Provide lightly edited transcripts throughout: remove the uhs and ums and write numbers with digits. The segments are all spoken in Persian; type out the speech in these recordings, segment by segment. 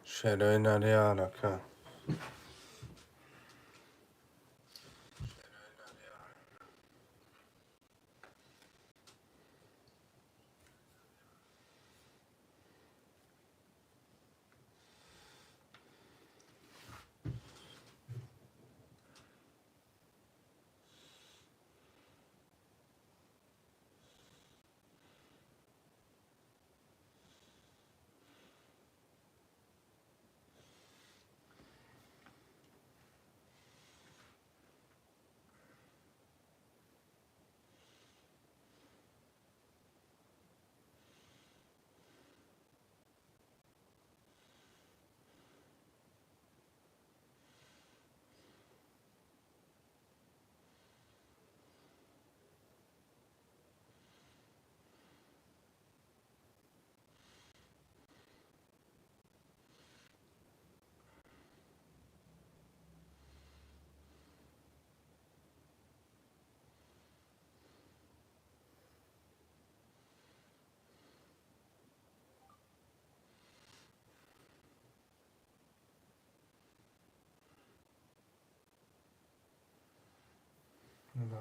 شلوی نری عراکه.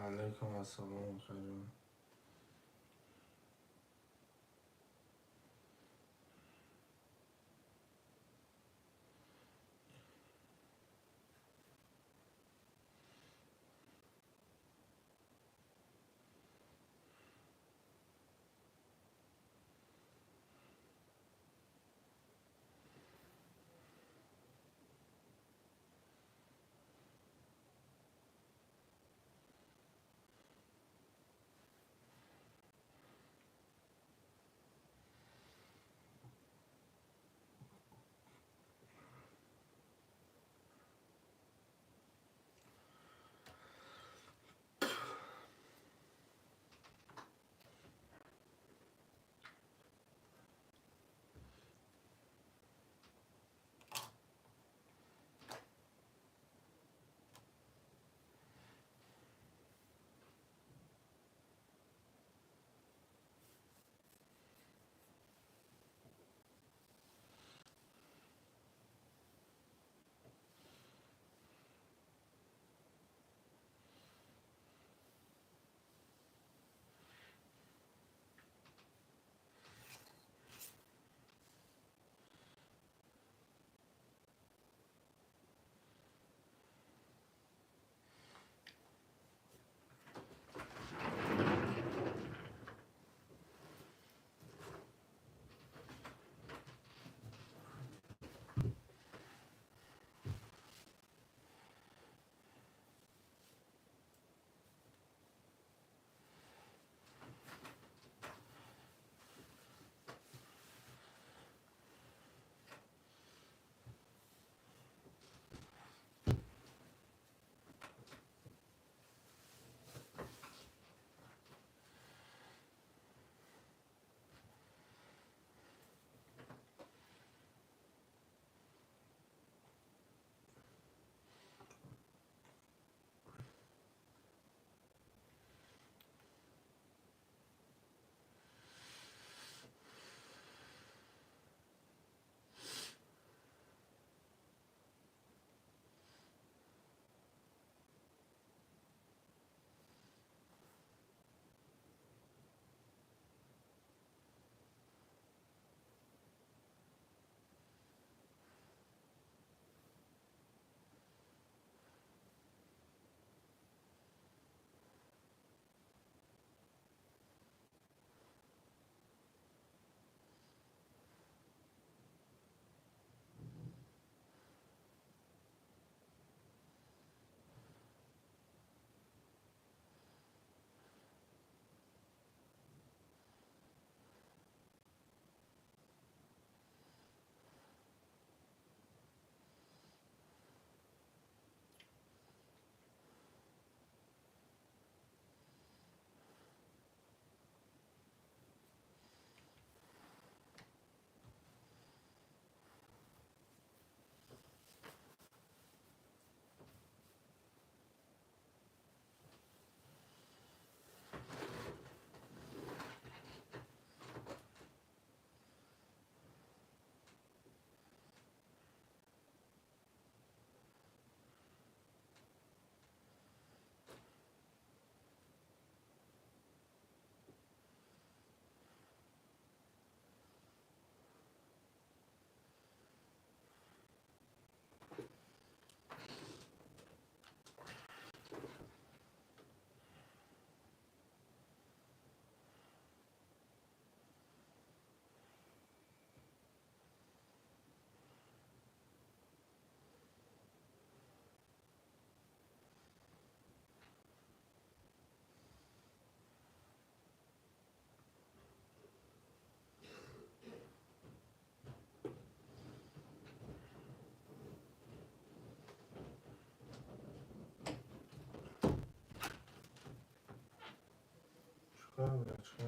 علیکم السلام خیلی. Kavgaçka.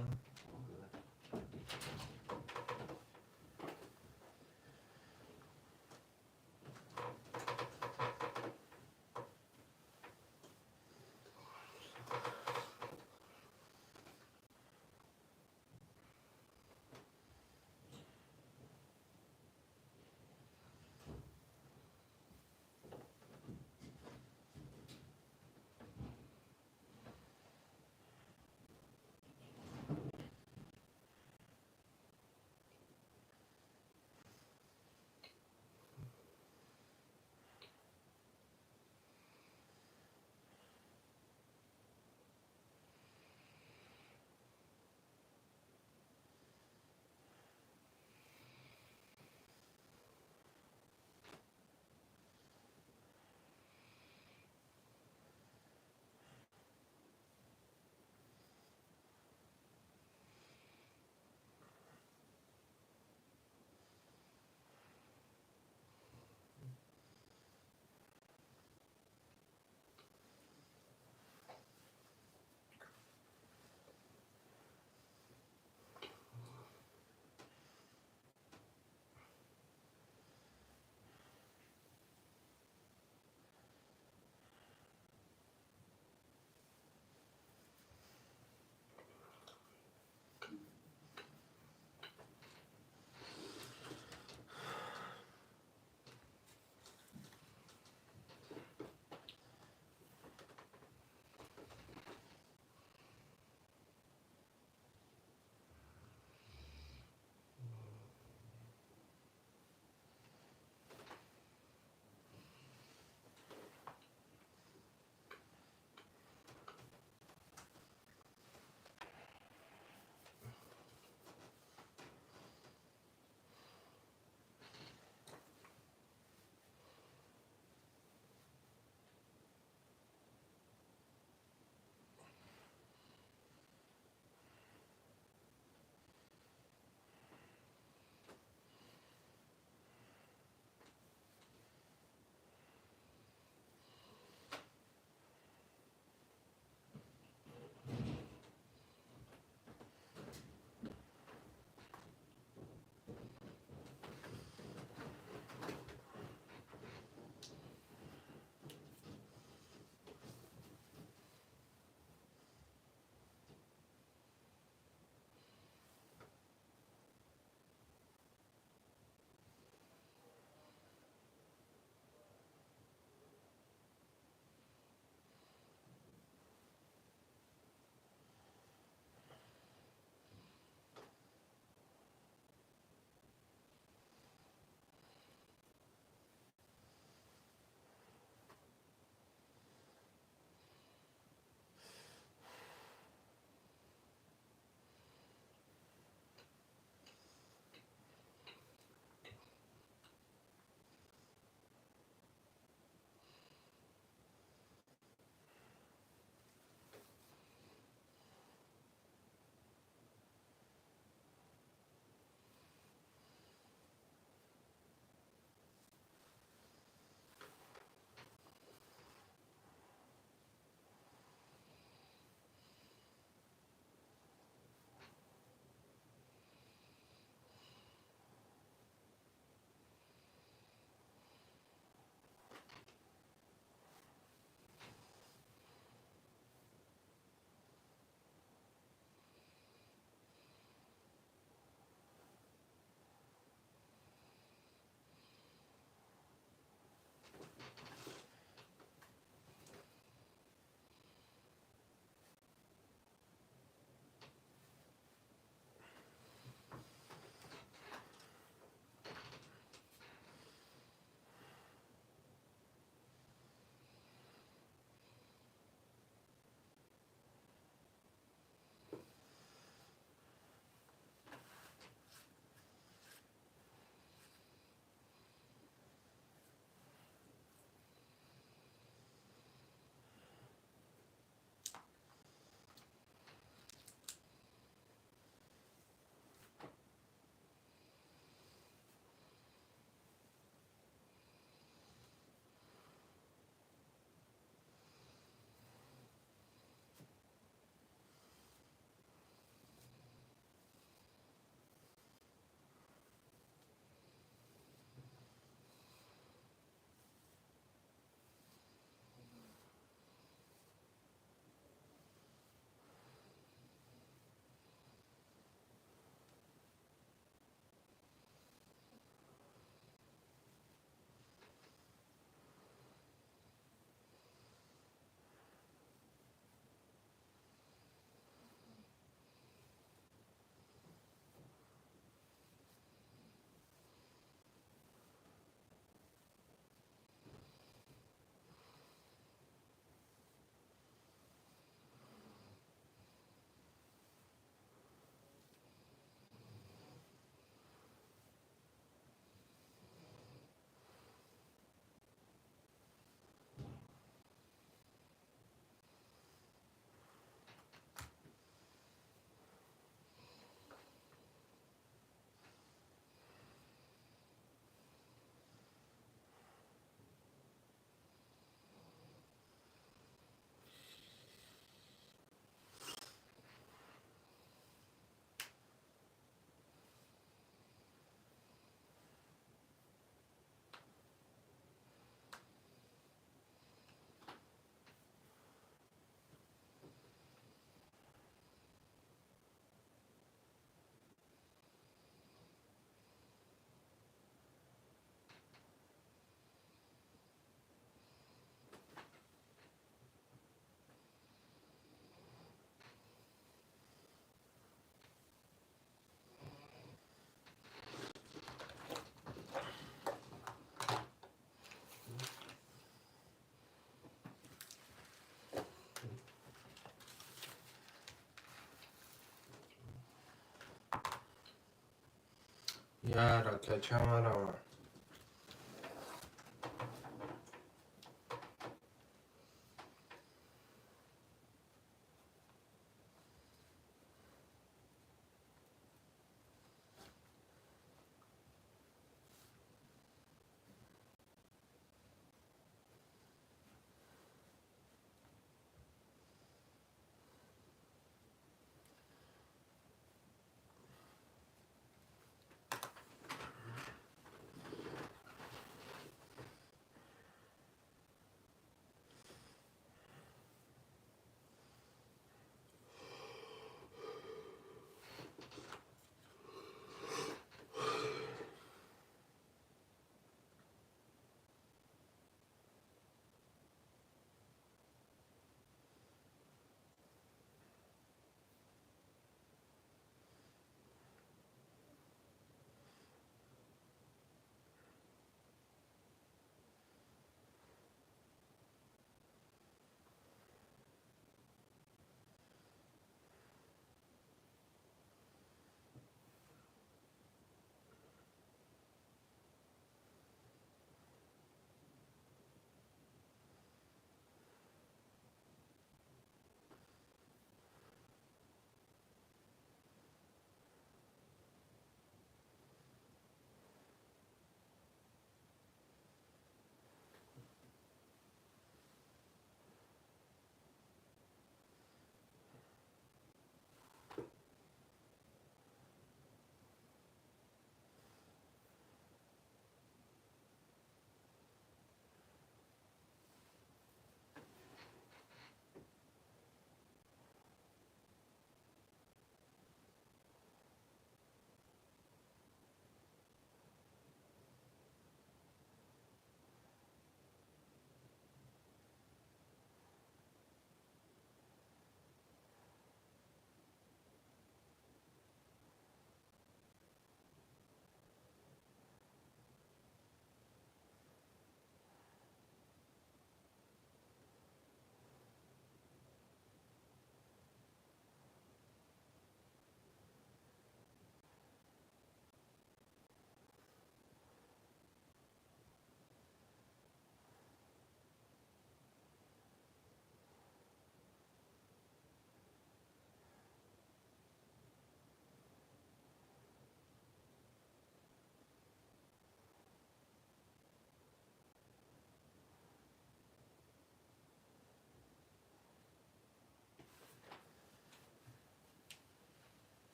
yaraka chamarama.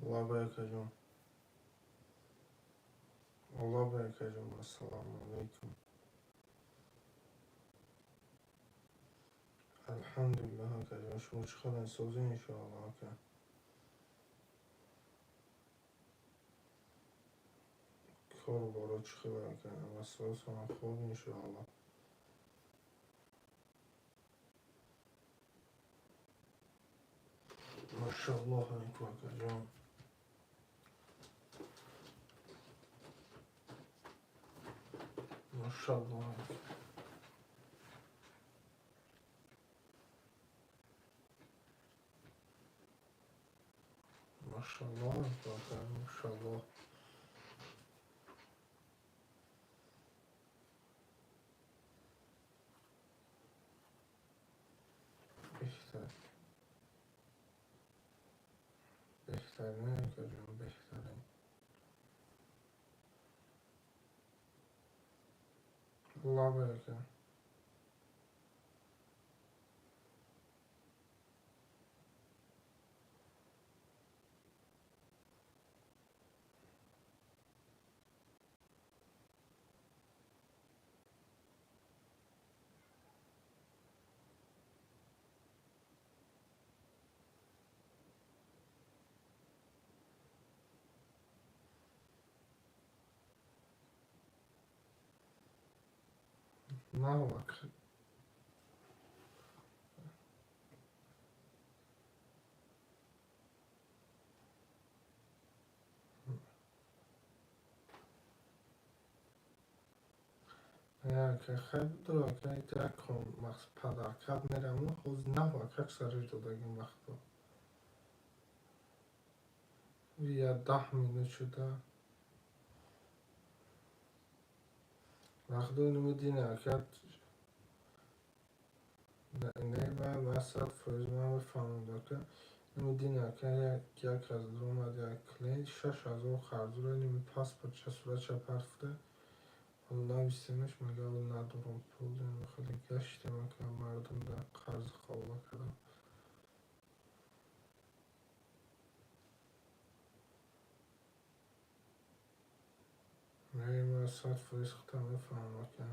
Allah barakajum. Allah barakajum. Assalamu alaikum. Alhamdulillah kajum. شما چقدر سوزی انشاءالله که کار بارا چقدر کنم و سوز هم خوب انشاءالله. ماشاءالله علیکم کجان. ماشاءالله علیکم. ماشاءالله علیکم. ماشاءالله. بهتر. بهترینه کجان بهترین. الله barakah. نه وقت که خیلی داره که یک کن مقصد پدرکت میرم اون خوز نه وقت سرش دادگیم وقتا یا 10 مینوت شده وقت اینو میدینه که نه من وسط فروزمان بفهمم که میدینه که یک از دو اومد یک کلین 6000 خرجو رو نیمی پاسپورت چه صورت چه پرفته حالا نویسیمش مگه اول ندارم پول دارم خیلی گشتیم که مردم در قرض خوابه کردم نه من وسط فروز ختم بفهمم که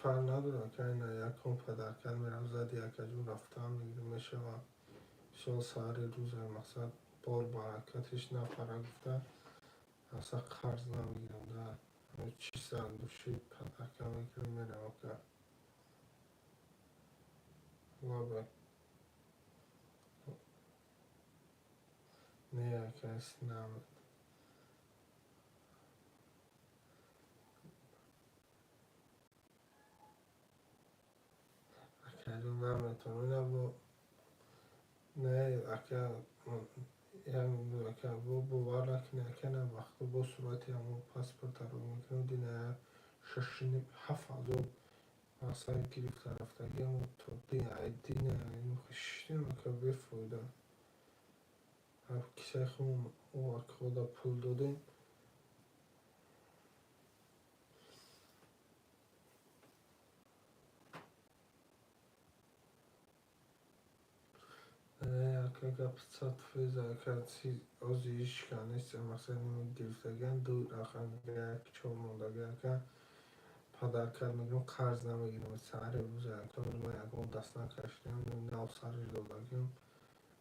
فرق نداره که این یک کن پدرکت میرم زد یک جون رفتم میگیرم میشه و شما سهر روز مقصد بار برکتش نفره گفته اصلا قرض نمیگیرم در چی سندوشی پدرکت میگیرم میرم که و نه کسی نمید اکه جون نمیتونم نه نه اکه یعنی اکه باور نکنه اکه نه وقت با صورتی همون پاسپورت رو میکنم دینه 6,700 اصلا گرفته رفتگی همون تو دینه اینو خشتیم که بفوده هر کسی خون او خدا پول دادیم که گفت فیزا که چیز آزیش کنیست مثلا این گرفتگی دو آخر یک چون موندگی که پدرکت میگم قرض نمیگیرم سهر روز اکرام ما یکم دست نکشتیم نو سرش دادگیم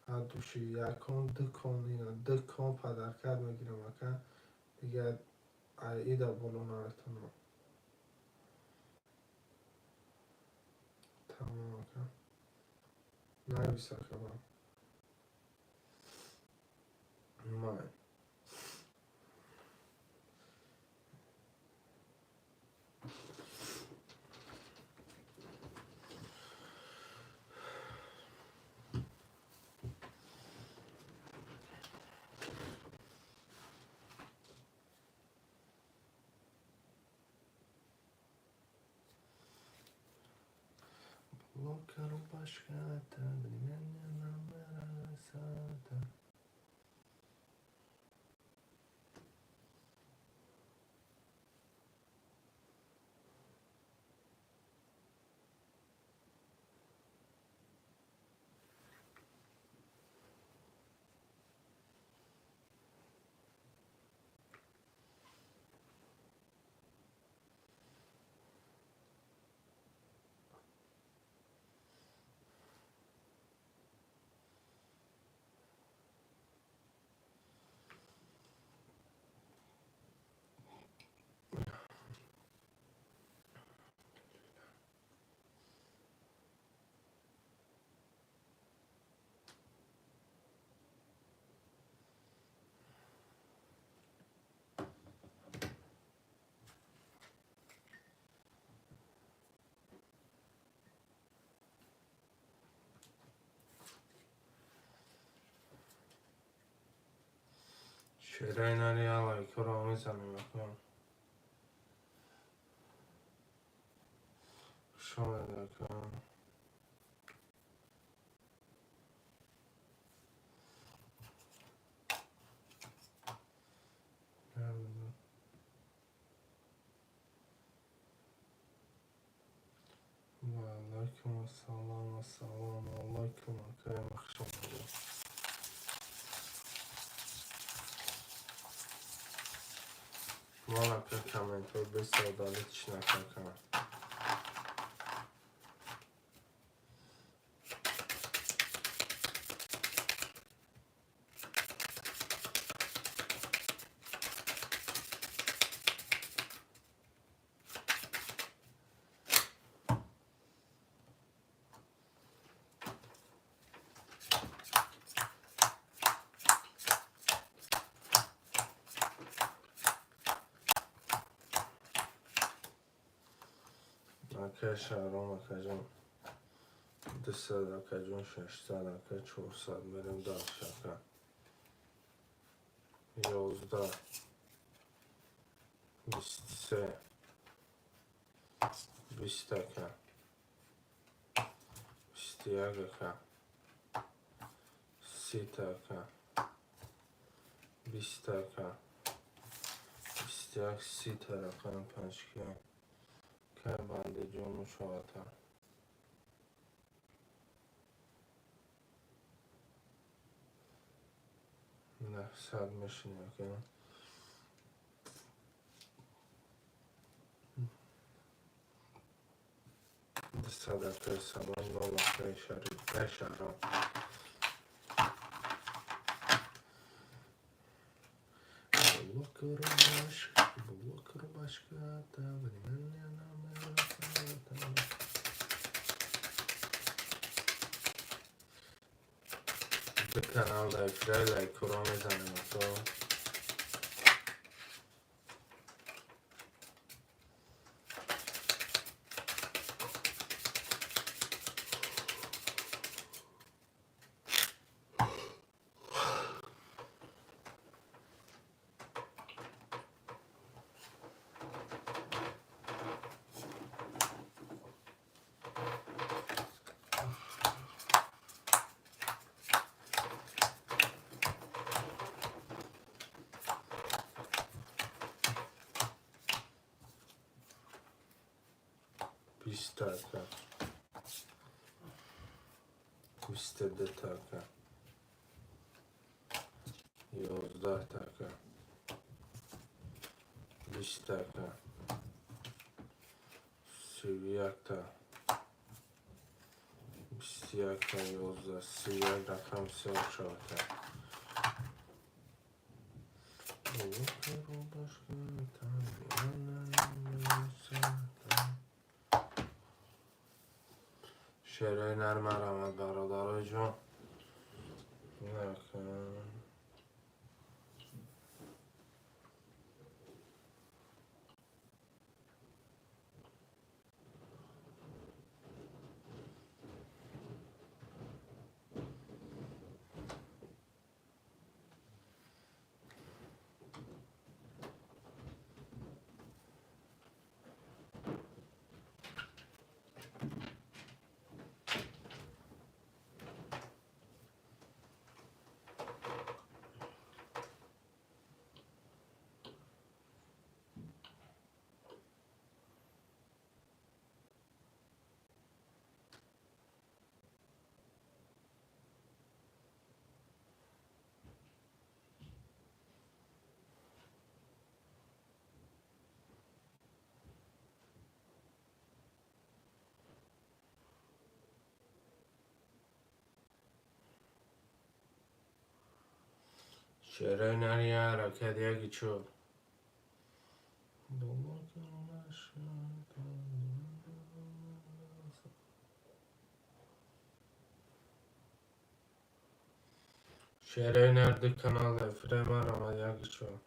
هر دوشی یکم دکان اینا دکان پدرکت میگیرم که دیگه ایده بولو نرتونم تمام که نویسه که من Look başka bilmeyen merasada چرا نری آقای کرا میزنم اکنون شما دکن والله Малака комментор без удалить накака. Ака шаром акажон 200 акажон 600 ака 400 мерем дальше ака 11 23 20 ака 21 ака 30 ака 20 ака 21 30 рақам 5 кило Bandı Cumhur Şubat'a. Ne sarmışsın ya ki? Sadaka saman dolakta işaret. Bulur başka da benim yanıma. به کانال دایفرای لایک رو میزنیم تو Pistaka. Pistede taka. 11 taka. 20 taka. 21 taka. 21 taka 11. 21 rakam se očavata. شعرهای نرم رحمت برادرای جان شعرهای نری حرکت یکی چور شعرهای نرد کانال فرم رحمت یکی چور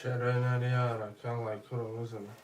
شراینا لیارا کلا کرو بزنه.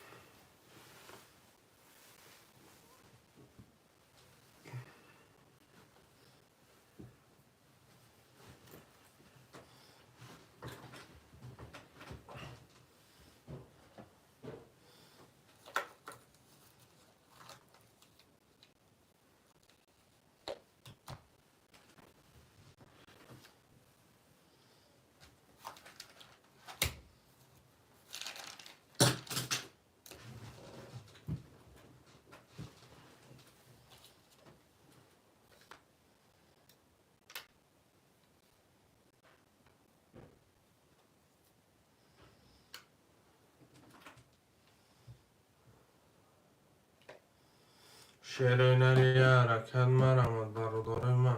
شراینا لیارا کن مرامد برادر ما.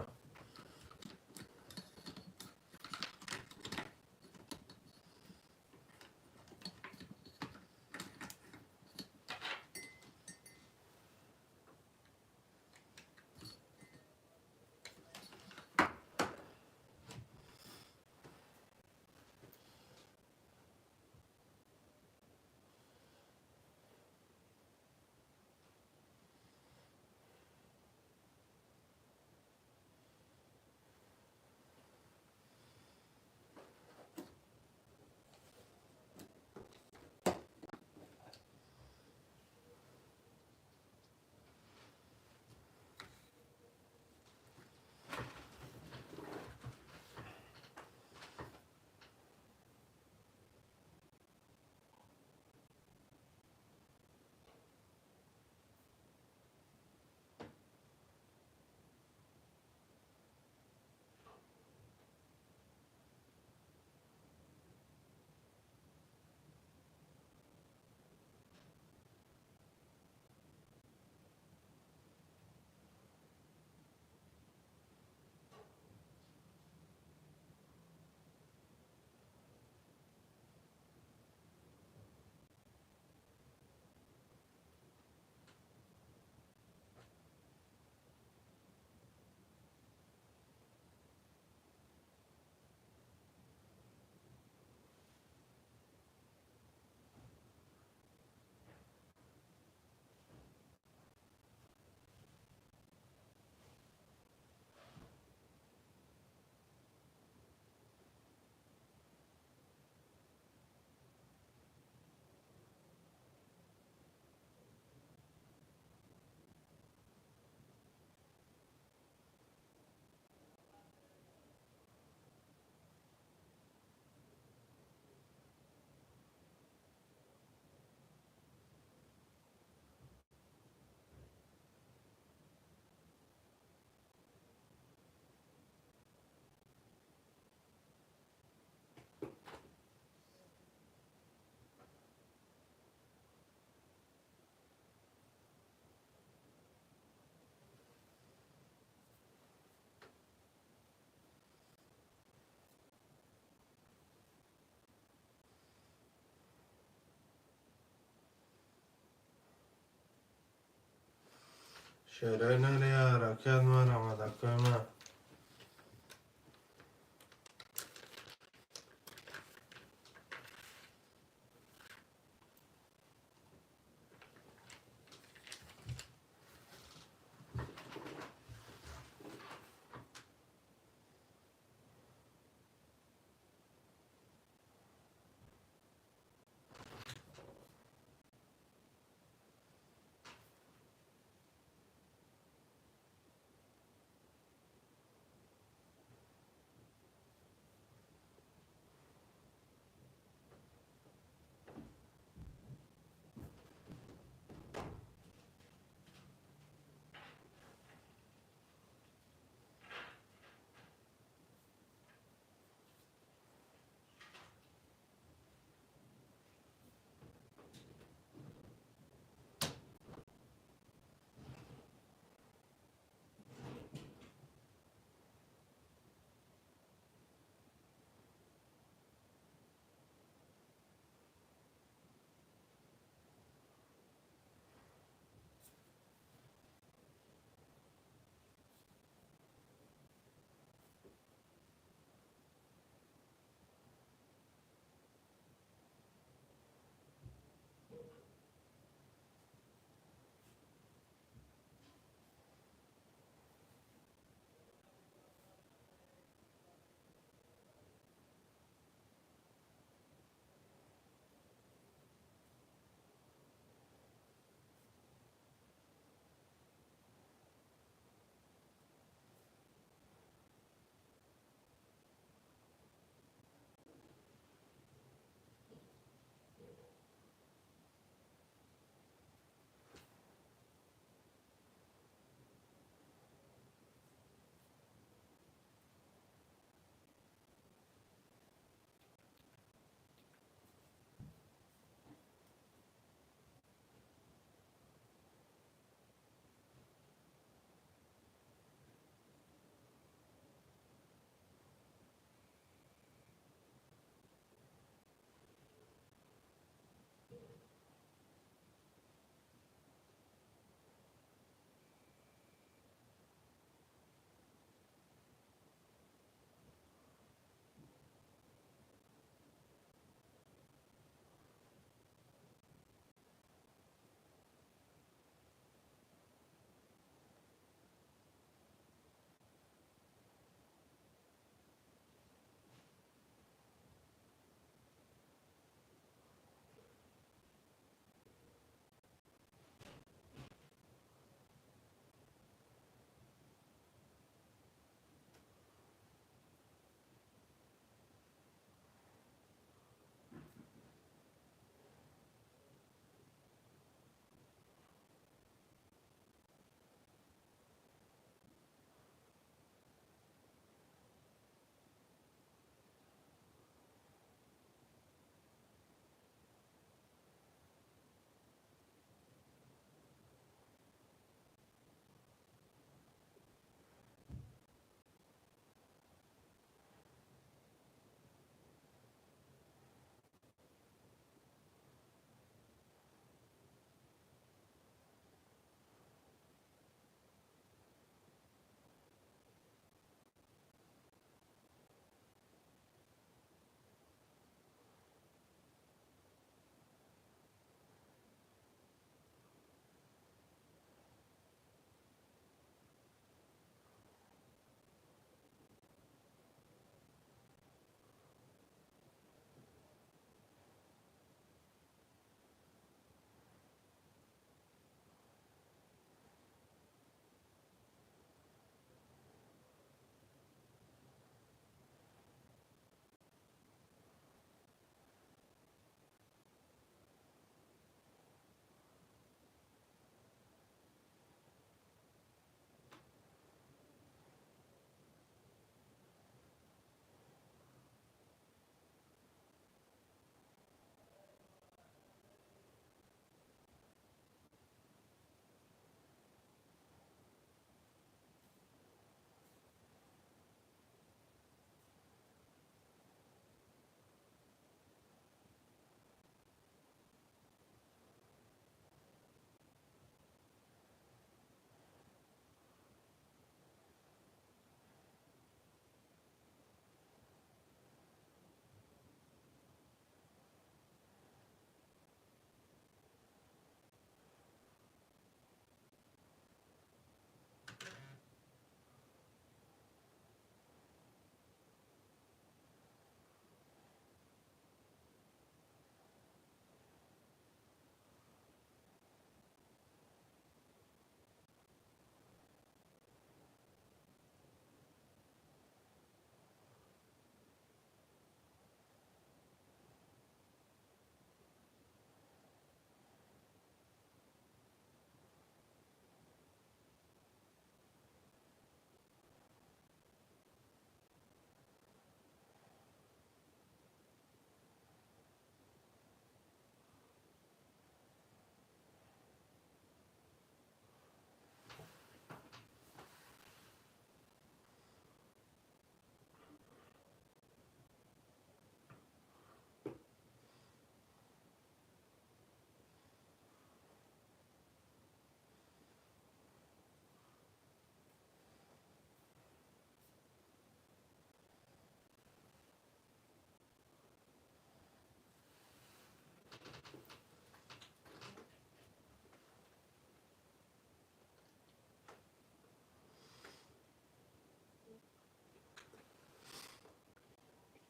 شراینا لیارا کن مرامد اکوی ما.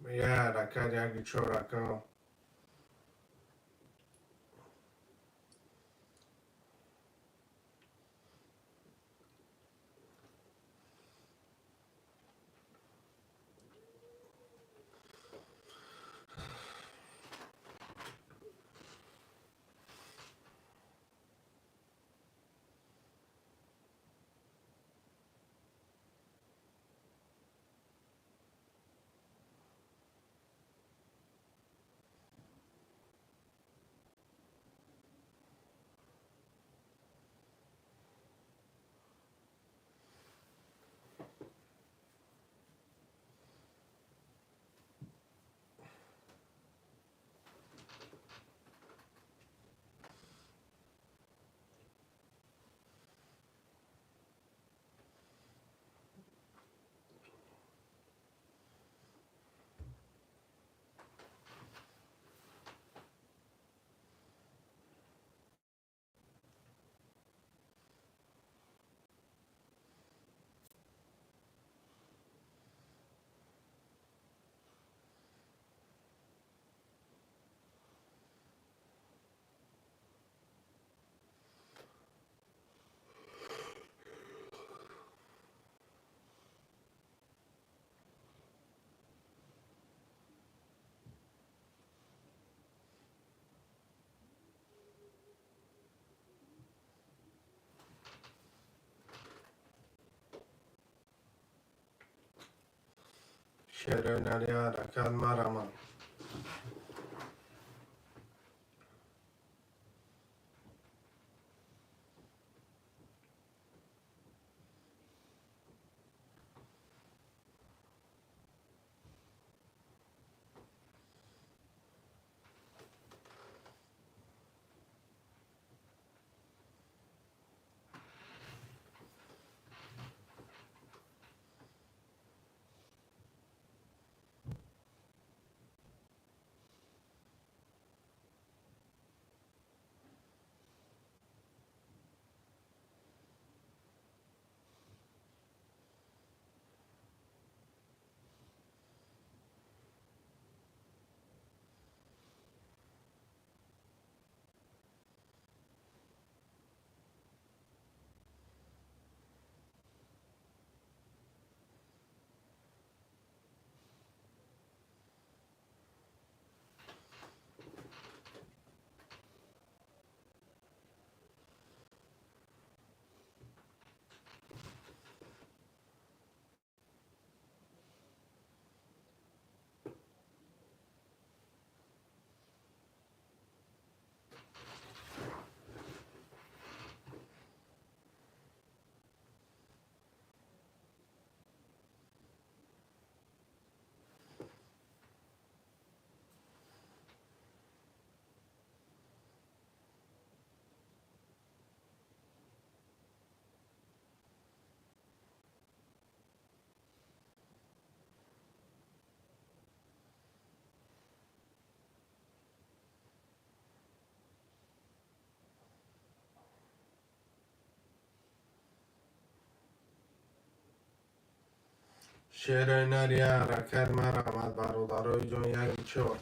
یه حرکت یکی چورکا شیرینی حرکت مرمم شیرینی حرکت مرمت برادرای جان یکی چور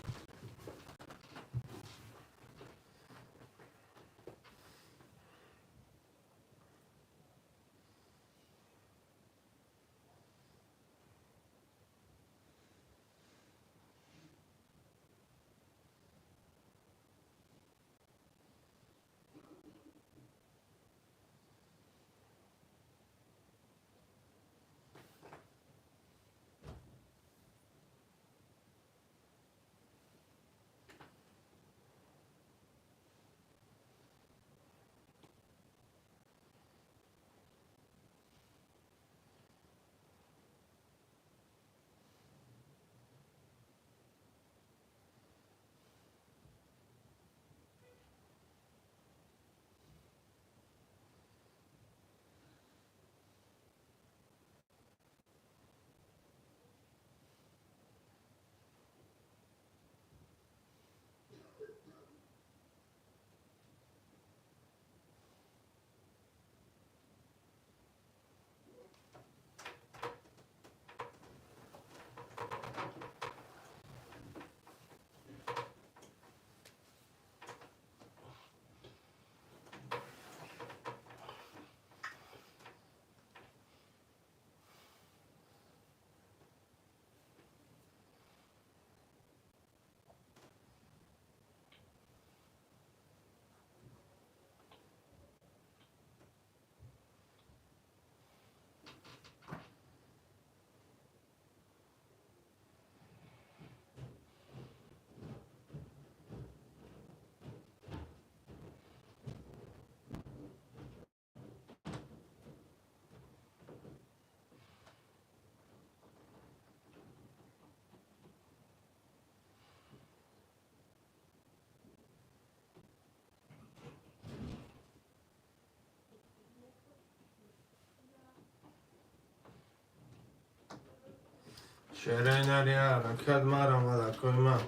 شعرهای حرکت مرا مدکوی من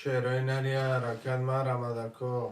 شعرهای حرکت مرا مدکو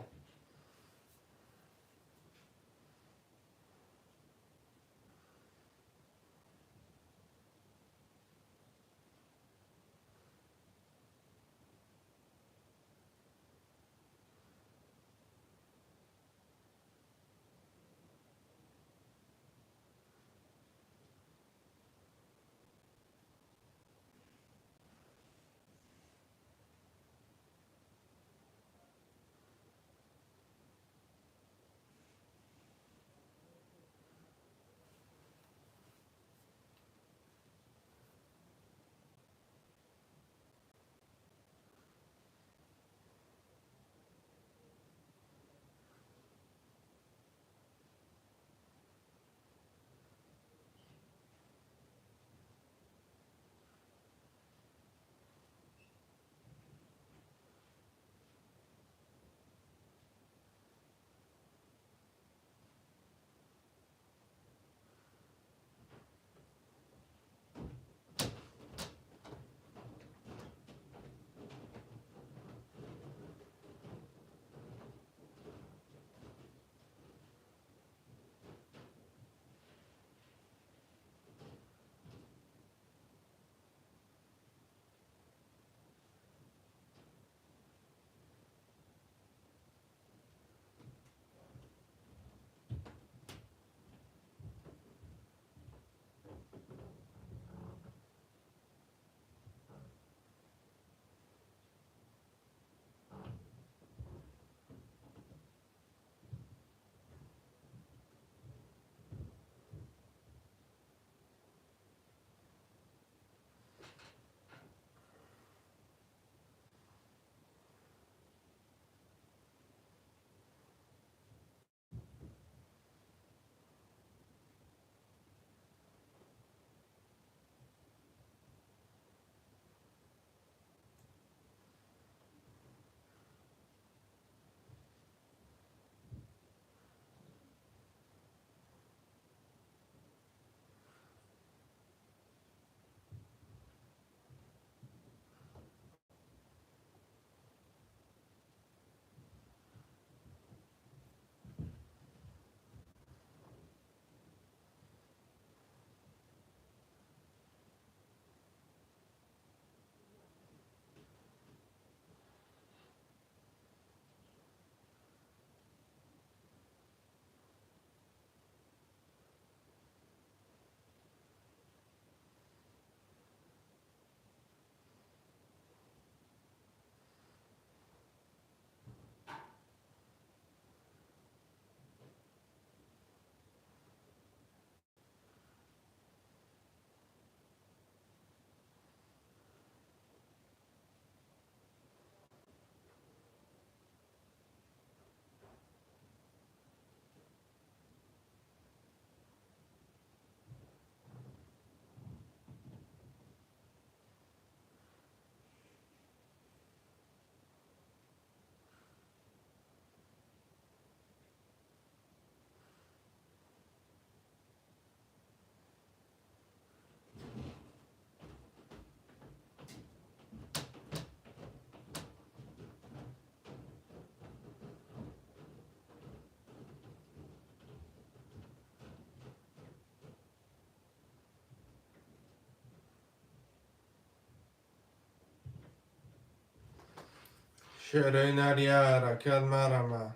شرینری حرکت مرمه.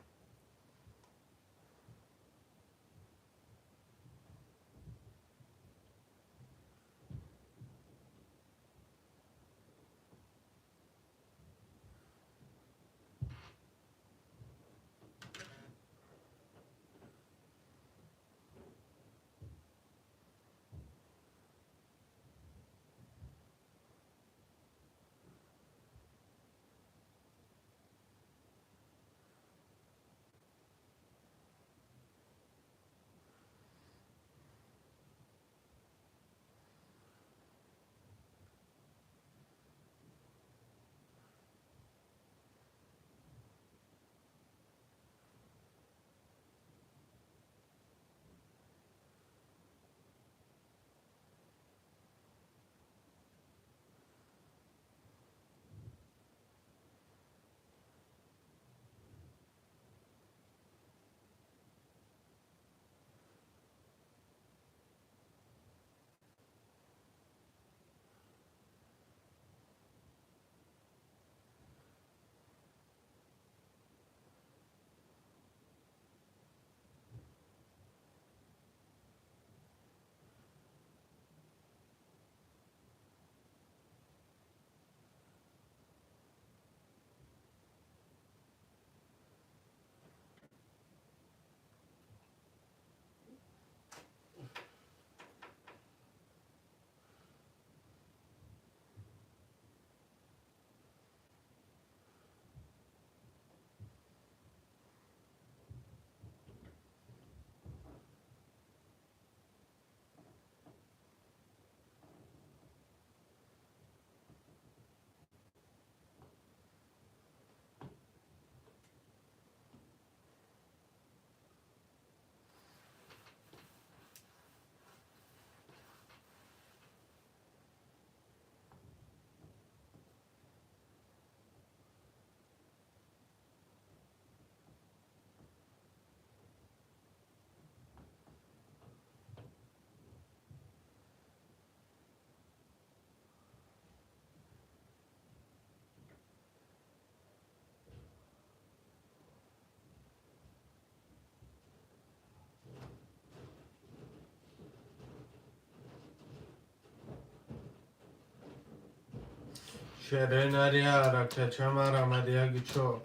شرینری حرکت مرمه دیگه گیچو.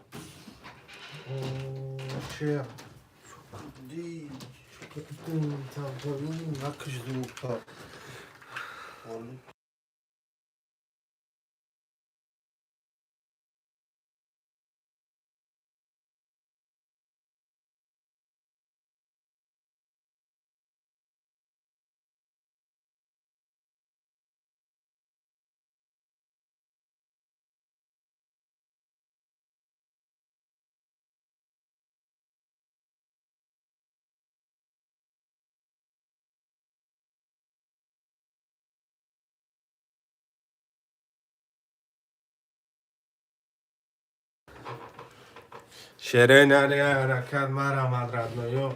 چه؟ Di, tampoco nakışdı شرینری حرکت مرمه ردنویو.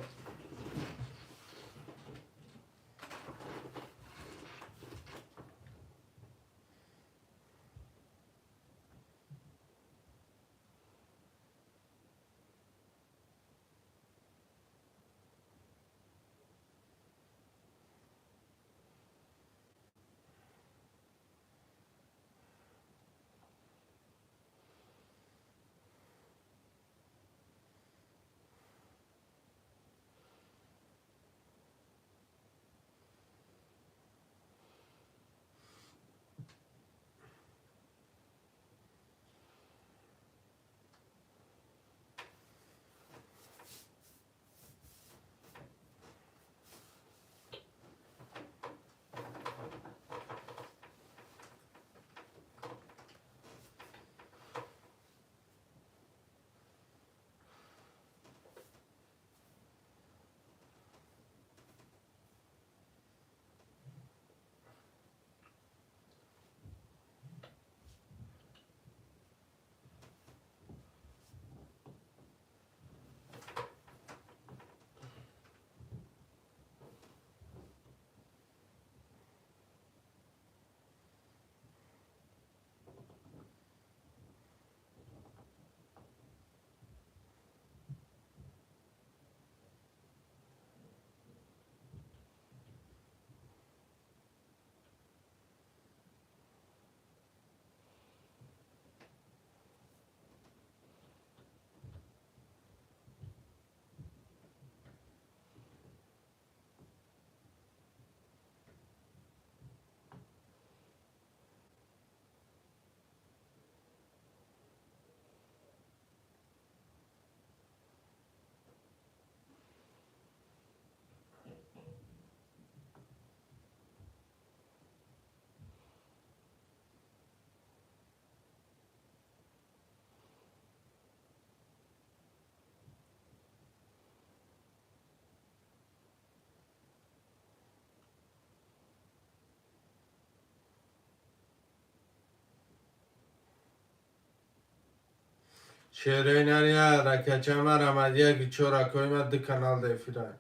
Şehreynerya rakçama ramadiya giçora koyma di kanal de filan.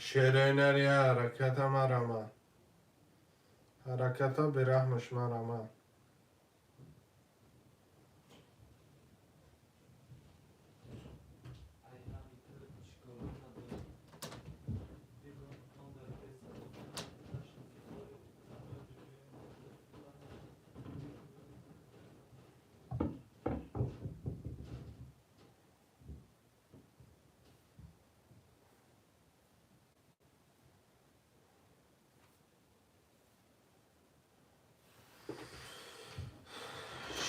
Şehreynerya hareketama rama. Hareketa birahmışma rama.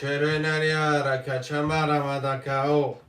Şehreynerya rakçama rama da kao.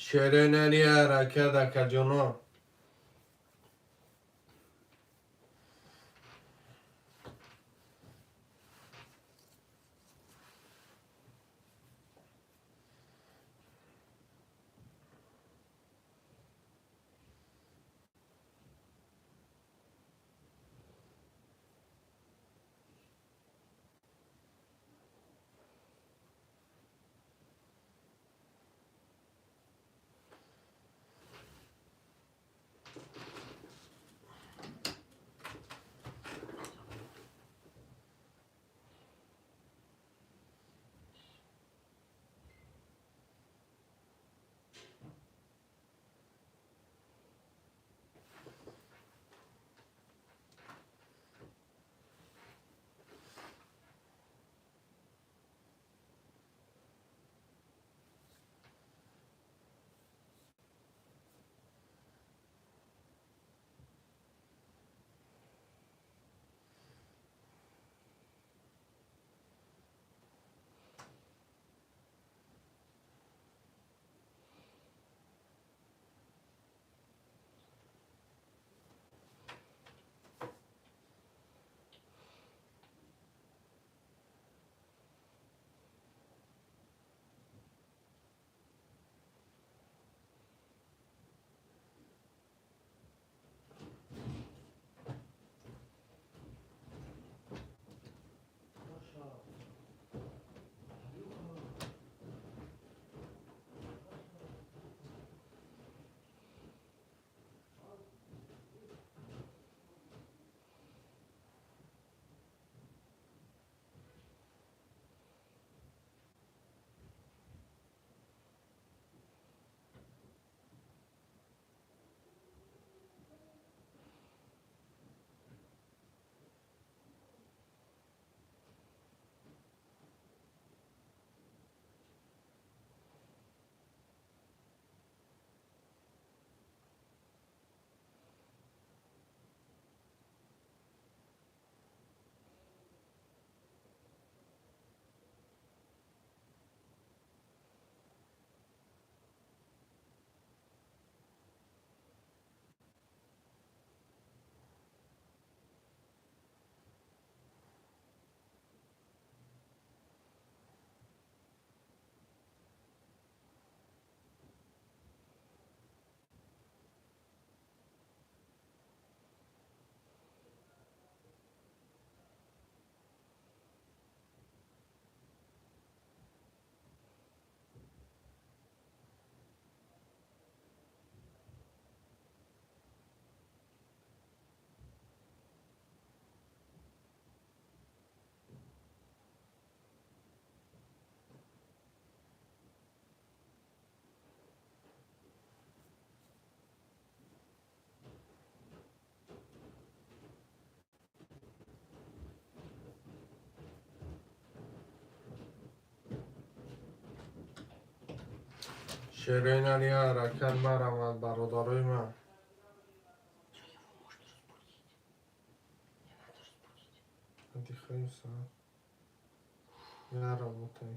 شیرینی حرکت کجونو. شیرینی حرکت برآمد برادرای من. Hadi hayır sana. Ya работай.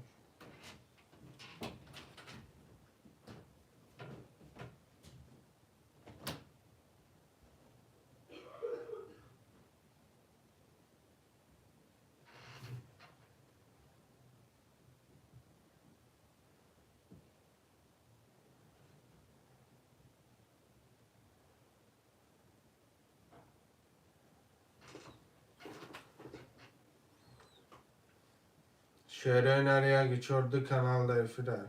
Şereneriye geçirdi kanalda efire.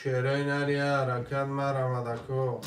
شیرای نریه حرکت ما رمدکو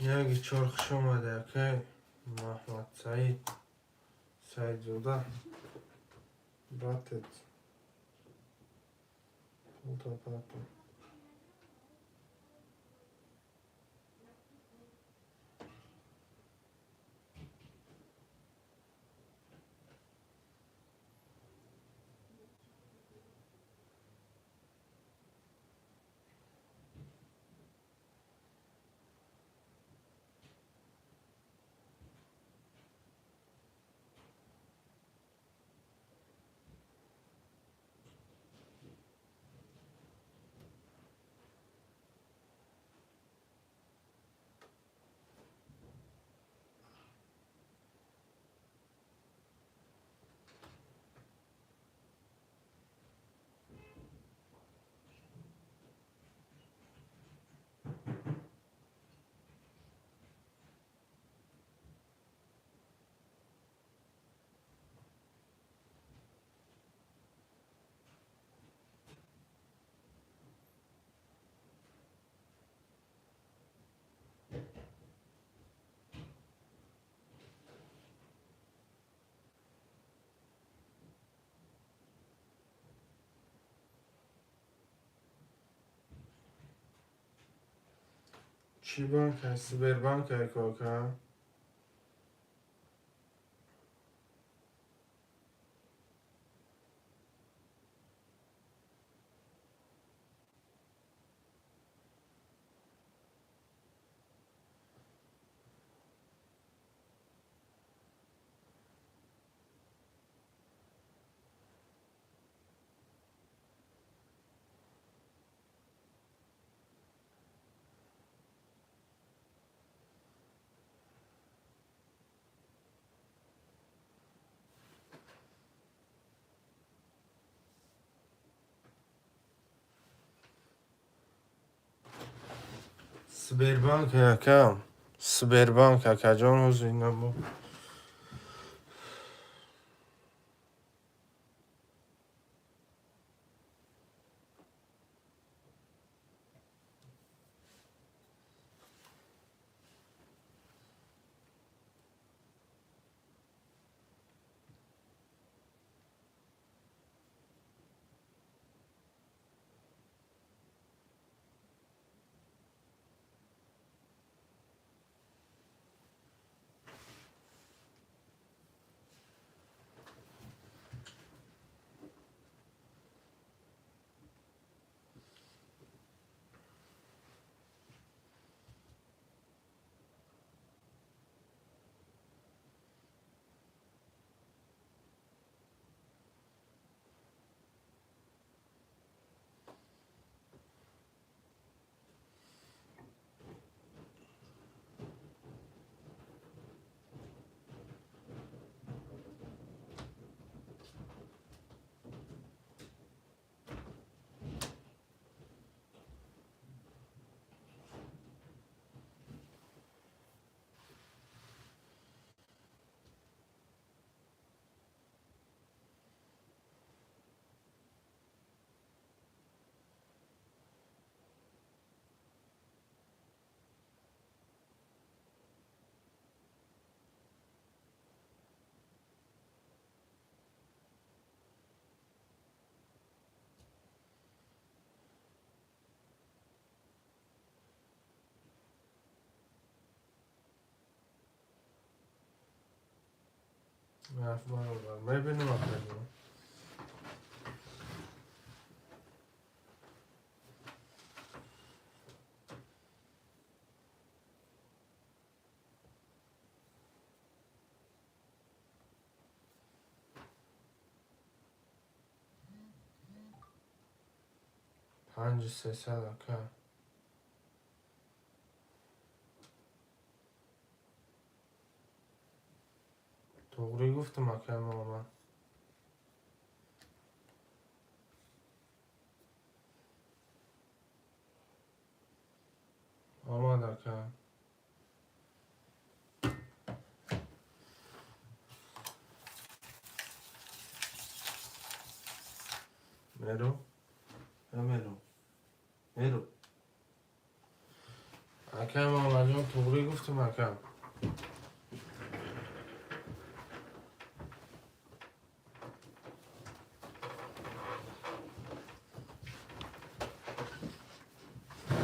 یکی چرخش اومده که محمد سعید زوده باتت پولتا پاتا چی بانک هست؟ سبر بانک های کاکا؟ سبر بانک های کم سبر بانک ها کجان حضوری نمو حرف برابر میبینیم آخه پنج سه صد اکه توغری گفتم اکه آمد آمد اکه میرو میرو میرو اکه آمد جان توغری گفتم اکه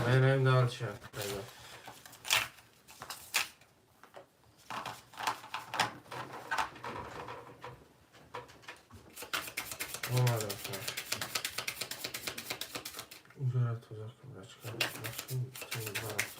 میریم دال شد پیدا آمد اکه اینجا را تو دارکم رچکه باشیم تیمی برد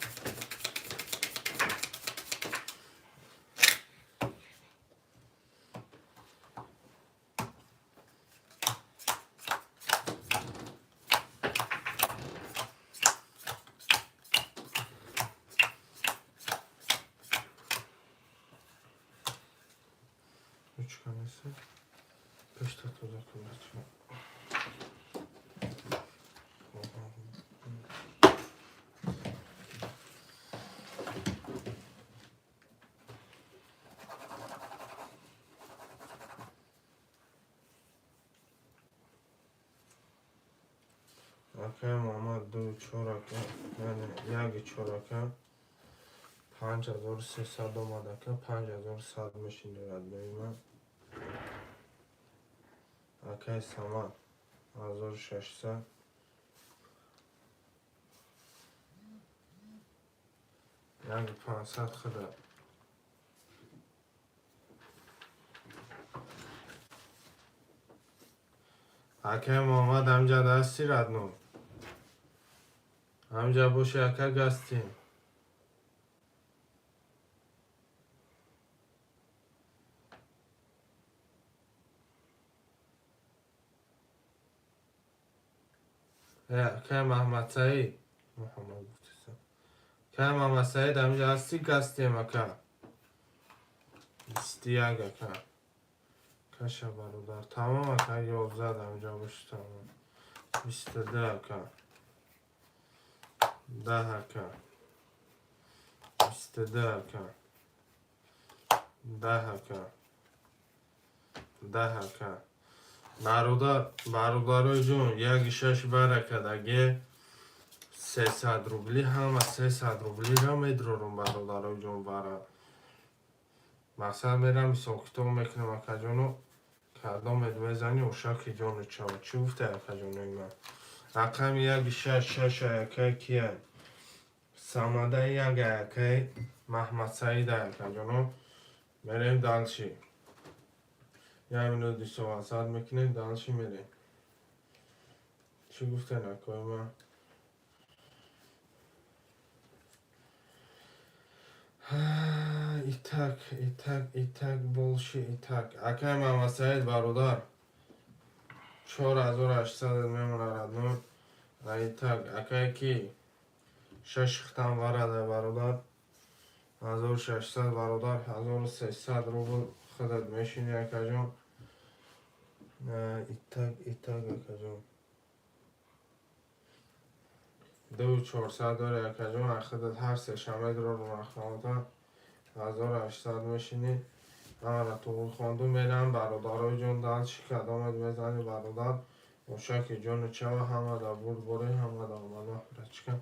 رچکه نیسته پشتا تو دارکم رچکه اکه آمد دو چورکه یعنی یک چورکه 5300 آمده که 5100 میشین دارد بیمه اکه سامان 1600 یک 500 خدا اکه آمد همجا دستی ردنو همجا بوشی اکه گستیم که محمد سعید محمد گفتیسم که محمد سعید همجا هستی گستیم اکه 21 اکه کشه برادر تمام اکه 11 همجا بوشی تمام 22 اکه 10 اکه 22 اکه 10 اکه 10 اکه برادرای جون یک شش برکه دگه 300 روبلی هم 300 روبلی را میدرورم برادرای جون برا مقصد میرم ساکتو میکنم اکا جونو کردام میزنی و شاکی جونو چاو چی گفته اکا جونو ایمان رقم یک شش اکه کیه ساماده یک اکه محمد سعید اکا جونو میریم دالشی یه منو 200 میکنیم دالشی میریم چی گفته نکوی من ایتک بولشی ایتک اکه محمد سعید برادر 4800 میمونه ردنون ایتک اکه کی 6 ختم ورده برادر 1600 برادر 1300 روبل خودت میشینی اکه جون ایتک اکه جون 2400 داره اکه جون خودت هر سه شمه درو رو مخنامتا 1800 میشینی همه تو خواندو میرم برادرای جون دال شکد آمد میزنی برادر موشک جون چه همه دا بود بره همه دا آمده رچکه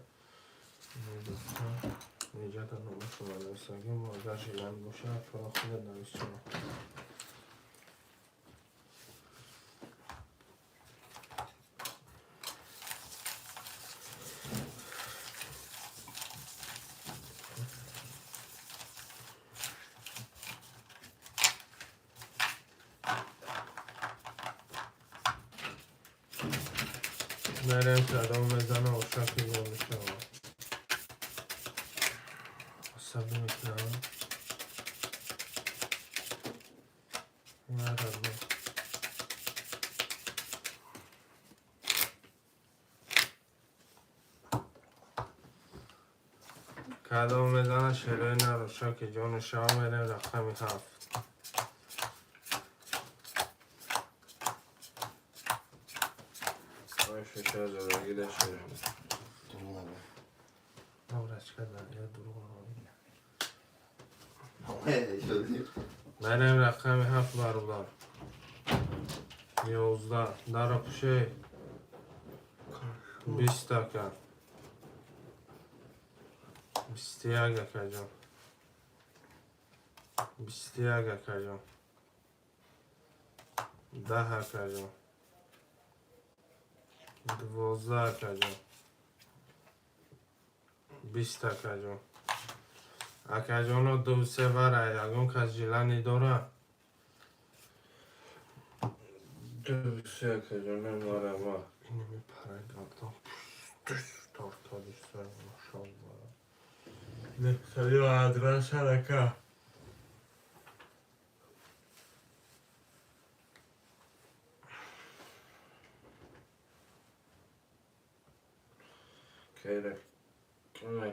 نیجت نومه شما نویسگی مادر شیلن موشک فرا خود نویس شما میریم کدام میزنه و شکل میشه عصبی میکنم ندارم کدام میزنه شیرین رو شکل جان شما میریم رقمی 7 شش زدگی ده شیرین نورش کردن یا دروغ شدی میریم رقمی 7 برادر 11 در پشه 20 تکن 21 اکا جان 21 اکا جان 10 اکا جان 12 اکا جان 20 اکا جان اکا جانو دو سه وره یکون کس جلنی داره دو سه که جانه ماره ما اینو میپره گردم تارتالیش سر ماشالله نکتری و ادرس هرکه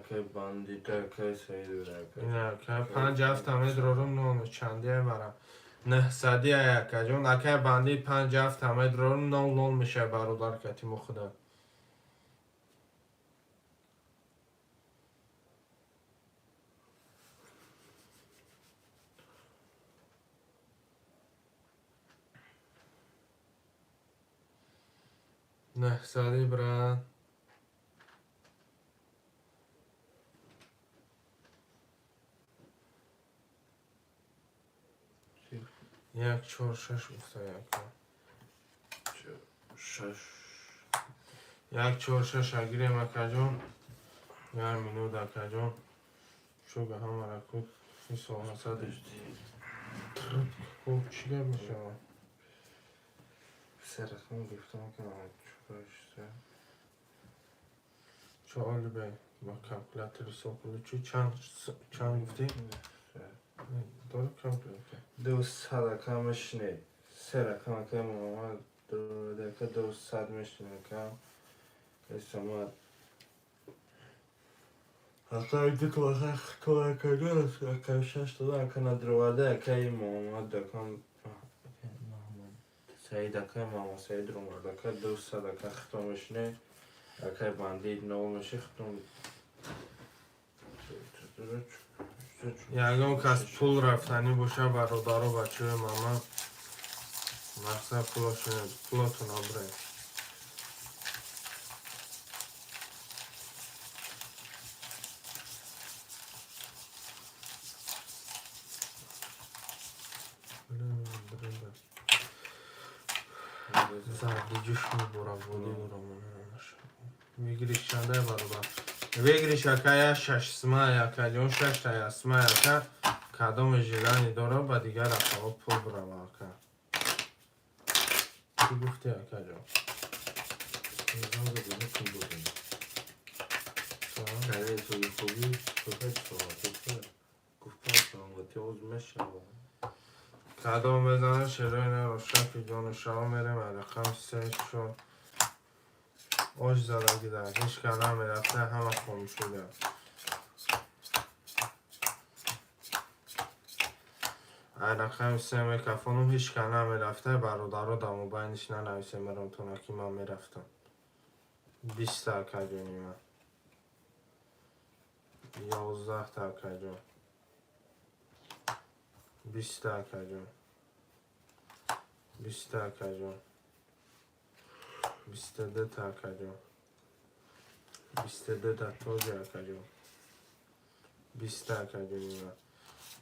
که باندیده که سیده اینه که 5 هفته میدرارم نام چندیه برم نه صدیه یکه جون اکه بندی 5 هفته میدرارم نام میشه برادر کتیم خودم نه صدی برن یک 4 6 گفته شش یک 4 6 اگیریم اکه جون یه مینود اکه جون شو همه رکود این سوال صدش خوب چی گر میشه سرخون گفتم که چوبش سر چهال بی با کلکولاتر حساب کنی چند گفتی؟ داره کلکولاتر دو صد کمش نه سر کم که محمد دو که 200 میشنه کم استعمال حتی ایده که وقت کلا کردن که 6 دادن که ندروده که این محمد دکم سعید که محمد سعید رو مرده که 200 که ختمش نه که باندید نو میشه ختم یکم کس پول رفتنی باشه برادر و بچه ماما مقصد پولاتون آبره زردی جوش میبورم بودی برم میگیریش چنده برادر بگیریش اکه 6 سمه اکه جون 6 تا سمه اکه کدام جیلانی داره با دیگر اکه پول برم اکه چی گفتی اکه جون؟ نظام رو بینه کن بودیم برای توی خوبی توی صحبت گفتم سلامتی عوض میشه کدام بزنه شیرین رو شکل جان شما میریم رقم 3 شد آج زدگی در هیچ کلم میرفته همه خون شده رقم 3 میکفانم هیچ کلم میرفته برادر رو دمو بینش ننویسه میرم تونکی من میرفتم 20 تا کجونی من 11 تا کجون 20 تا کجون 20 تا کجون 22 تا کجون 22 تا توجه کجون 20 تا کجونی من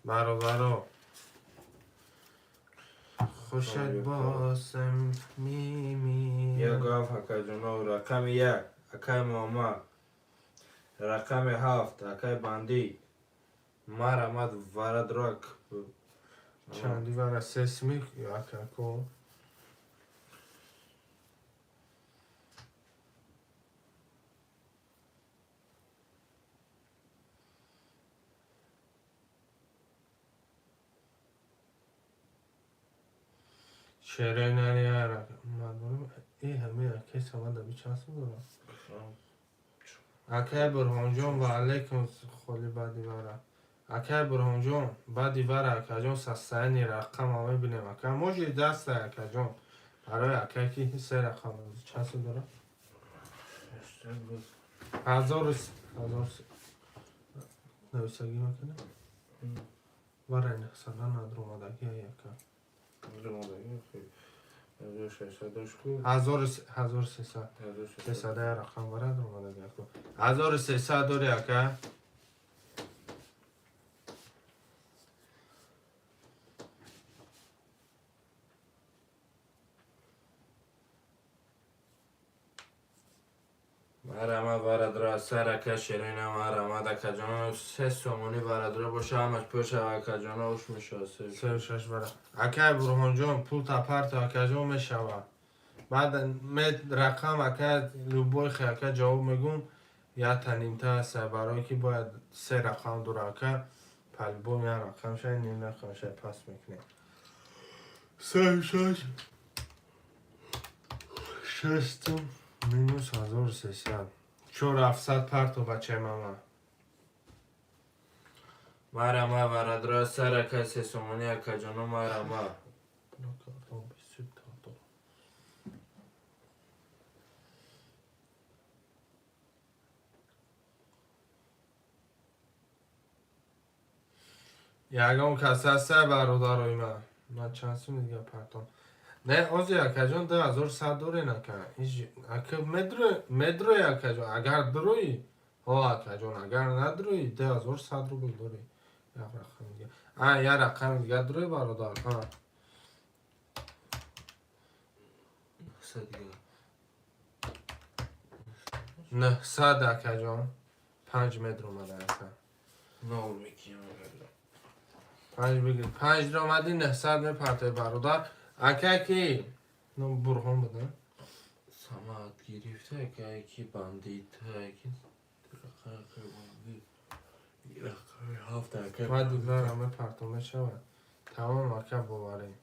برادر خوشت باسم میمی یک گاف اکا جنو رقم 1 اکای ماما رقم 7 اکای باندی مار آمد وارد رک چندی برای سسمی یا اکا شیرین نیاره مردم ای همه اکی سمده بی چند سو دارم اکی برهان جون و علیکم خالی بعدی وره اکی برهان جون بعدی وره اکی جون سستانی رقم همه بینیم اکی موجی دست اکی جون برای اکی که سه رقم چند سو دارم 1000 نویسگی میکنه وره نه سنه ندرومدگی اکی 1300 300 رقم وره درومدگی اکی 1300 داری اکی مرمه برادر سر که شیرین مرمه ده که جانا 3 سومونی برادر باشه همش پوشه و که جانا اوش میشه 36 وره اکی برهان جون پول تپرت اکی جون میشوه بعد رقم اکی لوبای خی اکی جواب میگم یا تنیمته است برای که باید 3 رقم دور اکی پلبوم یا رقم شای نیم رقم شای پس میکنه 36 شستم مینوس 1300 4700 پرتو بچه ماما مرمه برادر سر که 3 سومونی که جانا مرمه یکم کسی هسته برادرای من چند سو دیگه پرتم نه آزی اکا جان 2100 دوری نکنه اکا مدرو اکا جان اگر دروی ها اکا جان اگر ندروی 2100 روبل دوری یک رقم دیگه یک رقم دیگه دروی برادر 900 اکا جان 5 متر اومده اکا نور میکنم 5 بگیر 5 را اومدی 900 میپرته برادر اکا کی نو برهان بده سماعت گرفته که یکی باندید یکی هفته که بعد دیگر همه پرتومه شود تمام اکا بواری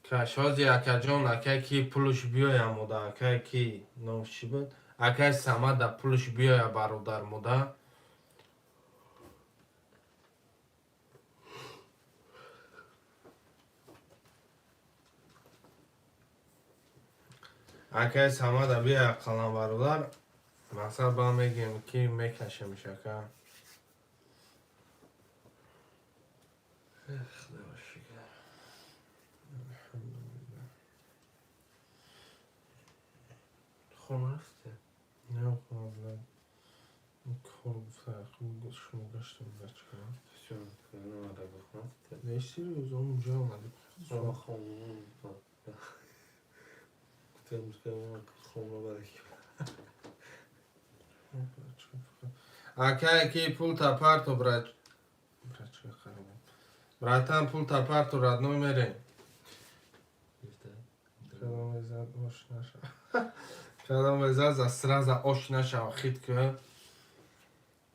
کشازی اکا جان اکا کی پولش بیای موده اکا کی نوشی بود اکا سمد پولش بیای برادر موده اکا سمد بیای قلم برادر مثلا با میگیم کی میکشه میشه که خون رفته نه قبلا کار فرقی شما گشتم بچه کنم شون کنم آره بخونم نیستی روز اونجا آمده شما خون گفتم که خون برای اکا کی پول تپرتو برچ براتن پول تپرتو ردنو میره کدام ویزاد آش نشو کدام ویزاد زستره za آش نشو خید که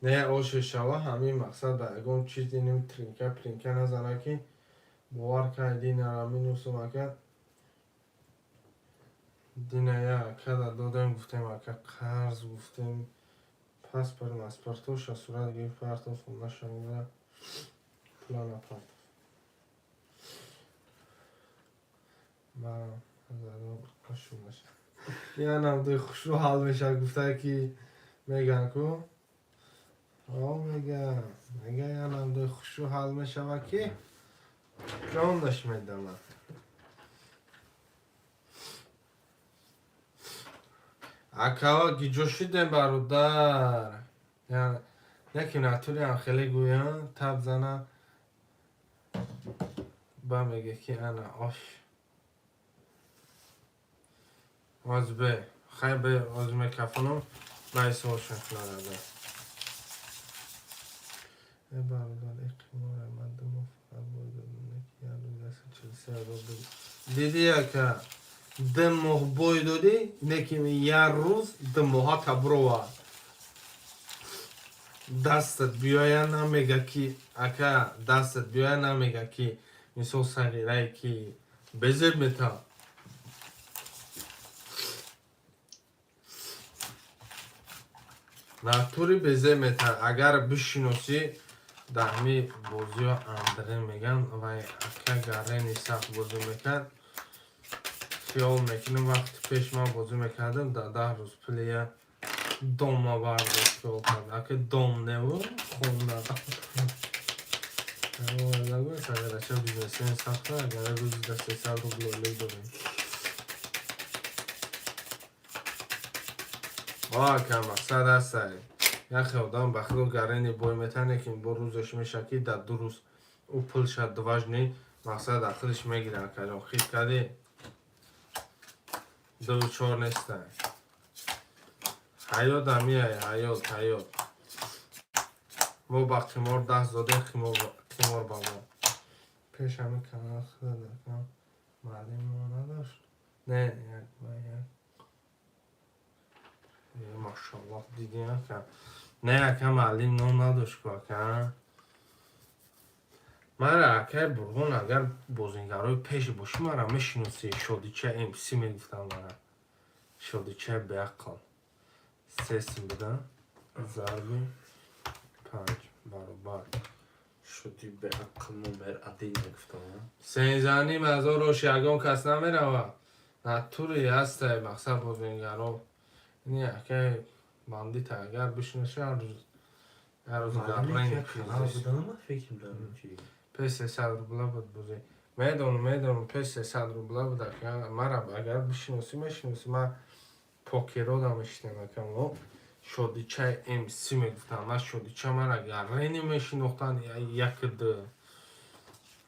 نه آش شوا همین مقصد به اگون چیزی نمی ترینکه نزنه که باور که دین رامی نوسو مکد دینه یا کده دادم گفتیم اکا قرض گفتیم پس پر مسپرتوش صورت گیف پرتو فون نشونده پلان پرتو من زدم کشون نشه یعنی هم دوی خوشو حال میشه گفته که میگن کو میگه یعنی هم دوی خوشو حال میشه و که جان نش میدم اکاوا گیجوشی دیم برادر یعنی یکی نتوری هم خیلی گویان تب زنه با میگه که انا آش از به خیلی به از میکفونم بایست هاشون خلاده ای برادر ای قیمار من دمو فقط باید نکی یادو دست 43 رو بگی دیدی یا که دمو باید دادی نکی یه روز دمو ها تبروه دستت بیایه نمیگه که اکا دستت بیایه نمیگه که میسو سغیره که بزر متا ناتوری بزر متا اگر بشنوسی دهمی بازی ها اندره میگن و اکه گره سخت بازی میکن خیال میکنم وقت پیش من بازی میکردم 10 روز پلیه دوم ما برداشت خیال کرد اکه دوم نبود خون ندارم نگوی اگر چه بیزنسی این سخته اگر روز دسته 100 روبل داریم که مقصد هست یخی آدم بخلو گرینی بای میتنه که با روزش میشه که در 2 روز او پل شد دوجنی مقصد اخلش میگیره که خیلی کردی 2-4 نیسته حیات همیه حیات ما با قمار 10 زاده قمار با ما پیش همه کنال خدا دارم معلیم ما نداشت نه ماشاءالله دیدی که نه که معلم نو نداشت که مرا که برغون اگر بازینگرای پیش باشی مرا میشنوسی شادیچه امسی میگفتم مرا شادیچه به عقل 3 سیم بده ضربی 5 برابر شدی به عقل نمر عدی میگفتم سینزانی مزار روش یگان کس نمیره و نطوری هست مقصد بازینگرا اینه که باندیت اگر بشنوشی هر روز گرین بودم فکر دارم چی پیش 300 روبلا بود بوزی میدونم پیش 300 روبلا بود که مرا اگر بشنوسی من پوکرو دام اشتم کنم شادیچه امسی میگفتم من شادیچه مرا گرین میشنوختن یک دو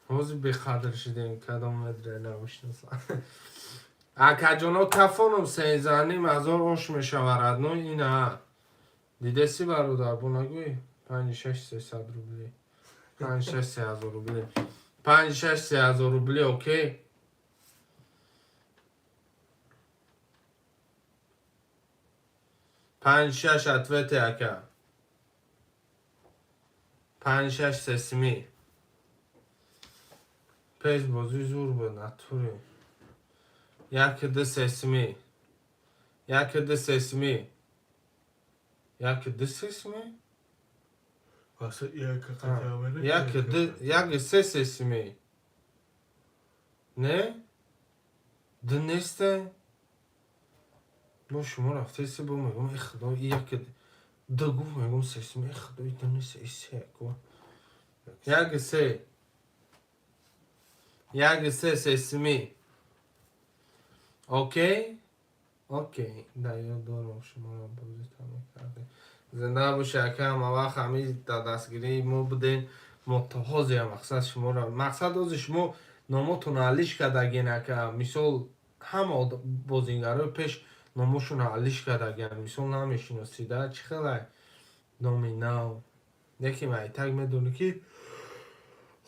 روز بخاطر شدیم کدام مدره نمیشناسن اکا جانا کفانم سینزانی مزار اوش میشورد نو اینه دیده سی برادر بو نگوی 5-6 300 روبلی 5-6 3000 روبلی 5-6 3000 روبلی اوکی 5-6 اتوته اکا 5-6 سسمی پیش بازوی زور بود نطوری یک ده سسمی یک ده سسمی واسه یک قطعه یک سه سسمی نه؟ ده نیسته؟ با شما رفته سی با میگم ای خدا یک ده گفت میگم سسمی ای خدا ده نیسته ای سه یک سه سسمی اوکی؟ اوکی در یاد دارم شما را بازی تمام کرده زنده باشه که همه وقت همی در دستگیری ما بودین متحاضی هم مقصد شما را مقصد از شما نامتون حلیش کردگینه که مثال همه بازینگرهای پیش نامشون حلیش کردگین مثال نمیشناسیده چی خیلی نامی نو یکی مایتک میدونه که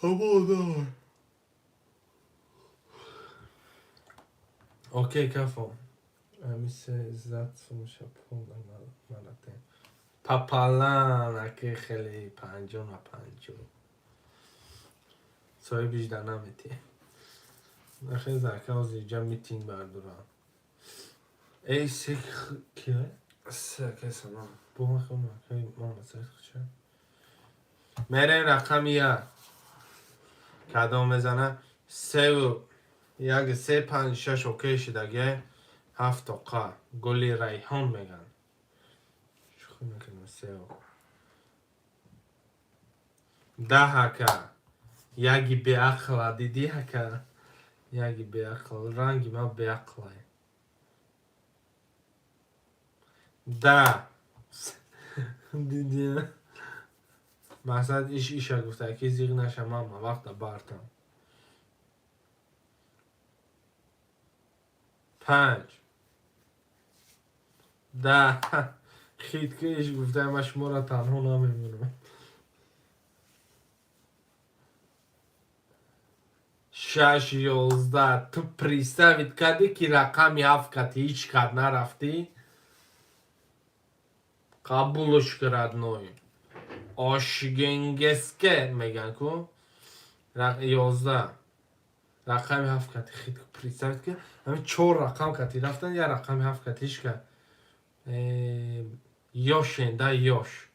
همه آدم اوکی کفا همیشه عزت سمشه پول ملده پاپالان اکی خیلی 50 سای بیشتر نمیتی نخیلی زرکه از اینجا میتینگ بردارم ای سیخ کیه؟ سکه سلام بو مخیم خیلی ما مسیخ چه میره رقم یک کدام میزنه 3-5-6 اوکی شدگه 7 قا گلی ریحان میگن شخصی میکنم 3 10 هکه یکی به عقل دیدی هکه یکی به عقل رنگی ما به عقله 10 دیدی مثلا ایشه گفته که زیغ نشم اما وقت بارتم 5 10 خیلی که ایش گفته اما شما را تنها نمیمونم 6 11 تو پریستوید کردی که رقمی 7 کتی هیچ کد نرفتی قبولش کرد نوی آشگنگسکه میگن که 11 رقم 7 کتی خیلی پریسرت که همین 4 رقم کتی رفتن یا رقم 7 کتیش که یاشین ده یاش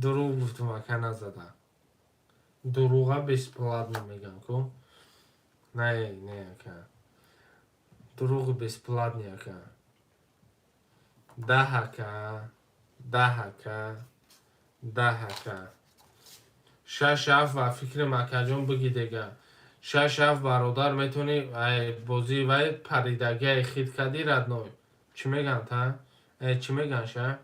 دروغ گفتم اکا نزده دروغا بسپلاتно میگم کو نه اکا دروغ بسپلاتно اکا 10 اکا 6 7 و فکر مکجون بگی دیگه 6 7 برادر میتونی بازی و پریدگی خید کدی رد نوی چی میگن تا؟ چی میگن شه؟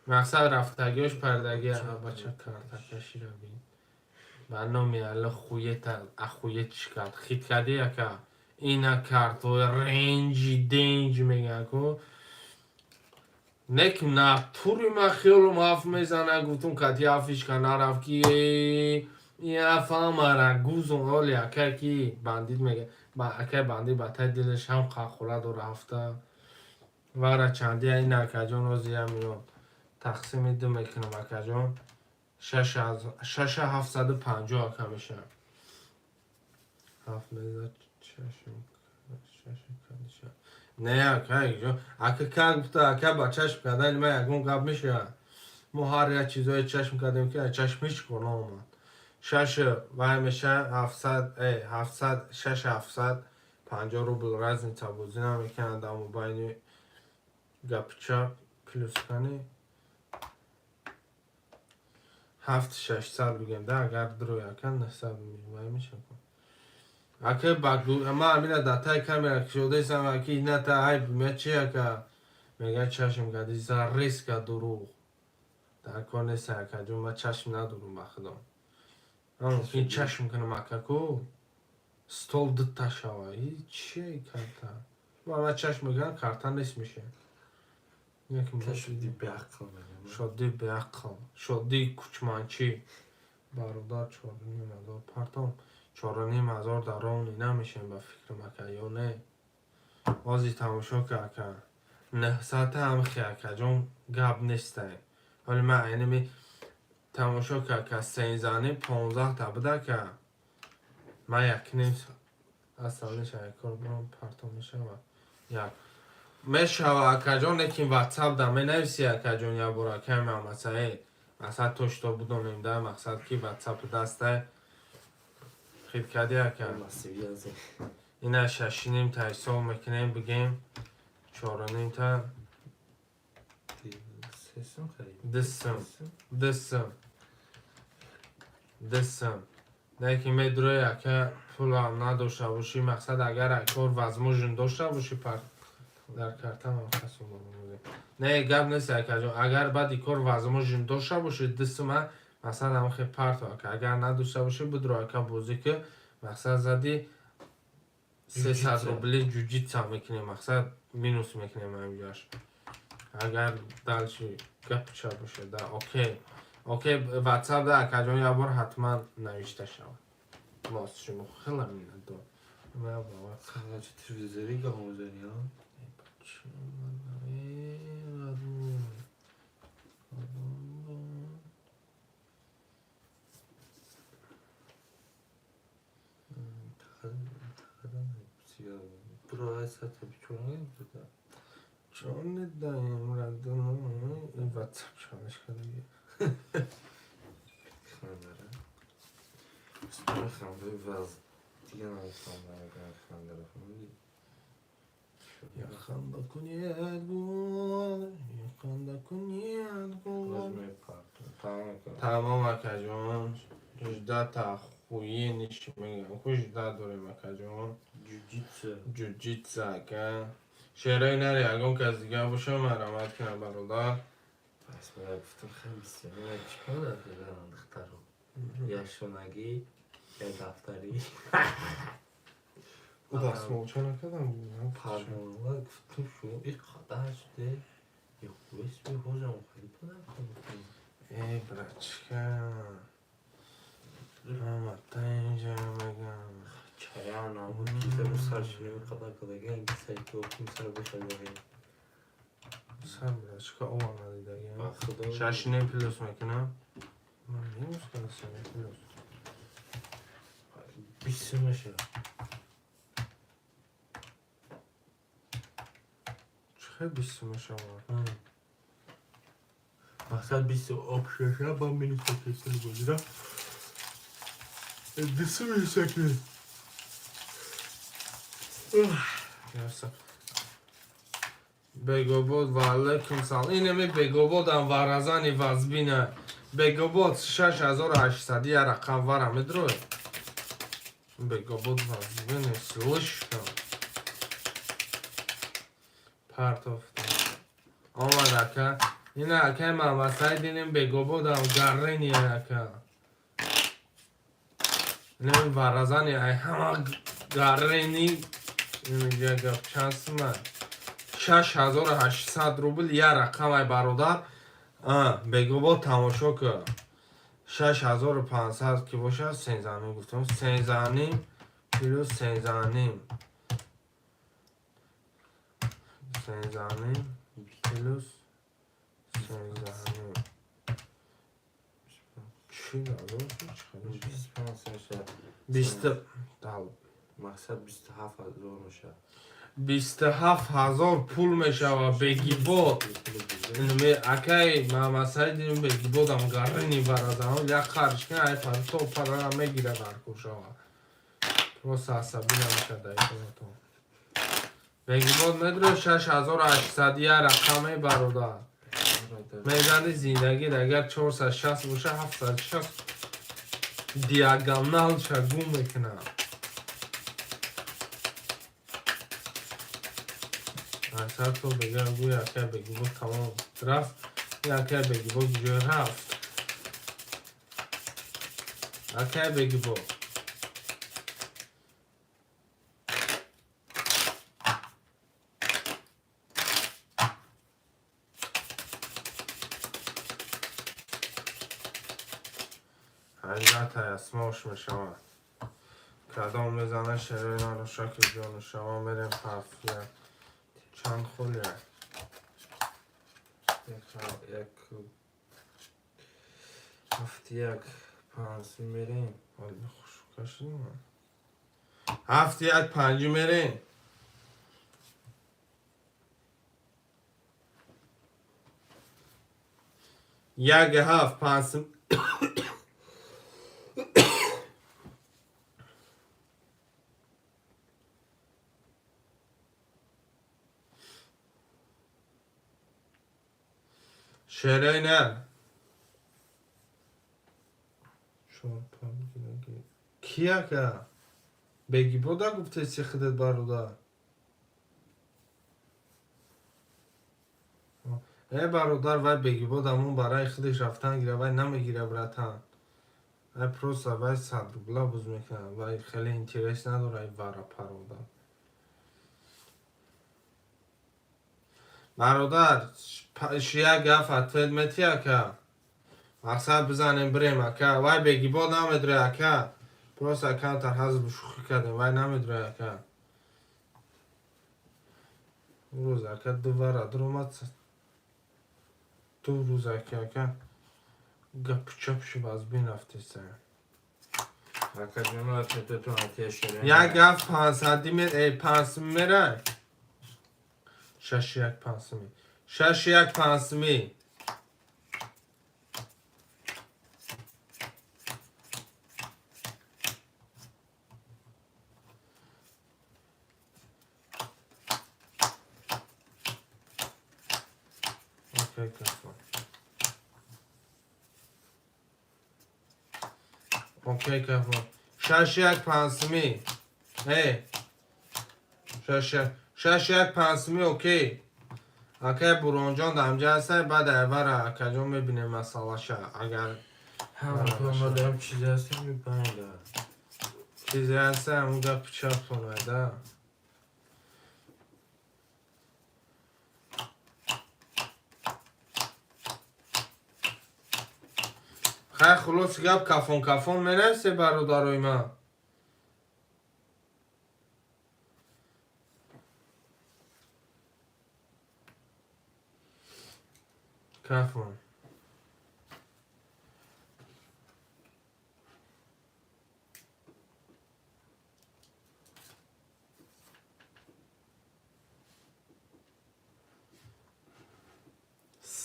مقصد رفتگیش پردگی بچه کارتکشی رو بین بنا میاله خویت چی کرد خید کدی یکا اینا کرد و رنجی دنج میگن که نک نه پوری ما خیلی معاف میزنه گفتم کتی حافیش که نرفت که یا فهمه گوزون اولی اکه کی باندید میگه اکه باندید بطه دلش هم خورد و رفته واره چندی این اکه جان روزی هم میاد تقسیم دو میکنم اکه جان 6750 اکه میشه 7 میزد 6 کدیشه نه اکه ایجا اکه که گفته اکه با چشم کده این من یکون قبل میشه ما هر یک چیزای چشم کدیم که چشمیش کنه آمد 6 و میشه 700 6 750 روبل رزن تابوزی نمیکنن در موبایل گپچا پلوس کنی 7600 بگیم ده اگر درو یکن 900 میشه کن اکه بگو اما امینه داتای کمیره شده سم اکی نه تا های بیمه چیه که میگه چشم کدی زر ریسک دروغ در کار نیست اکه جون من چشم ندارم بخدام این چشم کنم اکه کو стол دو تاشاوه ای چیه کرده من چشم میگن کارتان نیست میشه شدی به عقل شدی به عقل شدی کچمانچی برادر 4,500 پارتون 4,500 در اون نمیشه به فکر مکه یا نه بازی تماشا که 900 هم خیلی جون گب نیسته ولی من اینمی تماشا که سینزانی 15 تا بده که من یک نیم اصلا نشه کار برام پارتون میشه و یک میشه اکا جون نکیم واتساپ دامه نویسی اکا جون یا برا کمی هم مثلا توش تو بدونیم ده مقصد کی واتساپ دسته خیلی کدی اکا اینه 6 نیم تا حساب میکنیم بگیم 4 نیم تا دسم نه که میدروی اکا پول هم نداشته باشی مقصد اگر اکار وزموژن داشته باشی در کارتم هم خواستم بگم نه گب نیست اکا جون اگر بعد کار وزموژن داشته باشی دستم مثلا هم خیلی پرت اکا اگر نداشته باشی بدرو اکا بازی که مقصد زدی 300 روبلی جوجیتسا میکنیم مقصد مینوس میکنیم همینجاش اگر دلشی گپ چه باشه ده اوکی واتساپ ده اکا جون یا بار حتما نوشته شود باز شما خیلی مینه دو من باور خیلی تلویزیونی که هموزنی ها برای سطح بیچونه بوده چون دایم ردون این واتساپ چانش کنه خاندره اسمه خانده وز دیگه نمیتونم اگر خانده رو خونده یا خانده کنید گل یا خانده کنید گل لازمه پارتون تمام اکا جون 18 تا خویی نیش میگم که 18 دوره اکا جون جوجیتسا اکا شعرهای نری اگون که از دیگه باشه مرامت کنم برادر پس من گفتم خیلی بسیاری چیکار داره دختر رو یا شونگی یا دفتری او دست موچه نکدم بودم پرمانوها گفتم شما این خدا شده یه خویش بی خوشم خیلی پدر کنم ای برچکم تا اینجا میگم چرا نامون کیفه رو سرشنه خدا کدگی هنگی سایی که حکم سر بشه داره سر برچکا او آمده دیگه 6 نیم پلوس میکنم من نیموز کنه 3 نیم پلوس بیستمشه. چه بیستمشه مثلا 20 آب ششه با منی کتل بودیرم دسته میشه که بگو بود و علیکم سلام. اینمی بگو بود هم ورزانی وزبینه بگو بود 6800 یه رقم ورم ادروی بگو بود وزبینه سلوش کن پرت افته آمد اکه اینه اکه محمد سعید اینم بگو بود هم گرینی اکه اینم ورزانی ای همه گرینی اینجا گفت چند من 6800 روبل یه رقم ای برادر بگو با تماشا که 6500 که باشه سنزانیم گفتم سنزانیم کیلو سنزانیم کیلو سنزانیم چی دارو؟ 20 مقصد 27000 میشه. 27000 پول میشه و بگی بود اینمی اکی محمد سعید اینم بگی بودم گرینی برادم یک خرش کنه ای پر تو پر هم میگیره برکوش ها پروس عصبی نمیشه دایتون بگی بود مدرو 6800 یه رقمه برادر میزنی زندگی اگر 460 باشه 760 دیاگونال شگون میکنه اصلا تو بگه گوی اکر بگی بود تمام رفت یه اکر بگی بود جوی رفت اکر بگی بود حقیقت اسماش میشوند کدام میزنه شرین رو شکل جان شما بریم حرفیه چند خولیه یک 5 میریم حالی خوش کشیم هفت یک 5 میریم یک 7 5 شرینه کیه که بگی بودا گفته چی خودت برادر ای برادر وای بگی بودمون برای خودش رفتن گیره وای نمیگیره براتن ای پروسا وای 100 روبلا بوز میکنه وای خیلی اینترس نداره ای برا برادر برادر شیعه گفت فیلمتیه که مقصد بزنیم بریم اکه وای بگی بود نمیدره اکه پروس اکانتر حضب شوخی کردیم وای نمیدره اکه روز اکه دوباره درومت دو روز اکه گپ چپ شو باز بین افتی سه اکر جمعه تتتون حتی شرین یک گفت 500 ای 5 میره 6 یک 5 می 6 یک 5 می اوکی کفا اوکی کفا 6 یک 5 می ای 6 یک 5 می اوکی اکه برونجان دمجه هسته بعد ایوره اکه جان میبینیم مسئله شه اگر همه کنم دارم چیزی هستم میبنده چیزی هسته همون گپ چپ کنه ده خیلی خلوص گپ کفون منسته برادروی من کفون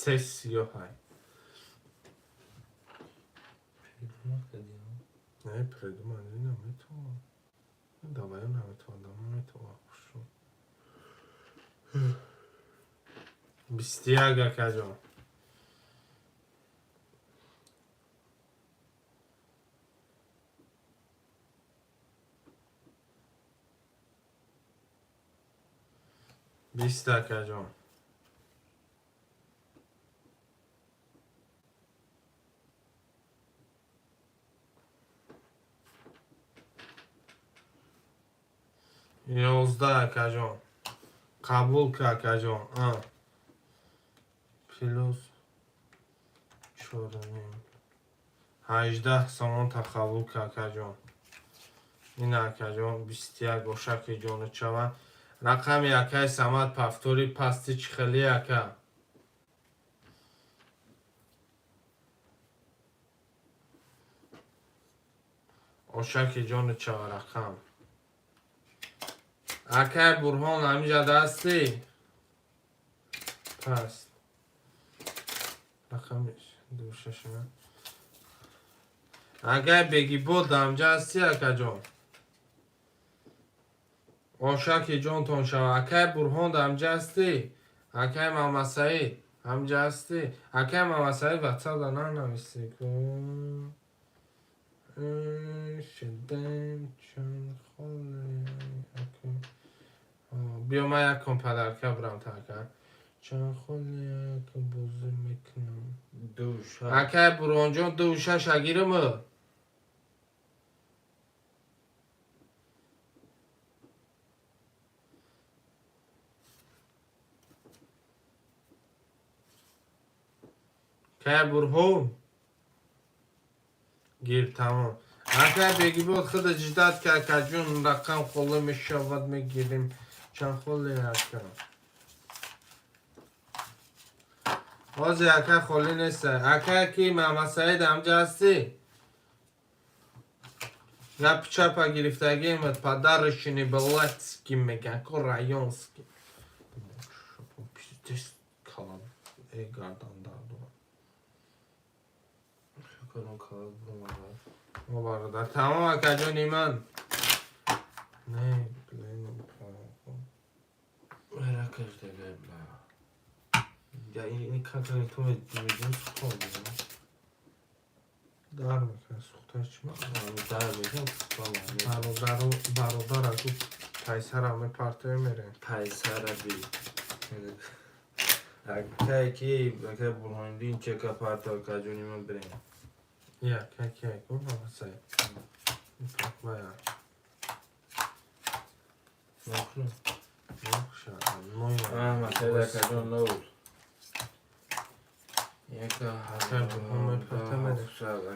3:35. Не, придумай, нету. Давай, нету. 21 акаҷон. بیست акаҷон. یازده акаҷон. قبول که акаҷон. پلوس 4 18 سامان تا قبول که акаҷон. این акаҷон 21 باشه که جان چوه. رقم یکای سمت پفتوری پستی چخلی یکه. آشه که جان چوه رقم. اکای برهان همیجا دستی. پس رقمش 26 اگر بگی بود همجا هستی акаҷон. آشاکی جان تون شو. اکای برهان همجا هستی. اکای محمد سعید همجا هستی. اکای محمد سعید وقتا دانه نویستی کن. شدن چند خاله بیا من یک کن پدرکه برم تاکن. چند خاله که بوزی میکنم. دوشه اکای برهان جان دوشه شگیرم. که برهان گیر تمام. اگر بگی بود خود جداد که акаҷон رقم خالی میشود میگیریم. چند خالی اکا بازی اکا خالی نیست. اکا کی محمد سعید همجا هستی؟ یا چپا گرفتگی امت پدرشینی بلدسکی میگن که رایونسکی پیستش کلام ای گردان دارد کنم کار برم مبارده تمام акаҷони من. نه رکش دیگه بلا یا این کارتانی تو میدون سخون بزن دار میکنه سوخته چی؟ در میدون سخون برادر اگو پیسر همه پارتوی میره. پیسر بی اگه که برهاندین چه که پارتو акаҷони من بریم یا که کن همه سعید باید نکنم نوی مثلا акаҷон نبود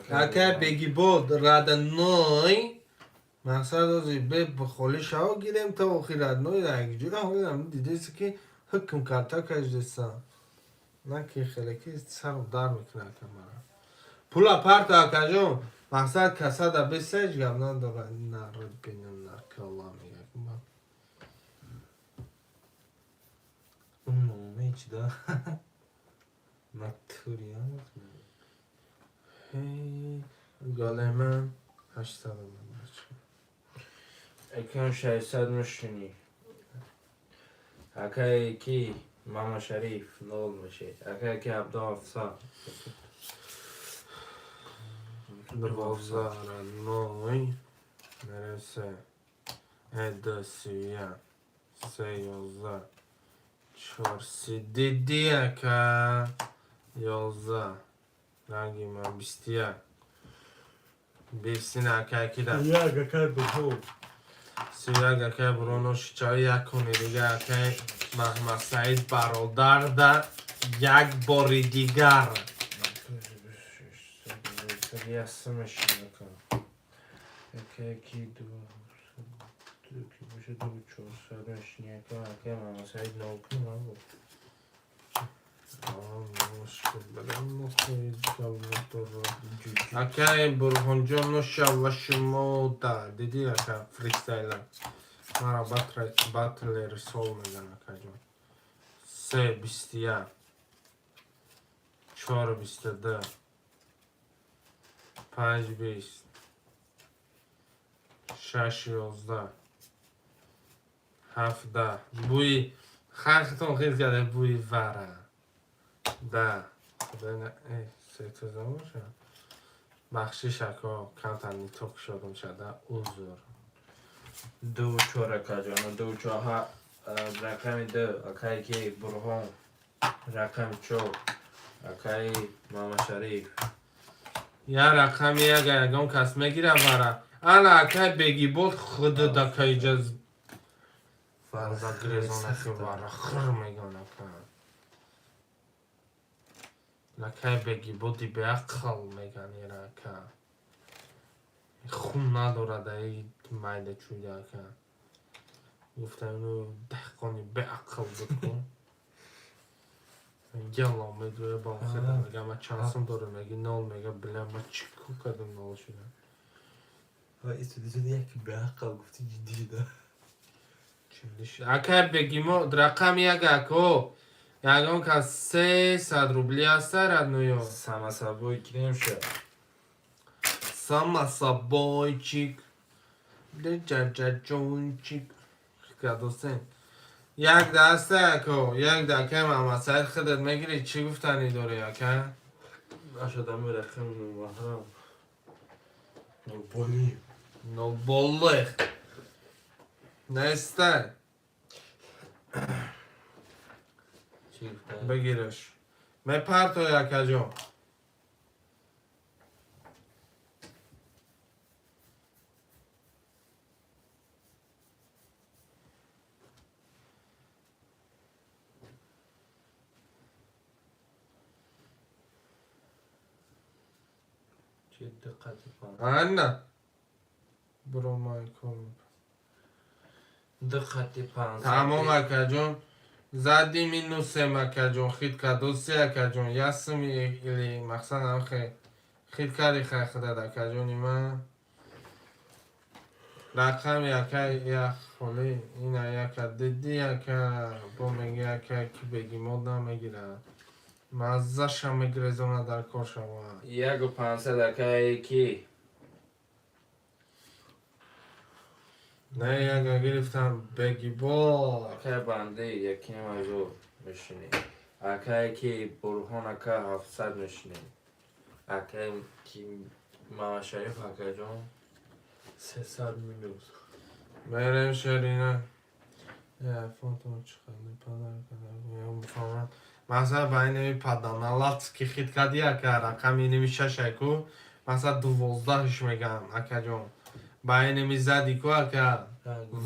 اگر بگی بود رد نوی مقصد ازی به بخولی شاو گیریم تا آخی رد نوی در یک جور هم دیده ایسا که حکم کرتا کش دیسا نه که خیلی که سر رو در میکنه که مرا پولا پارتا акаҷон مقصد کسا در بسیج گم نه داره نه رد بینم نه که الله میگه اون نومه چی دا مطوری هم گاله من 800 من اکان 600 مشونی اکای کی ماما شریف نول میشه اکای کی عبدو افسا 12 نوی میرسه 31 13 4 دیدی اکا 11 رنگی من 21 بیستین اکا کی در یک اکای برهان 31 اکا برونوش چای یک کنی دیگه اکا محمد سعید برادر در یک باری دیگر یاسمش نکن اکای کی دو که باشه 2400 مشنی اکا اکای ماما سعید نوکن من بود اکای برهان جان نوشا شما در دیدی اکا فریستایلر مرا بطل رسول میگن اکا جان 3 21 4.22 5.20 6.11 17 بوی خرختون خیلی کرده بوی وره 10 سیتزا باشه بخشش اکا کمتنی توک شدم شده اوزور 2-4 اکاجان 2-4 رقم 2 اکایی که برهان رقم 4 اکایی ماما شریف یه رقمی اگر اگم کس میگیره وره الا اکای بگی بود خود دکای جز فرزا گریزونه که وره خر میگن اکا لکای بگی بودی به اقل میگن یه اکا خون نداره ای مایده چویده اکا گفته اینو دهقانی به اقل بود کن گلا میدوه با خیلی میگه ما چانسم داره میگه نال میگه بله ما چیکو کدوم نال شده استودیو یکی به حقا گفتی جدی شده چندش اکر بگیم رقم یک اکو یکم که 300 روبلی هست رد نویو سما سبایی که نمیشه ساما سابای چیک جون چیک کدوسن یک دسته اکو یک دکه محمد سعید خودت میگیری چی گفتنی داره یکه؟ نشدم به رقم محرم بانی نو بله نیسته چی گفتن؟ بگیرش می پرتو یکه جون چی دقتی کنم نه برو مایکل دقتی پانسد تمام اکه جون زدیم این نو سه مکه جون خید کدو سی اکه جون یسم ایلی مقصد هم خید کاری خیلی خده دکه جونی من رقم یکه یک خولی این یکه دیدی یکه با میگه یکه کی بگی مود نمیگیره مزش هم میگریزونه در کار شما 1500 اکایی کی نه یکه گرفتم بگی با اکای بنده یکی نمازو میشینی اکایی که برهان اکا 700 میشینی اکایی که ماما شریف اکا جان 300 مینوز میرم شرینه فونتون چقدر پدر کنم میفهمم مثلا با این نمی پدانه لات که خید کدی اکه رقم این نمی شش اکو مثلا 12ش میگم اکه جون با این نمی زدی که اکه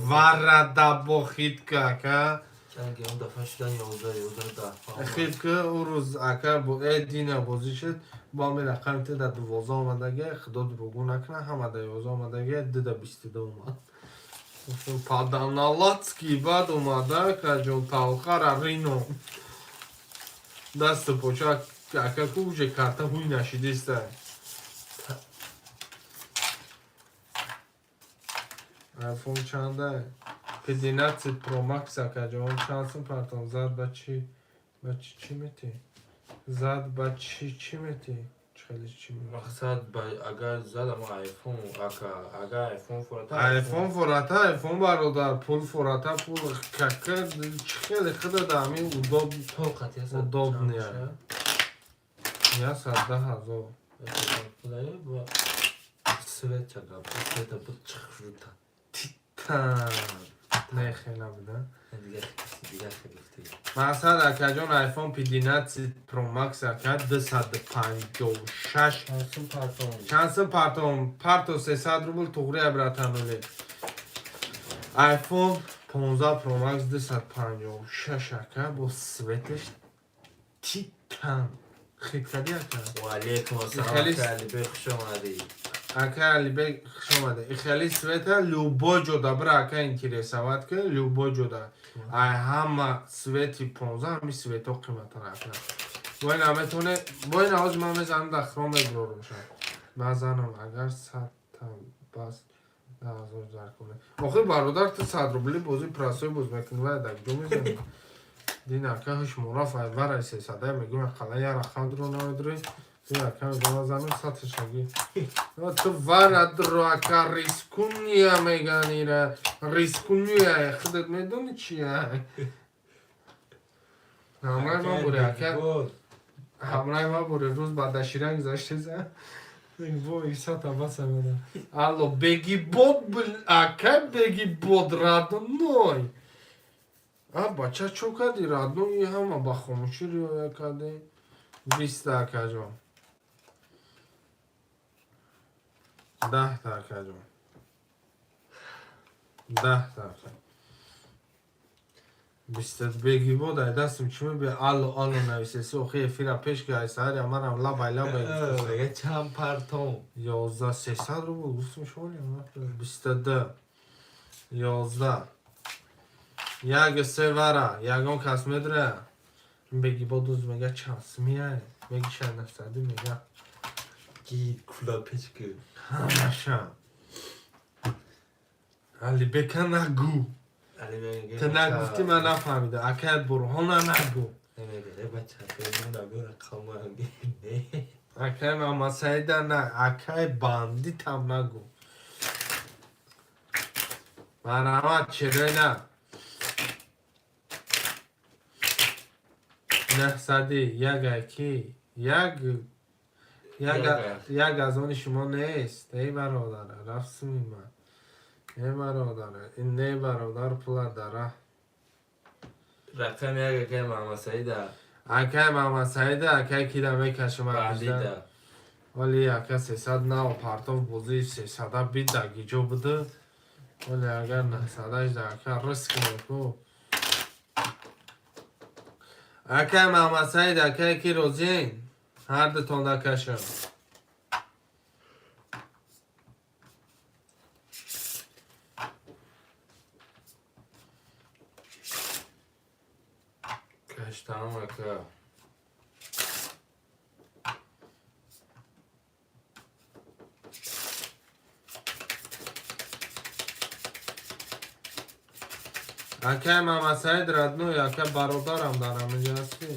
ورده با خید که اکه چند گیم دفعه شدن 11 خید که او روز اکه با ای دینه بازی شد با می رقم تیده 12 آمدگه خدا دروگو نکنه همه ده 11 آمدگه دیده 22 اومد Паданалацкий бад омада кажон талхара рино даст поча ака куже карта хуй нашидиста iPhone чанда 15 Pro Max ака жон шансым партам зад ба чи чи мети зад ба чи мети خیلی چی مقصد با اگر زدم آیفون اگر آیفون فراتر آیفون فراتر آیفون برادر پول فراتر پول ککر خیلی خیلی دامی удоб طاقت یا удобнее یا 110,000 با سویت چگاه سویت بود چخروتا تیتان نه خیلی نبوده دیگه خیلی مثلا اکا جان آیفون 15 پرو مکس اکا 256 شانسم پارتون 300 روبل توغری ابراتانولی آیفون 15 پرو مکس 256 اکا با سویتش تیتان خیلی کدی اکا و علیکم السلام علی بی خوش آمدی اکا علی بی خوش آمده ای خیلی سویتا لوبا جدا برا اکا اینترسوات که لوبا جدا ای همه سویتی 15 همی سویتا قیمتا رفنه باید همه تونه باید آج من میزنم در خرام بگرارم شد بزنم اگر 100 تا بس 10,000 در کنه آخه برادر تو 100 روبلی بازی پراسوی باز میکنی باید اگه جو میزنی دین اکهش مرافع ورای 300 میگم خلا یا رقم درو نمیدری دین اکه میگم زنم ساتش نگی تو ورد رو اکه ریسکونیه میگنی را ریسکونیه خودت میدونی چیه همراه ما بوده اکه همراه ما بوده روز بعد دشیرنگ زشته زن وای ساعت بس میده الو بگی بود اکه بگی بود радной بچه چو کردی радной همه با خاموشی رو کردی 20 اکه جان 10 تا اکه جان 10 تا اکه 20 بگی بود دستم چی به الو نویسه سوخی فیرا پیش که سهر امرم لبای دیگه چند پرتون 11 300 رو بود گفتم شما 22 11 یک سه وره یکم کس میدره بگی با دوز میگه چانس میه بگی شد نفسدی میگه گید کلا پیچکه همشه علی بکن نگو تو نگفتی من نفهمیده اکه برهانه نگو نمیگه بچه پیمون نگو رقم نه اکه ماما سیده نه اکه باندی تم نگو مرحمت چرا نه نه صدی یک اکی یک از آن شما نیست ای برادره رفت من ای برادره این نه برادر پول داره رقم یک که ماما سعیده اکه ماما سعیده اکه کی ده میکشه من بعدیده ولی اکه 300 نه پارتو بوزی 300 بیده گیجو بوده ولی اگر 900 ده اکه رسک نکو اکه ماما سعیده اکه کی روزین هر دو تونده کشم کشتم اکه اکه ماما سعید ردنوی اکه برادرم دارم اینجا هستی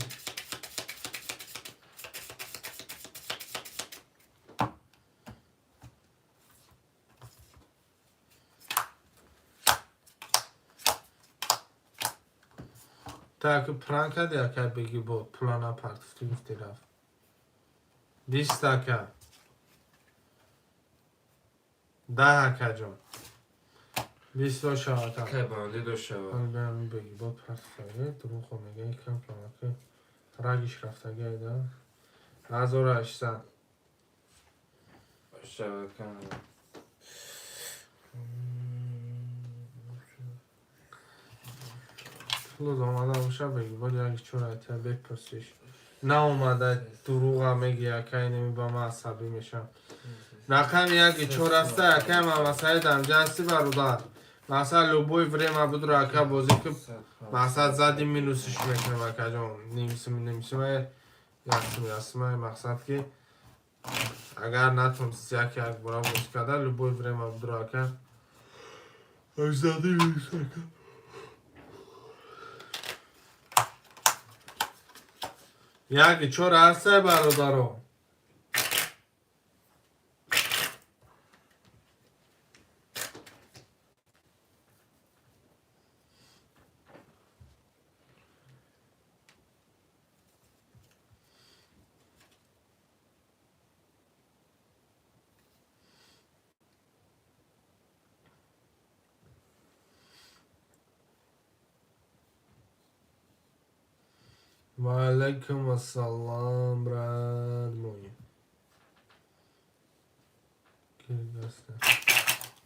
تا اکه پران کردی اکه بگی با پلانا پرتفتی گفتی رفت 20 اکه 10 اکه جان 20 رو شاید که باندی دو شود حالا بیان بگی با پرتفتی درون خونگه یکم پلانا که رگیش رفته گیده 1800 شود کنم فلوز آمده باشه بگی باید یکی چون ایتیا بپرسیش نه اومده دروغ هم میگی اکه اینمی با ما عصبی میشم رقم یکی چون رسته اکه ما مسایی دمجه هستی برودار مثلا لوبوی فریم بود رو اکه بازی که مثلا زدیم مینوسش میکنم اکه جان نمیسیم یاسم مقصد که اگر نتونستی یکی یک برا بازی کرده لوبوی فریم بود رو اکه زدیم مینوسش یکی چور هسته برادارو و علیکم السلام براد موی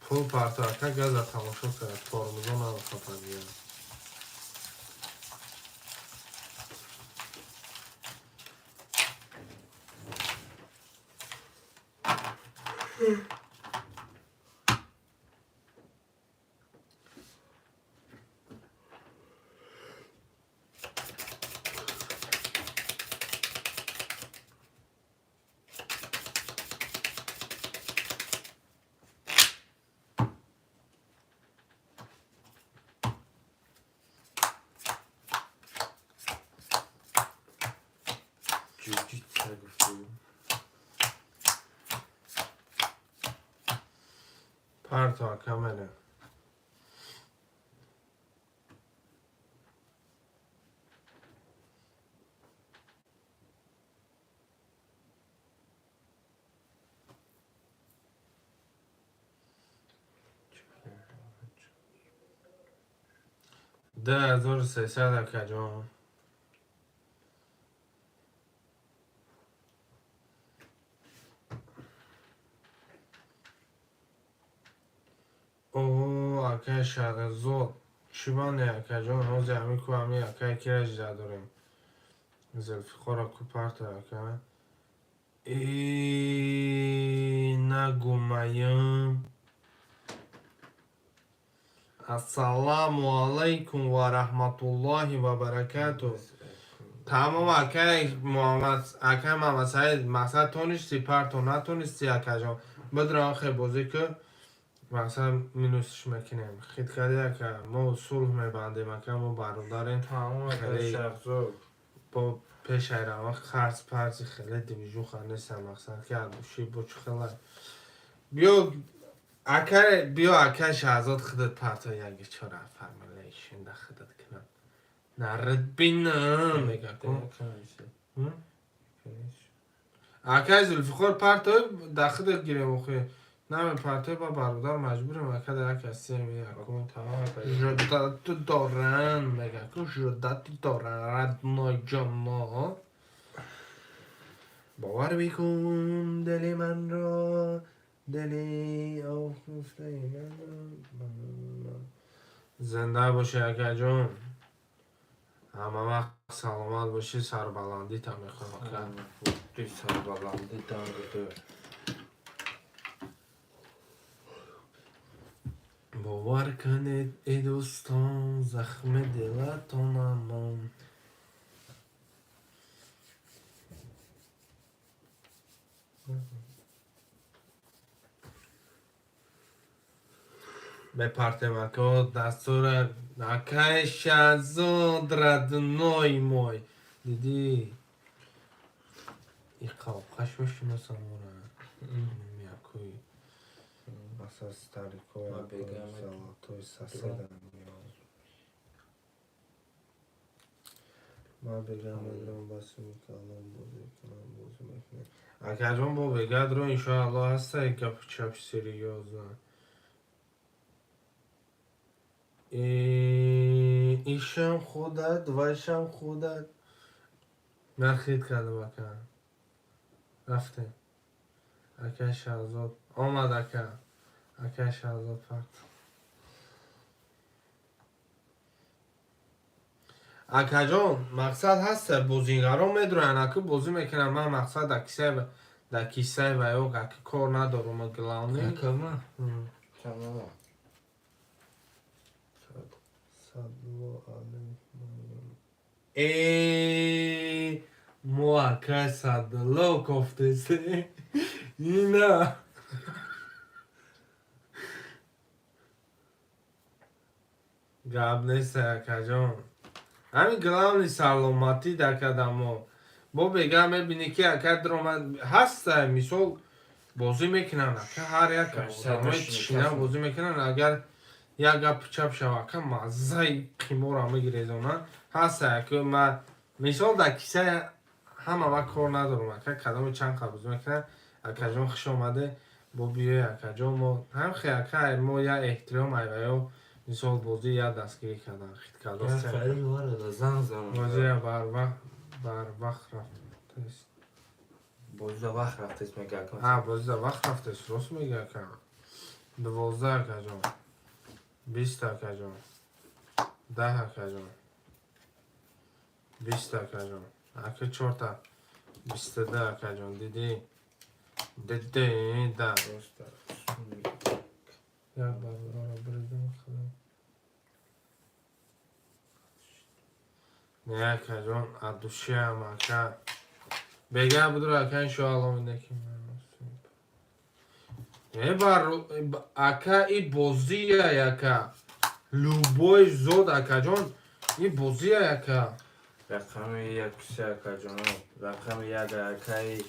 پول پرتاکه گذر تماشا کرد تارمزان هم خطنگیه پرت آکا منه. ده 1300 اکا جان. اوه اکا شغزود چی بانه اکا جان روزی همی کو همی اکا کرش داریم زلفقار اکو پرت اکا ای نگو میم. السلام علیکم و رحمت الله و برکاته. تمام اکای محمد سعید مقصد تونستی پرتو نتونستی اکا جان بدر آخه بازی که مثلا مینوسش میکنیم خیلی کردی که ما صلح میبندیم اکا ما برادرین تمام خیلی شخصو با پیش ایران خرس پرسی خیلی دیویجون خانستم مقصد که دوشی بچ خیلی بیو اکا شهزاد خودت پرتا یکی چرا فرمالیشن ده خودت کنم نرد بینم میگه کن اکا زلفخور پرتا ده خودت گیرم اخوی نه پرتا با برادر مجبورم اکا در اکا سیم میگه کن جدت دارن میگه کن جدت دارن رد نای جانا باور بیکن دلی من را دلی آفرفته من زنده باشه اکا جان همه وقت سلامت باشی سربلندی تا میخوام اکا توی سربلندی دانگو باور کنید ای دوستان زخم دلتانم به پرتمکا دستور اکای شهزاد ردنای مای دیدی ای قاب خشمش نسان مورا میاکوی اساس تاریکوی ما بگم سالاتوی سسیدن ما بگم ادرام باسی میکنم بازی میکنم اکا جان با بگد رو انشاءالله هسته ای گپ چپ سریوزه ایشم خودت وشم خودت مرخید کردم اکا رفته اکا شهزاد آمد اکا شهزاد پرت اکا جان مقصد هست بازیگران میدونن اکا بازی میکنن من مقصد در کیسه و یوگ اکا کار ندارم گلانی اکا ما تمام ای مو اکا صدلا کفته سه اینا گب نیست اکا جان همین گلانی سلامتی در کدامو با بگم میبینی که اکا درامد هست مثال بازی میکنن اکا هر یک آدمای تشینه بازی میکنن اگر یک گپ چپ شو اکا مزه قیمور هم میگیریزونن هست که من مثال در کیسه همه وقت کار ندارم اکا کدام چند خب بازی میکنن اکا جان خوش آمده با بیای اکا جان ما هم خیلی اکا ما یا احترام ایویا مثال بازی یا دستگیری کردن خیلی کلاس یا خیلی وارد زن زن بازی بر وقت رفت بازی وقت رفتیست میگه کن ها بازی وقت رفت راست میگه که 12 اکا جان 20 اکا جان 10 اکا جان 20 اکا جان اکا 4 تا 22 اکا جان دیدی ده یا بابا بردم خدا نه اکا جان ادوشی هم اکا بگه بدر اکا انشاءالله میده که اکا ای بازی اکا لوبوی زود اکا جان ای بازی اکا رقم یک کسی اکا جانو رقم یک اکای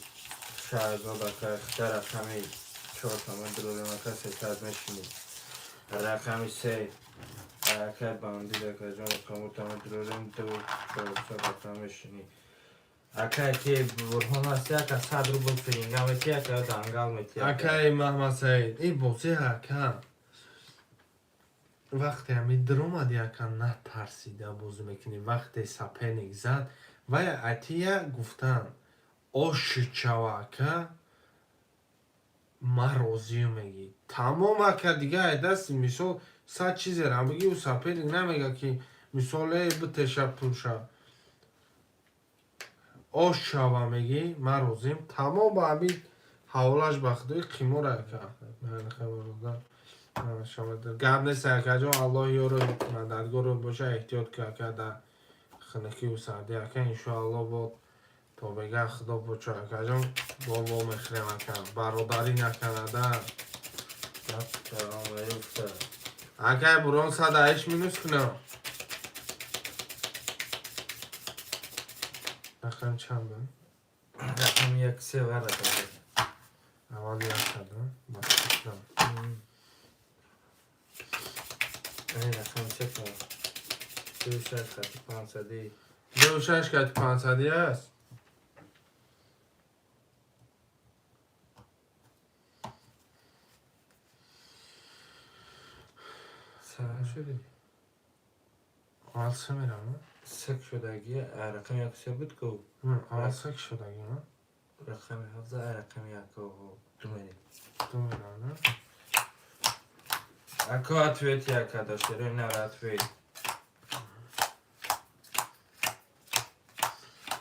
شهرزاد اکا اختر رقم 4 تومن دروریم اکا 300 میشینی. رقم 3 اکا باندی اکا جان رقم تومن دروریم 2400 رقم میشینی. اکا که برهان هستی اکا 100 روبل فرینگا میتی اکا دانگال میتی اکای محمد سعید این بازی اکا وقتی همین در اومدی اکا نترسیده بازی میکنی وقتی سپینگ زد و اتیا گفتن آشچاو اکا ما روزیو میگی تمام اکا دیگه دست مثال 100 چیزی را بگی و سپینگ نمیگه که مثال بتشه پولشه آشچاو میگی ما روزیم تمام با همین حوالش بخدوی قیمور اکا من خبر دادم شما در گرد نیست اکا جان الله یارو مددگار باشه احتیاط که اکا در خنکی و سردی اکا انشاءالله با تا بگه خدا بچه اکا جان با میخریم اکا برادری نکنه در اکا برون 108 مینوس کنم رقم چند بند؟ رقم 1 3 ورد اول یک کردم باشم این رقم 3 کن 26 خط 500 26 که 500 است سرح شدی اول سه میرم سک شدگی رقم 1 3 بود که اول سه شده گیم رقم 17 رقم 1 2 میریم دو میرم اکا اتویت یکا داشته روی نر اتویت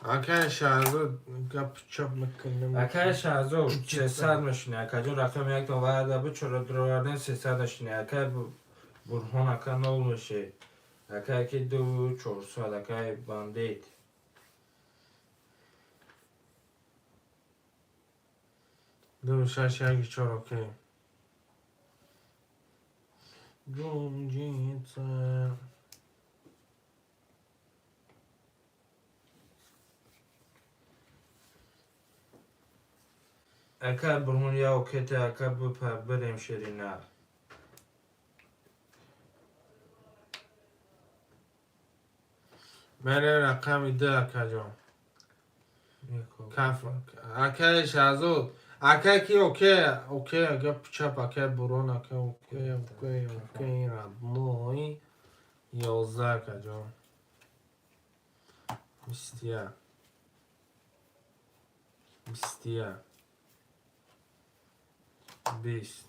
اکا شهرزاد گپ چپ میکنم اکا شازو 300 میشینه اکا جون رقم 1 تا ورده بود چرا دروردن 300 میشینه اکا برهان اکا 0 میشه اکا که 2 400 اکا باندید دو شش یک چهار اوکی گنجیت اکا برهان یا اوکیت اکا بریم شدی نه میره رقم ده اکا جان کف اکا شهرزاد اکا کی اوکی اوکی گپ چپ اکا برون اکا اوکی اوکی اوکی ربموی 11 اکا جان بیستیه بیستیه 20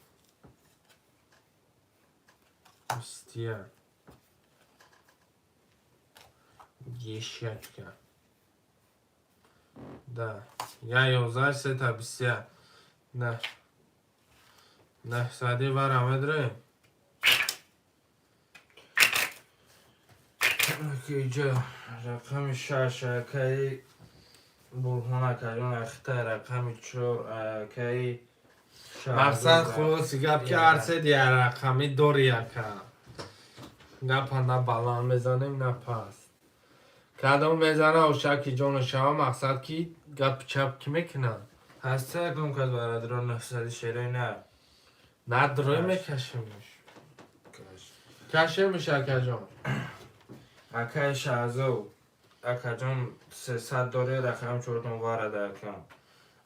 بیستیه یک که ده یا 11 سه تا بیستیه نه نه سادی ور همه داره اکا اینجا رقم 6 اکای برهان اکا جون اخته رقم 4 اکای مقصد خلاصی گپ که عرصه دیگه رقمی دوری اکا گپ نه بلان بزنیم نه پس کدام بزنه و شکی جان شما مقصد کی گپ چپ کی میکنن هسته اکم که برادران 900 شیره نه نه دروی میکشیمش کشیمش اکا جان اکای شازو اکا جان 300 داره رقم 4 وارد اکا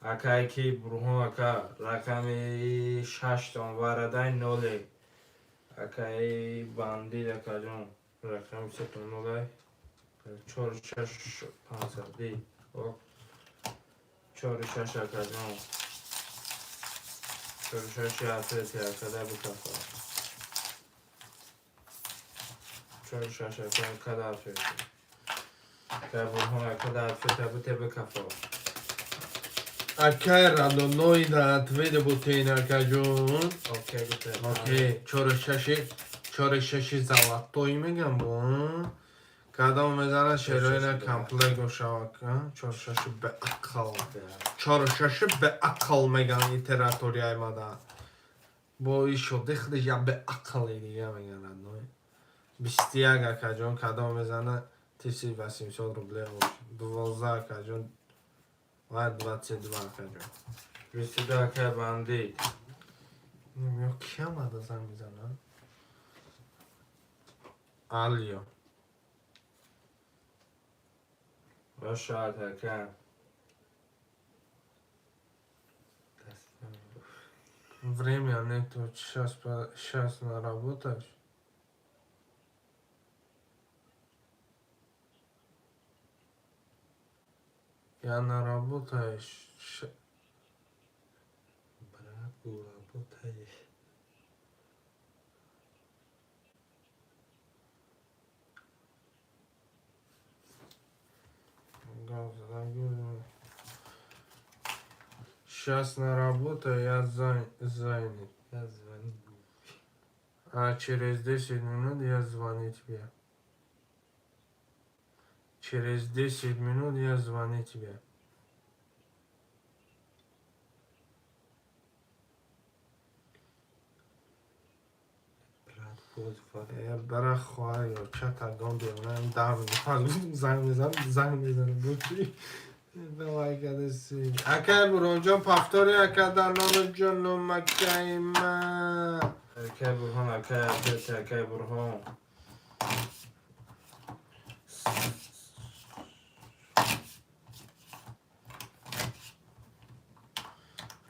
اکای کی برهان اکا رقم 6 وارد نوله اکای باندید اکا جان رقم 3 نوله 4 6 500 دی 4 6 اکا جان 4 6 اتویت اکا ده بکفا 4 6 اکا کدا اتویت که برهان اکا ده اتویت بوده بکفا اکا رادو نوی دارد ویده بوتین اکا جون اوکی بوده اوکی چور ششی زلطوی میگم بون کدام میزنه شیروین کمپلگ و شواکا چور ششی به اقل چور ششی به اقل میگن ایتراتوری های مادا با ایشو دیخ یا به اقلی دیگه میگن رادنوی بیستی اگه اکا جون کدام میزنه تیسی و 300 روبله باشه 12 اکا جون و 22 اکا جون 22 اکا باندید کی آمده زنگ میزنن؟ آلیو باشه اتکر Время нету, сейчас наработаешь. Я наработаешь. Браво, работаешь. Сейчас на работу я занят. Я звоню. А через 10 минут я звоню тебе. Через 10 минут я звоню тебе. Брат, позвал. برای خواهی یا چه تگان دیونم در زنگ میزنه بودی دوای کده سی اکر برون جان پفتاری اکر در نام جنو مکه من اکر برهان اکر برهان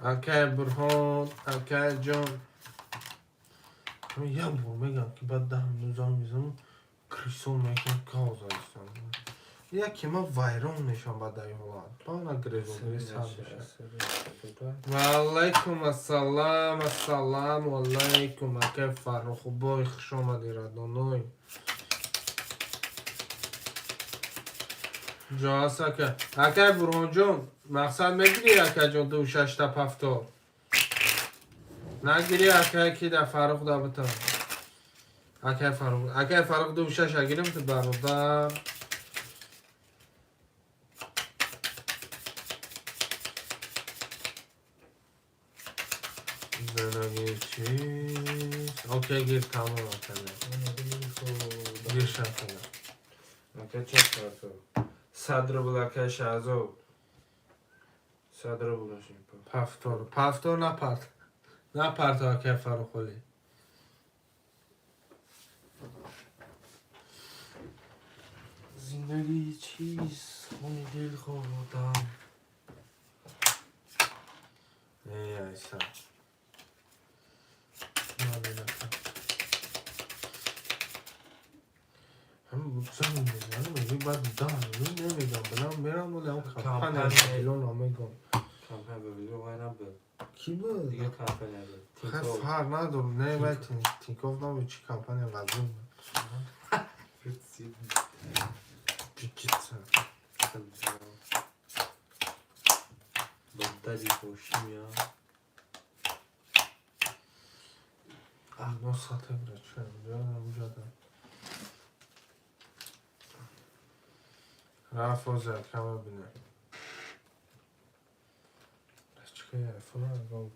اکر برهان اکر جان یه بور میگم که بعد دهم نوزان میزنم کریسون میکنم کاز هستم یکی ما ویران میشم بعد ایوان بانا گریزو سر بشه و علیکم السلام السلام علیکم اکر فرخ بای خوش آمدی ردانوی جا هستا که اکر برون جون مقصد میگیری اکر جون 2 6 تا پفتار نگیری اکر کی در فرخ دا بتن اکر فرخ 2 6 اگیرم تو برادر زندگی چیز اوکی گیر تمام کنه گیر شد کنه اکر چک کرد صدر بود اکر شهزو صدر بودشیم پفتار نپرت اکر فرخ خلی زندگی چیست خونی دل خوردم ای ایسا همه بودسان میگم میگی باید دارم نمیگم بلام میرم ولی هم کمپانی بیلون نمیگم کمپانی به ویدیو وای نبود کی بود؟ دیگه کمپانی نبود خیلی فرق ندارم نه باید تینکوف نبود چی کمپانی قدیم جیجیتسن دادی خوشیم یا نه ساته برد شد بیادم اونجا دارم رفت و زد کمه بینه چکه ایفون هم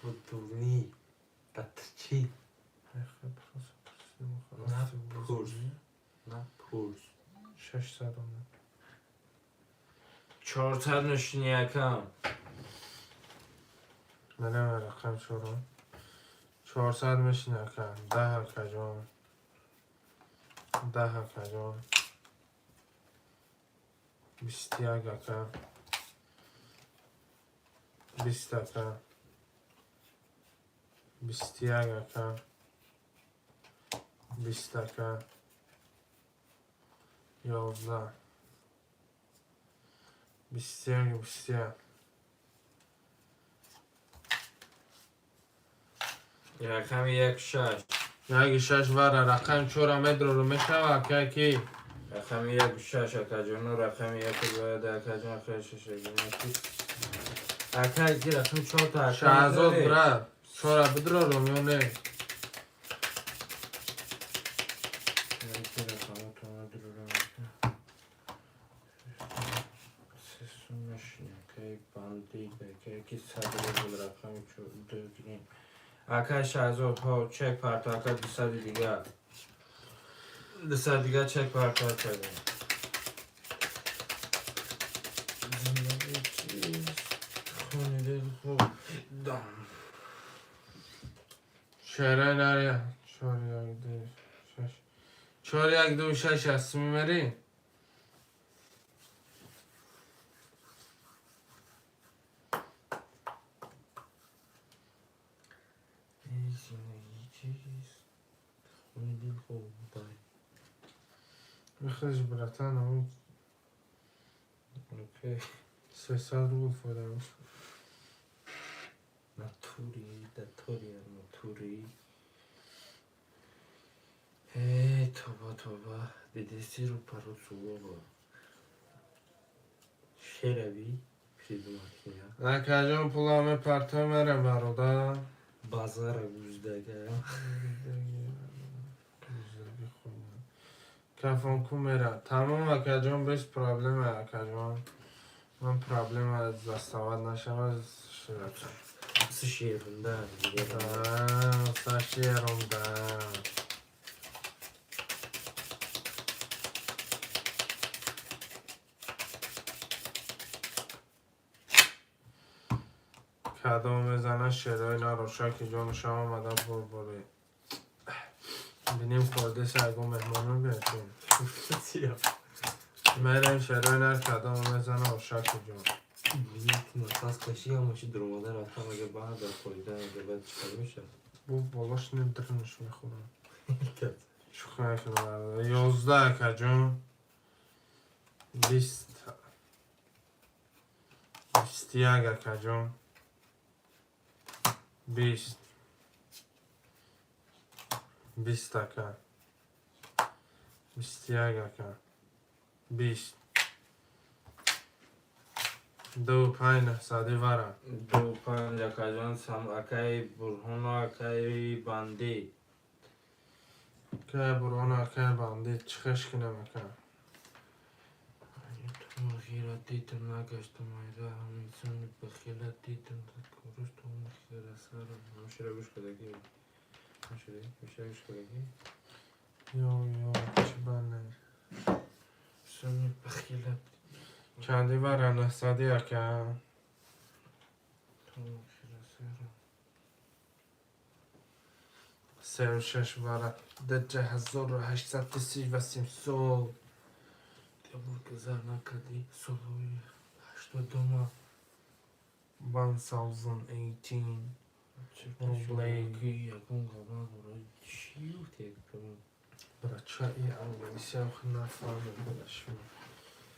بودونی بطچی نه پرس نه پرس 600 اومد 400 نشینی یکم منم رقم شورم 400 میشینه کن 10 کجان 10 کجان 21 کن 20 کن 21 کن 20 کن 11 21 یکم 1.6 یک 6 وره رقم 4 متر رو میشوه که کی رقم 1.6 اکجان و رقم 1 باید اکجان اکجان 6 اکجی رقم 4 تا شهزاد برد 4 بدر رو میونه اکه شهزاد ها چک پرتا اکه 200 دیگه 200 دیگه چک پرتا کرده زندگی چیست خونی دل خوب دام شهرهای نره 4 1 2 6 4 1 2 6 هست میبری؟ زندگی چیست؟ خونی دل خوب داری. بخش براتن اون اوکی. 3 سال رو بفادم ناتوری داتوری ناتوری. ای توبه دیدیسی رو پرو سوبا شربی پیدوماکینا نکجان پولامه پرتو مره برادر بازار گوزدگه کفان کو میره تمام اکجان بیش پرابلم اکجان من پرابلم از دستاورد نشم از شیرتم سشیرنده سشیرم ده کدام میزنه شیرهای نروشا که جان شما آمده بری بینیم خورده سرگو مهمانون بیاریم میریم شیرهای نر کدام میزنه روشا که جان بیلیتی نفس کشی همونشی درماده رفتم اگه بعد در خوریده اگه بعد چکار میشه بو بالاش نمیدرنش میخورم شوخه نکنم 11 کجان 20 21 کجان 20 20 تکه 21 که 20 دو 5 ساده وره دو پنج اکا سم اکای برهان و اکای باندی که برونه که بانده چخش کنه مکن تو مخیرت دیتم نگشتم ایده همیسان بخیلت دیتم تکروش تو مخیر سرم همشره گوش کدگی همشره گوش کدگی یو چه بانه سن بخیلت چندی وره نه ساده که تو مخیر سرم 3 و 6 وره 1830 و سیمسو دیابور که زر نکدی صبحوی 82 ماه 1018 روبلی که یکون قبل برای چیو تیک کنم برا چه ای انگلیسی هم خود نفهمه بلشون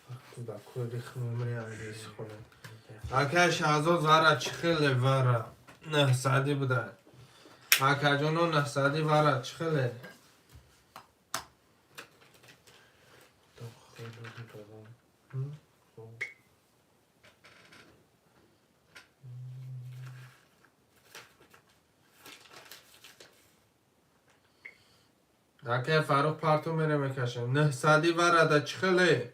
وقتی دا کوری خمیمری انگلیسی خونه اکش هزار وره چی خیلی وره نه سادی بوده اکا جانو نه سادی وره چی خیلی تو خیلی دادم خوب اکه فاروق پارتو میره میکشه نه سادی وره دا چی خیلی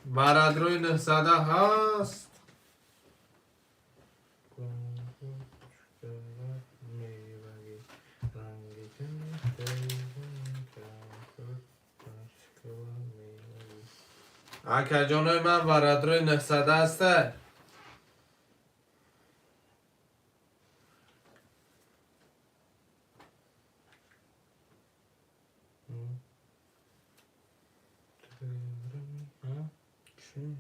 برادروی نه ساده هست اکا جانوی من برادروی نه ساده هسته چی؟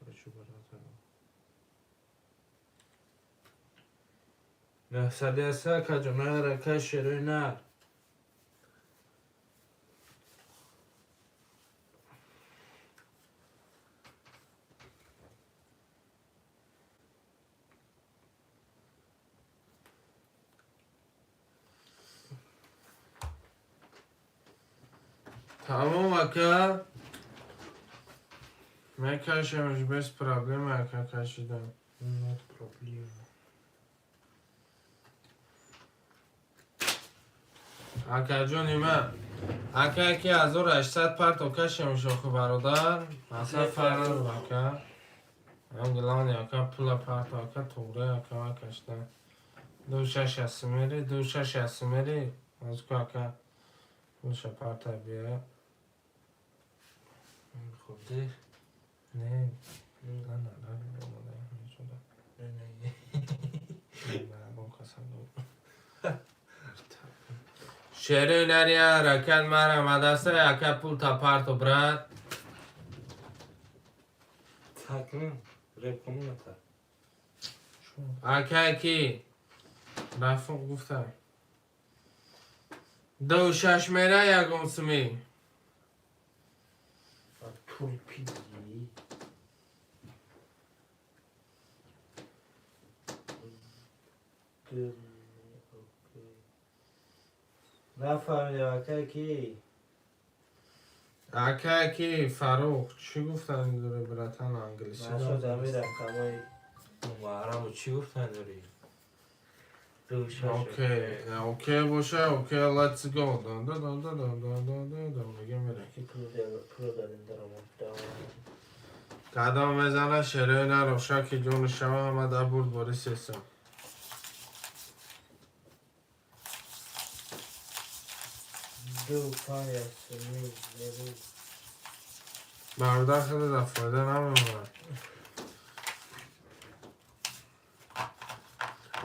خرشو برادرم نه ساده است کجا من رکه شروع نر تمام اکا میکشمش بس پرابلم اکا کشیدم not problem اکا جونی من اکا که 1800 پرتو کشمش آخو برادر اصلا فرار اکا هم گلانی اکا پولا پرتو اکا توره اکا کشتن 26 اسمیری 26 اسمیری از که اکا پولش پرتو بیه خب ده نه نه نه نه شیری نریا رکل مرا مدسته یکه پول تا پرت و برد تاکنون رکنون نتا اکه کی رفت گفتم 2.6 میره یکم سمی پول پیدی نفهمیدم اکه کی اکه کی فروخ چی گفتن این دوره براتن انگلیسی نشد امیر رقمای محرم و چی گفتن داری؟ اوکی باشه اوکی let's go میگه میره پول دادیم دارم قدم میزنه شیره نرو شاکی جون شما همه در بود باری سیستم دو پای سمی نرو برادر خیلی در فایده نمیمونه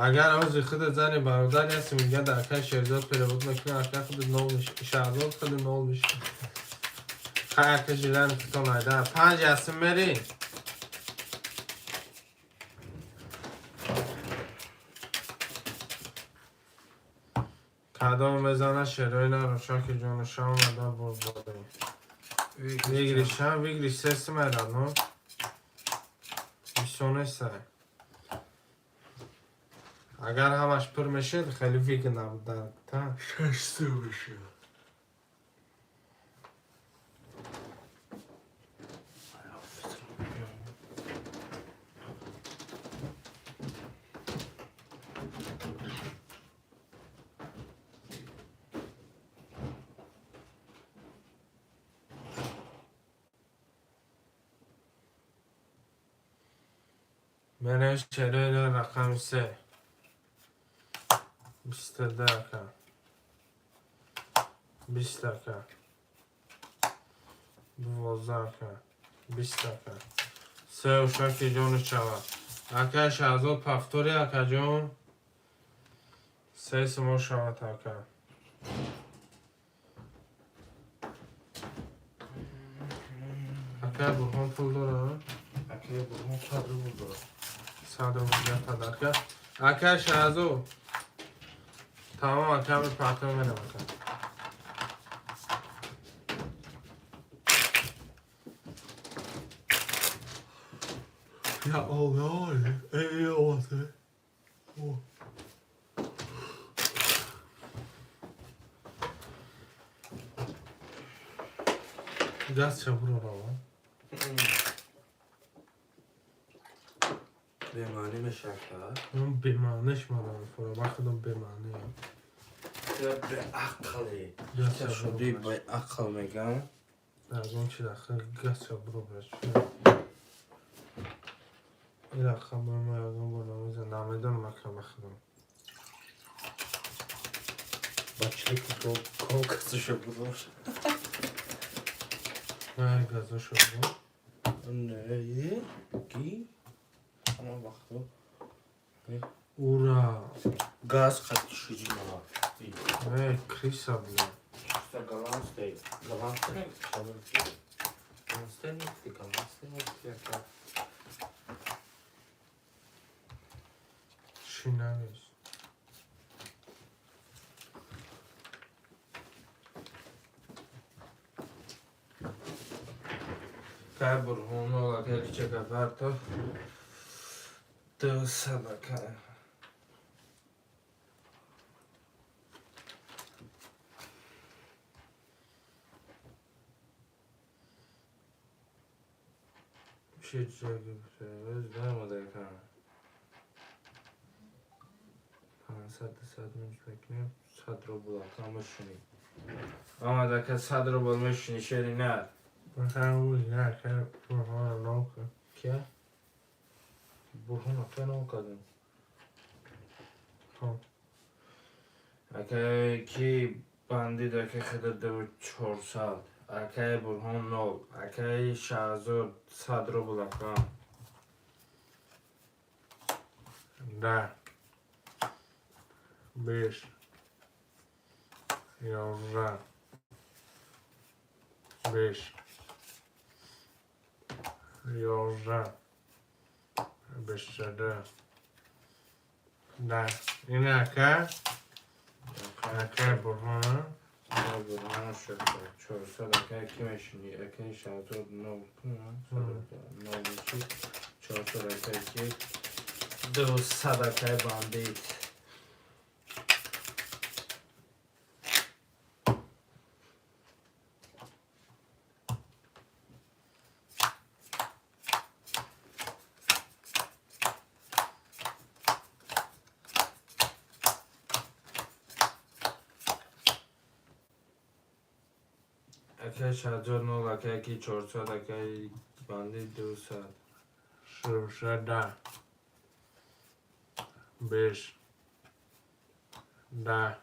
اگر آزی خود زنی برادری هستی میگه در که شهرزاد پیروود میکنه اکه خود نول میشه شهرزاد خود نول میشه خیلی که جیلن کتون هایده 5 هستیم میری قدم میزنه شیروی نرو شاکی جون شام و در بود بادیم ویگریش هم ویگریش سیستم ایران نو بیشتونه سای اگر همش پر میشه خیلی ویگ نبود در تا شسته بشه من شیروی رقم 3 20 دقیقه 20 دقیقه 12 دقیقه 20 دقیقه 3 و شاکی جون شود اکه شهزاد پفتوری اکه جون 3 سمو شود اکه اکه برهان پول داره اکه برون صدر بود داره صدر مجد تدر که اکه شهزاد تمام اکه همه پرتو میرم اکه یا الله ای آوازه دست چه برو رو بیمانی مشکل اون بیمانش مادم فرا بخدم بیمانی به عقلی دست که چه شدی برو به عقل میگم از اون چی داخل دست چه برو برش این رقم ما از اون برو نمیزن نمیدونم اکرم بخدم بچه که تو کن کسشو بروش نه گازه شد نه کی؟ اما وقتو اورا گاز خطی شدی ما ای کریسا بیا işte Galatasaray. Galatasaray. Galatasaray gitti. Galatasaray gitti. چی نویز که برهون اولا که چه گفر تو دو سبکه چه جایی بشه درماده کنم 500 نمیش بکنیم صد رو بلاتان بشونیم آمده که صد رو بل میشونی شیری نر مثلا اون نه که برهان رو نو کن Ki? Burhan Akfen o kadın. خب Akay ki bandi da که خدا دو 400 اکای برهان نو اکای شهزاد صد رو بلکن 10 5 11 5 11 22 10 این اکه برهانه برهان شد 400 اکه کی میشینی اکه شهزاد 9 400 اکه کی 200 اکه باندید اکه شهزاد 9 اکه کی 400 اکه باندید 200 10 5 10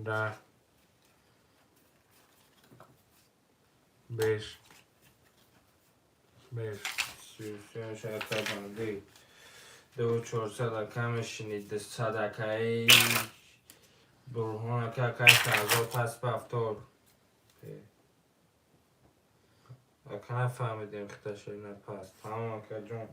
10 5 5 33 اکه باندید 400 اکه میشینید 200 اکه برهان اکه شهزاد پس به افتار اکه نفهمیدیم خیتش اینه پس تمام اکه جون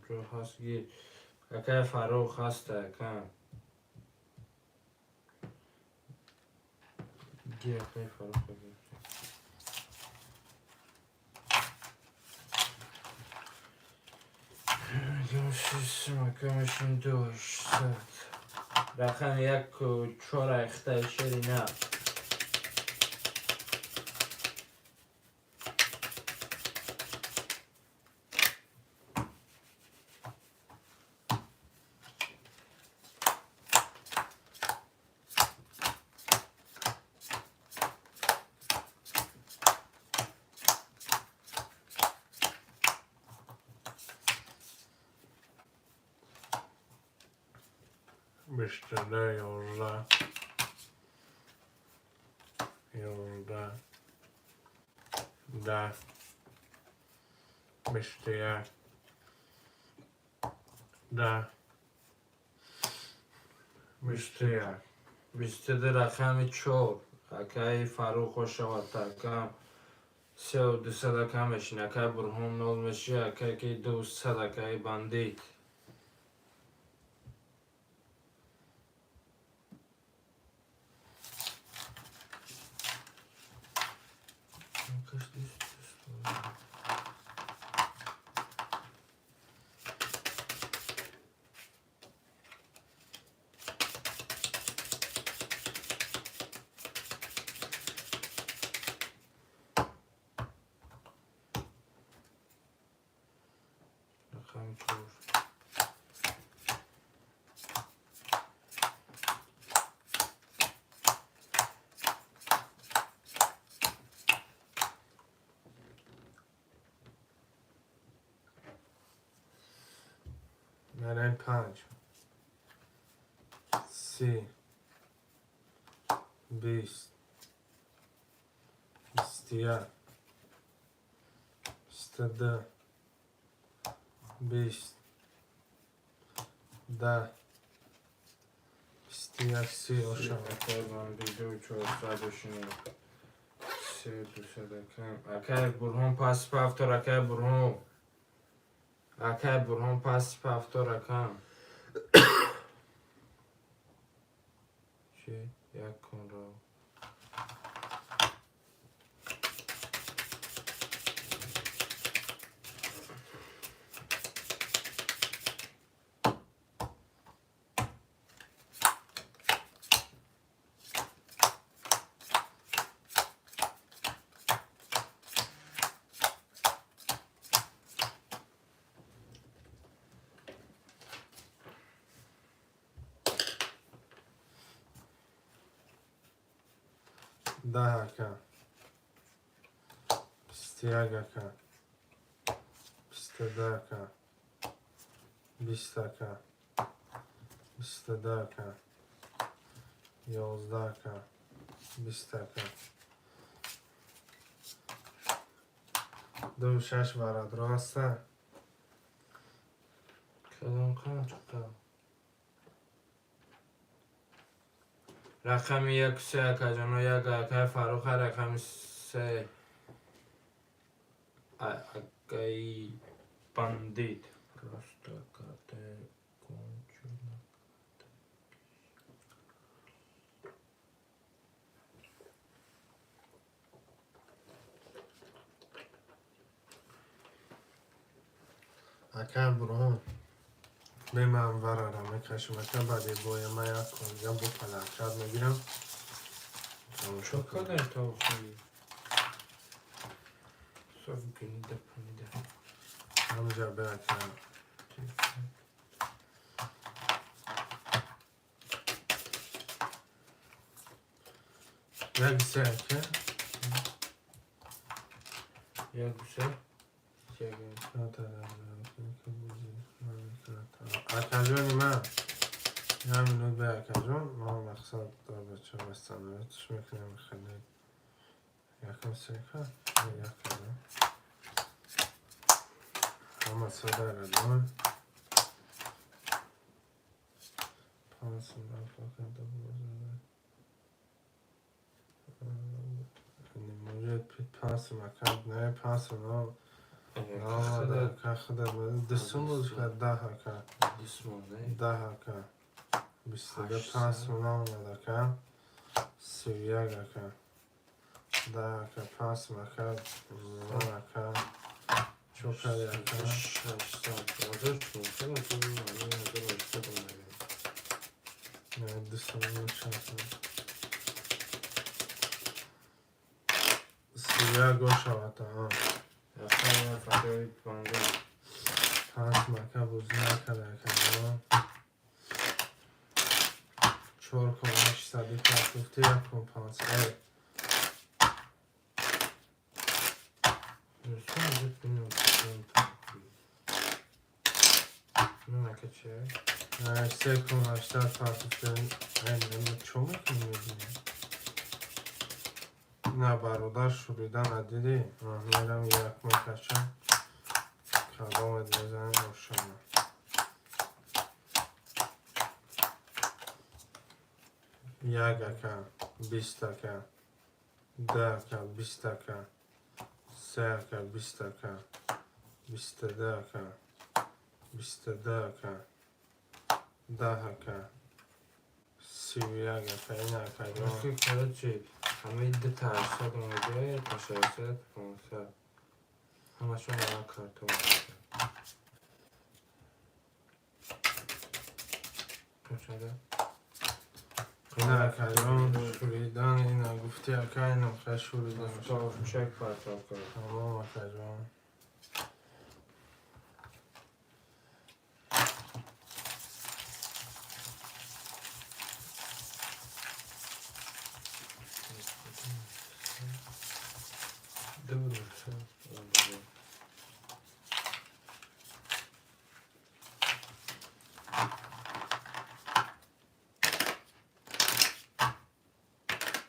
جو هست گیر اکه فروخ هست اکه گیر اکه فروخ بگیر سیستم اکه میشین 200 رقم 1 و 4 اخته شدی نه بیشتره 11 11 10 21 10 21 22 رقم 4 اکه فروخ شود تکم 3 و 200 اکه میشین اکه برهان 0 میشه اکه که 200 اکه باندید رقم 4 مرن 5 30 20 21 22 20 10 21 30 oşağı اکه باندید 400 بشینه 3 200 اکه برهان پس به افتار اکه برهان پس به افتار اکه چی؟ 1 کن رو daha kan Stiaga kan Stedaka Bistaka 22 که 11 که 20 که 26 برات راسته کدام کام چطور رقم 1 3 اکا جانو 1 اکا فاروق رقم 3 اکای بندید راستا کاته کنچونا اکر برو به منور را میکشم اکر بعدی بوی ما یک کنجا بو پلکشد میگیرم چکا در تا بخوری صاف گنیده پنیده همجا به اکر یک سه اکر یک سه یک اکر جانی من همینو به اکر جان ما مقصد دار بچه بستنویتش میکنم خیلی یکم سیکه یک کنم همه ساده را دارم پانس من فاکر دو بزرده موجود پیت پانس مکرد نه پانس نام نام که خودت دستون بود که 10 که دیسمونه 10 که 22 پانس نام نده که 31 که 10 که پانس مکرد نام که چوکر یک که 6 ساعت آزار چون خیلی تو بمانی آزار باشته بمانی نه دستون بود شد 31 گوش آتا ها رفتن من فکر بانده پانس مکه بوزی نکرده کنم 4 کن 800 تفتی 1 کن 5 رسون زد بینم کتون نه نکه چه؟ 3 کن 800 تفتی این چون میکنی میدونی نه برادر شوریدن ندیدی میرم یک میکشم کدامت بزنیم روشنه یک اکه 20 اکه 10 اکه 20 اکه 3 اکه 20 اکه 22 اکه 22 اکه 10 اکه 31 اکه این اکه جان رفتی کاره چی؟ همه ایده ترسات اومده تا 600 500 همه شون برای کارتون کنشده این اکه جان شوریدن این گفتی اکه این اکه شوریدن رفتا چک پرتاب کرد تمام اکه جان دور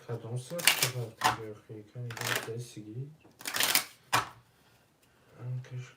کدام ساعت چقدر تبیخی کنی باید سیگی انکش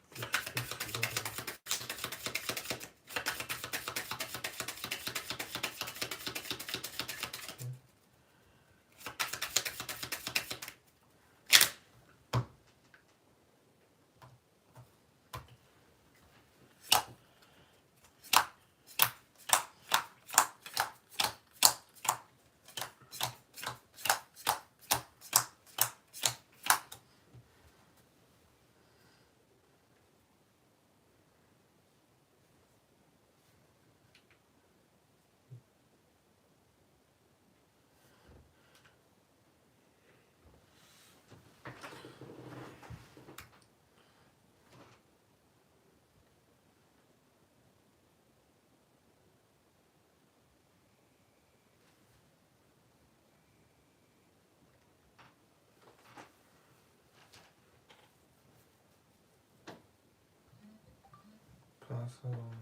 پاسون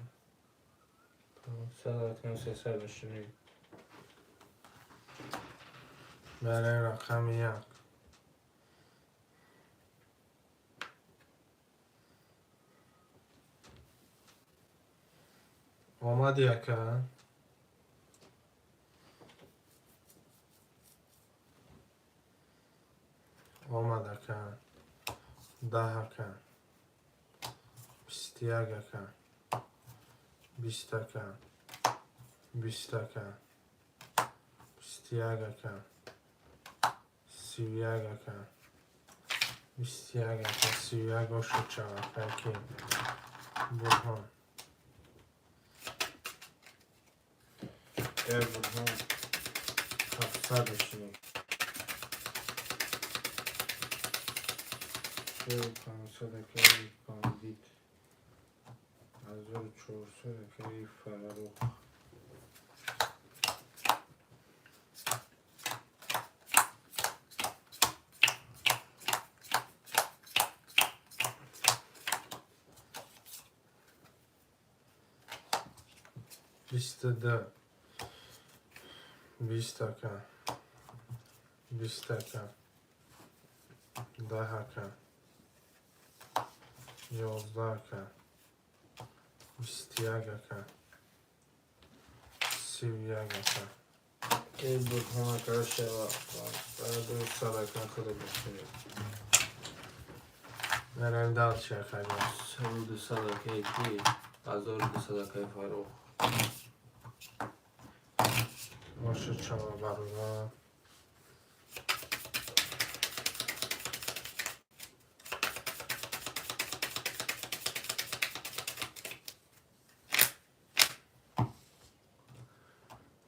500 300 میشینی. برای رقم 1 آمد یکه آمد اکه 10 اکه 21 اکه 20 اکه 20 اکه 21 اکه 31 اکه 21 اکه 31 o شد چقدر اکی برهان برهان 700 میشینی. 500 که باندید 1400 که فرارو. بیست ده 20 اکه 20 اکه 10 اکه 11 اکه 21 اکه 31 اکه که برهان که شوا 200 که خود میشینی. برای دل چه خیلی 200 که یکی 1200 که فرارو. باشه چما برای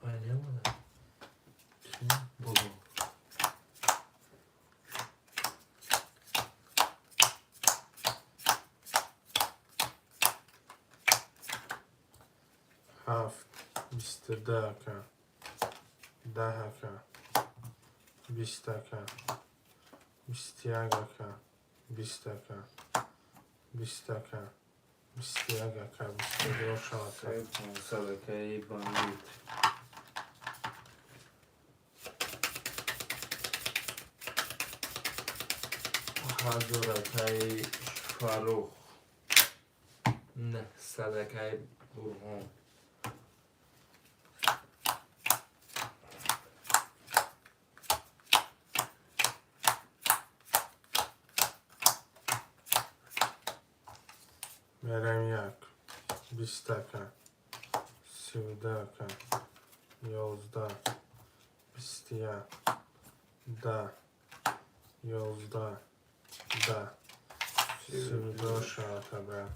aynı mı? Bu. هفت 22 اکه 10 اکه 20 اکه 21 اکه 20 اکه 20 اکه 21 اکه 22 شاته 500 که باندید 1000 که فرارو. 900 که برهان. برم 20 اکه 32 اکه 11 21 10 11 10 32 شاته برم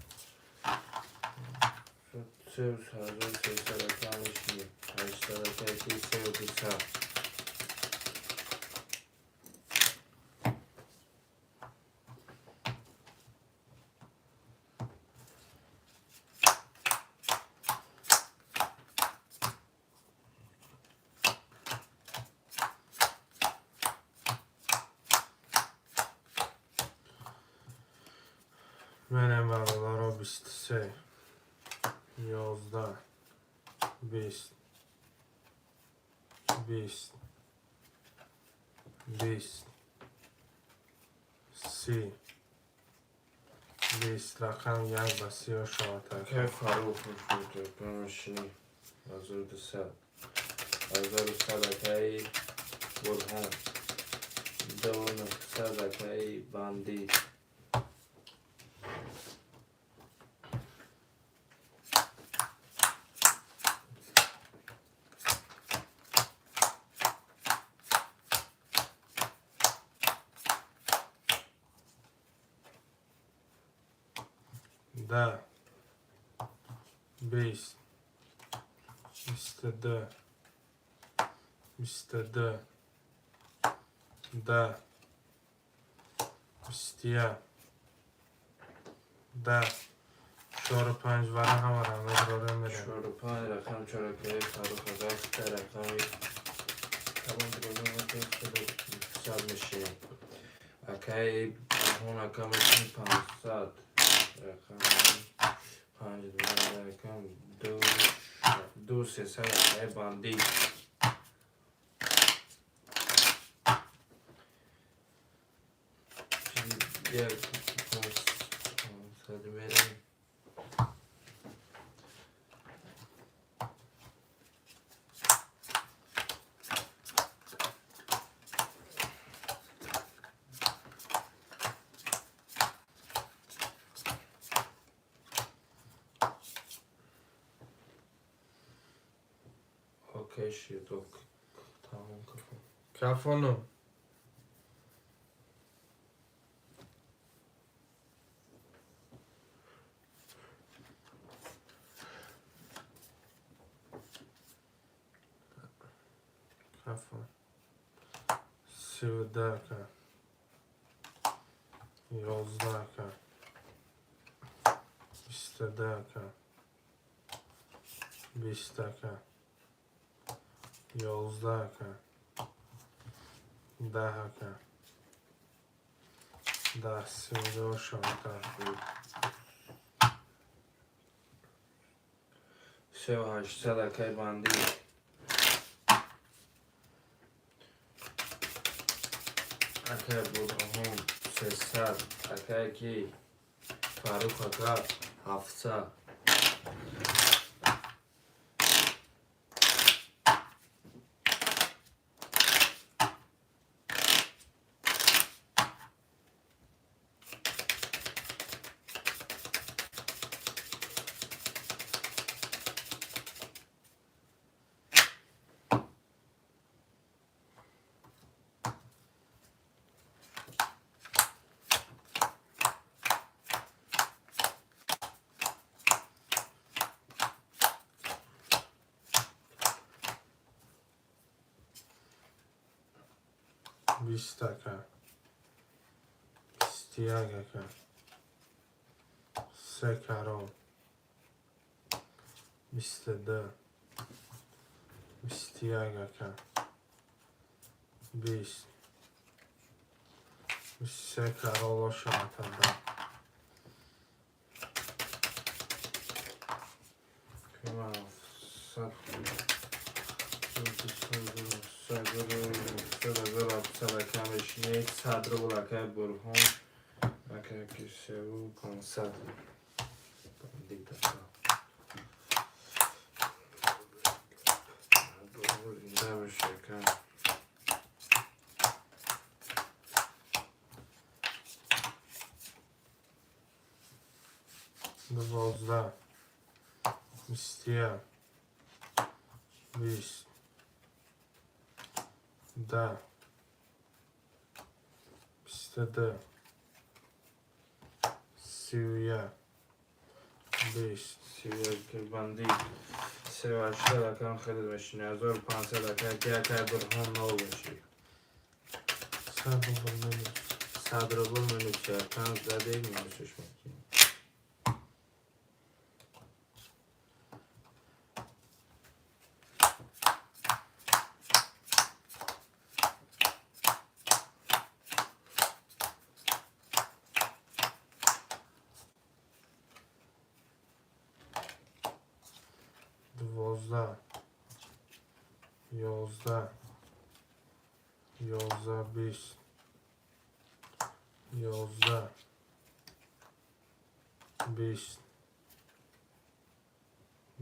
300 که میشینی. 800 که یکی 3200. برم برادر 23 11 20 20 20 30 20 رقم 1 و 30 شاته که فرارو میشینی. میشینی 1200. 1100 که برهان. 900 که باندید 10 20 22 22 10 21 10 4 و 5 ورق هم رقم داره میره 4 و 5 رقم 4 که فرارو خداست رقم تمام درازم که 100 میشینی. اکه برهان اکه میشینی 500 رقم 5 رقم 2 شد 2 300 اکای باندی یک 500 میره اوکی شد تمام کن کفانو کفان 13 کن 11 کن 22 کن 20 کن 11 کن 10 کن 10 32 شانتر 3800 اکای باندی اکای برهان 300 اکای کی فاروق اکا 700 20 کن 21 کن 3 کرم 22 21 کن 20 23 کرم شانتر Prima 100 کمش یک 100 رو بلکه برهان اکه کشه و 500 دیگه اینجا بشه کن 12 21 20 10 22 31 20 31 باندی 38 اکم خیلی بشینه 1500 اکه که اکه برهان نو بشی 100 رو بر منو چه اکم زده میموشش ممکن 12 11 11 20 11 20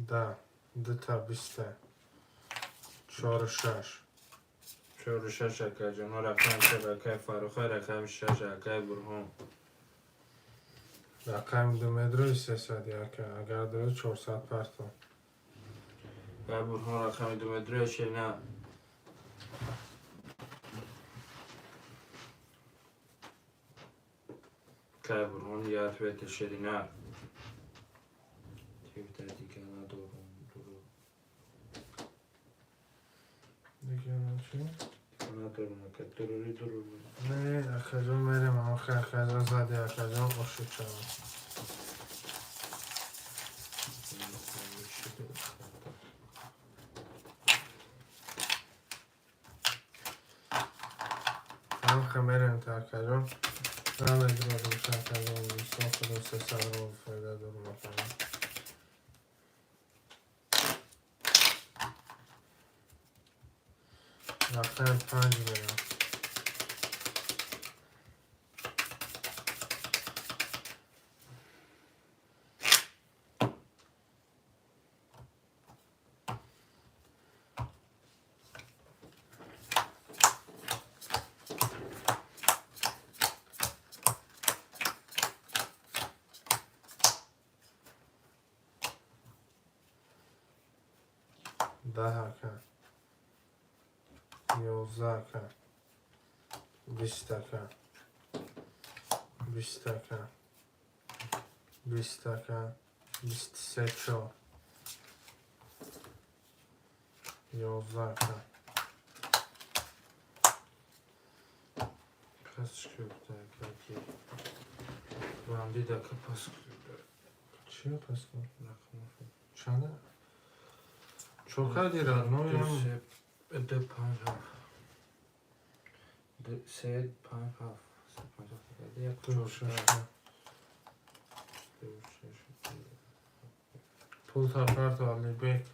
10 10 تا 20 4 6 4 6 اکه جانا رقم شد اکه فاروخه رقم 6 اکه برهان رقم 2 متر 300 اکه اگر داره 400 پرتو اکه برهان رقم 2 متر شیرینه اکه برهان یاد بیت شیرینه تیفته دیگه ندارم دیگه چی؟ ندارم اکه دروری نه اکه جان میرم آخه اکه جان زده اکه جان اشد شد هم خمیرم تا اکه جان هم ادرار روش اکه جان بیستان خدا 300 رو فایده دارم اکه جان رقم 5 میرم. ده کن 11 کن 20 کن 20 کن 20 کن 23 4 11 کن پس کرده که بندی دکه پس کرده چیه پس کرده؟ چنده؟ چوکا دیرد نویم ده 5 هفت ده 3 5 هفت 3 5 هفت ده یک دو شش پول تا پرت علی بیک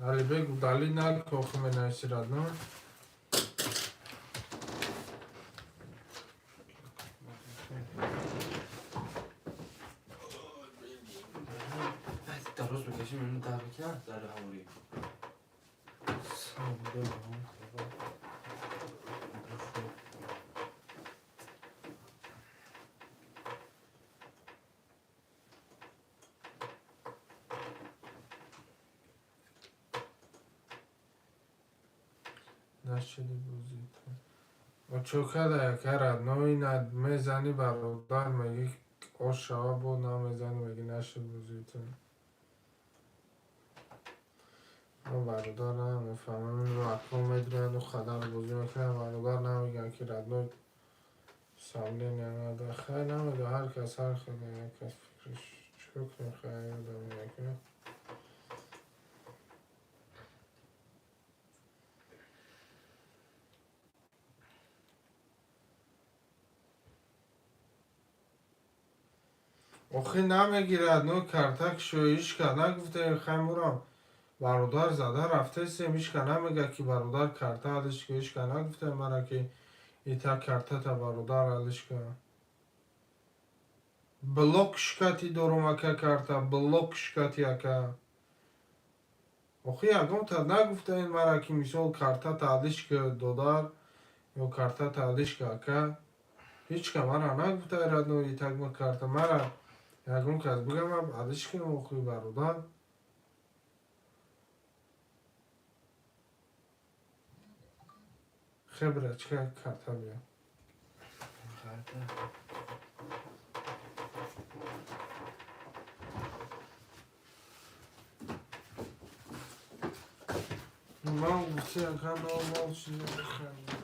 علی بیک دلی نل که آخه می نویسیرد نه؟ درست بکشیم اینو در بکنم در هموری سامده هم نشدی بوزید و چوکا ده کرد نوی ند میزنی برادر میگی آش شوا بود نمیزنی میگی نشد بوزیدون و برادر نمیفهمم این رو اکرام میدونن و خدر بوزی میکنن برادر نمیگن که ردنوی سامنه نمیده خیلی نمیده هر کس هر خیلی یک کس فکرش چوک خیلی نمیده آخه نمیگیرد نو کرتک شویش که نگفته خیمورم برادر زده رفته سیمیش که نمیگه که برادر کرته علش که ایش که نگفته مرا که ایتا کرته تا برادر علش که بلوک شکتی دارم اکه کرته بلوک شکتی اکه آخه یکم تا نگفته این مرا که مثال کرته تا علش که دادر یا کرته تا علش که اکه هیچ که مرا نگفته ایراد نو ایتا که کرته مرا یکم که از بگم علش که نموخوی برادر خبره چه کرته بیا من گفتی اکه نورمال چیزی بخیرم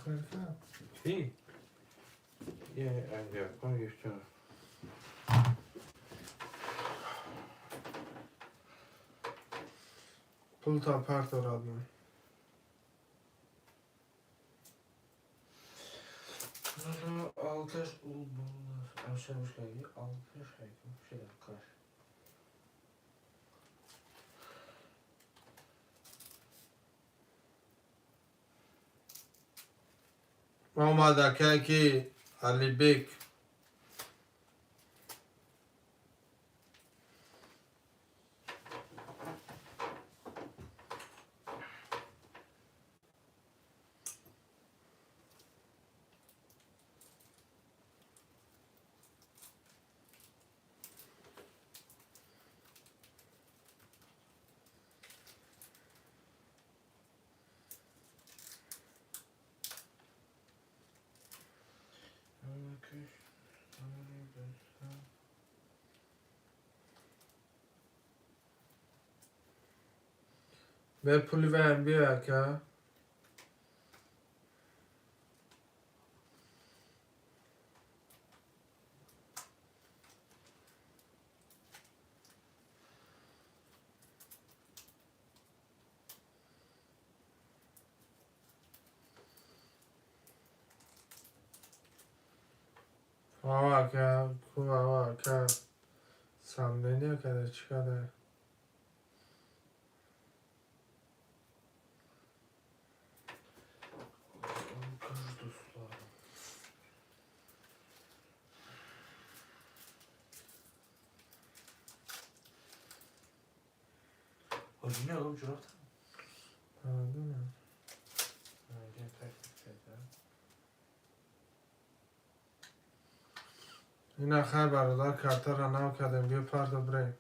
خیلی کرد چی؟ یه انگار کن گفته پول تا پرت دارد من altmış aşağımış geldi 60 şey dakika. آمده که علی بیک به پولی و ام بیا که آقا که سمدنی که چی کده Orijinal oğlum çorapta. Anladın mı? این اخیر برادر کارتا را نو کردیم بیا پرد و بریم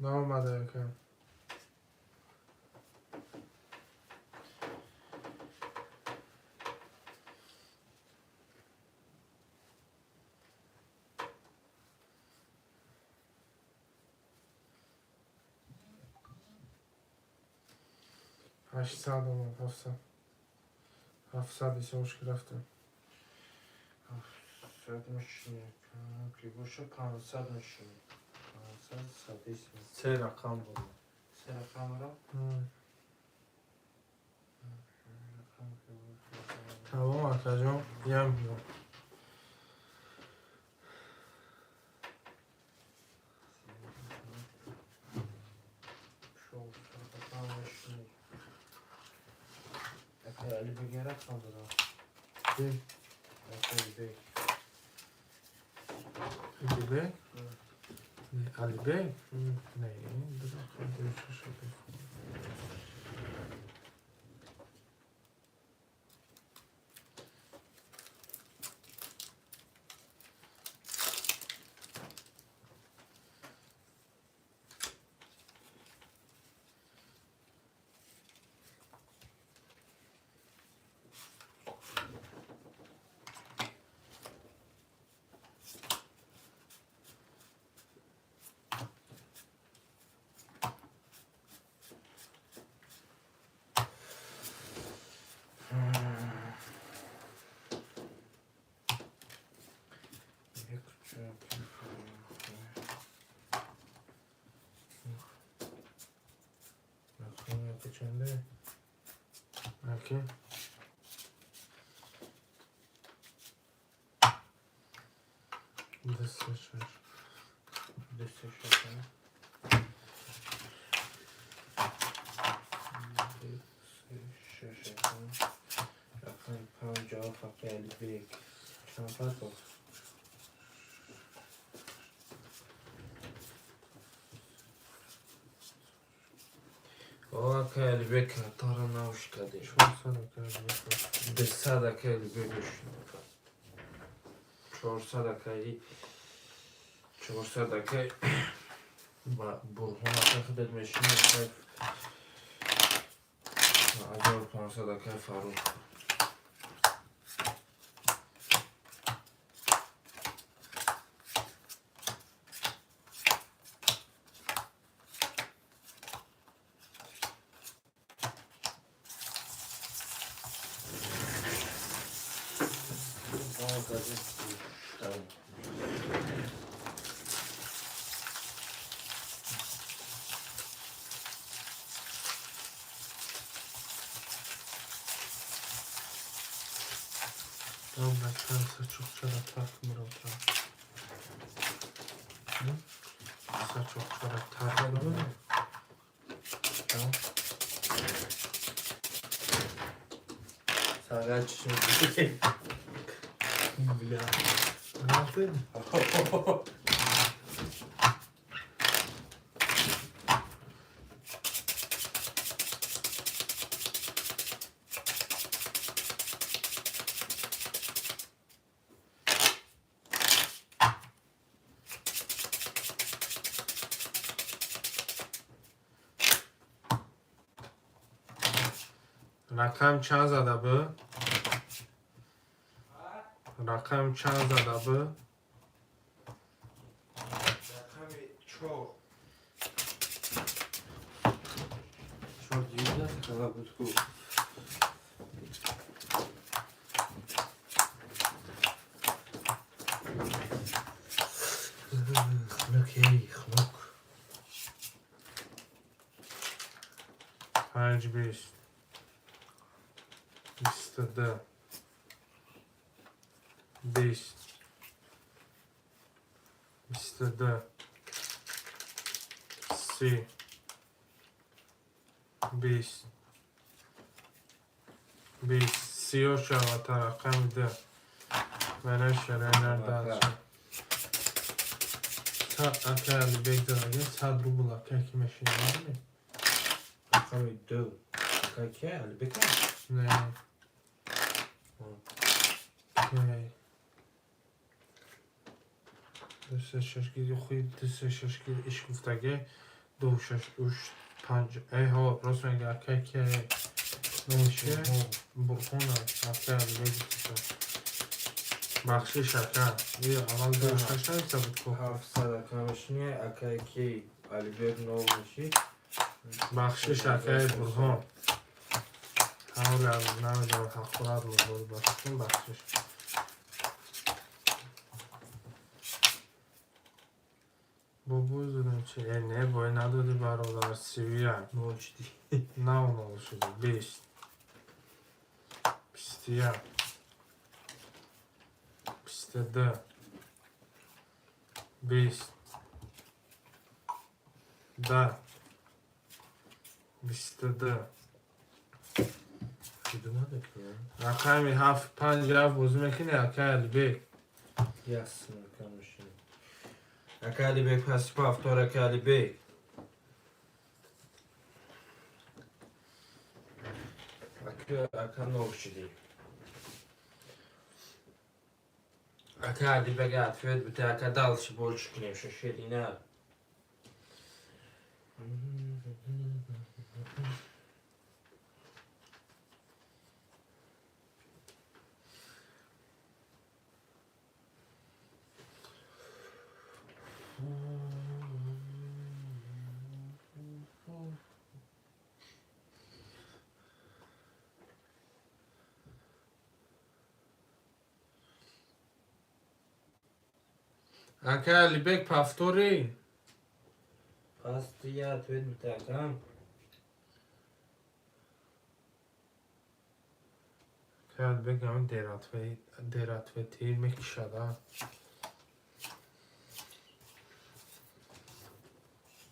نه اومده یکم هشتصد اومد 700 ایسه مشکل رفتیم 700 میشینه که باشه 500 میشینه 500 100 سه رقم بود 3 رقم را تمام اکا جان یم بیام علی بگه رقم دارم بی علی بگه علی بی؟ علی بی؟ نه درخم دیوشه شده چنده؟ اوکی دستش رقم 50 فقط علی بگه چند فرق بود آقا که علی بگه تارا نوش کده 400 که علی بگه 400 که برهان خودت میشینه 1500 که فاروق Tam bak çok çara takmır o tam. Mesela çok çorak tarifim var. Tamam. Sana çişim. Bля. Ne yaptın? رقم چند زده به؟ رقم چند زده به؟ Çok. Çok yüzde kadar bu. Okey, خلق. 5 20 22 20 22 30 20 20 34 رقم ده من شرایط داشت تا اکل بگذاریم 100 روبل اکل که ماشین var mı? Rakam 2. Какие? Albeka? نه نه دوست ششکی خوی دوست ششکی iş گفتگه 2 6 3 5 ای ها راست میگه اکل که نمیشه برخونه اکل بگذاریم بخشش اکل یه اول 2 6 نمیشه بود 700 rakamışını akaki Albek ne olmuş? بخشش اکل برخون حاول نمیدونم حقورات مورد بخشون بخشش بابا دادم چه نه باید ندادی برادر سیوی هم Ne olmuş değil. نه اون شده 20 21 22 20 10 22 Kıdına ki ya. رقمی 7 5 7 بازی میکنی اکل بی Yazsın rakamışını. Akali Bey pasif hafta Akali Bey. Akan ne olmuş değil. Akali Bey gafet bir tek dalşı borç kineyim şu şeyine. اکل بیک پفتوری Pastiyat ve bir tek ham. اکل بیک همین دیرات و تیر میکشده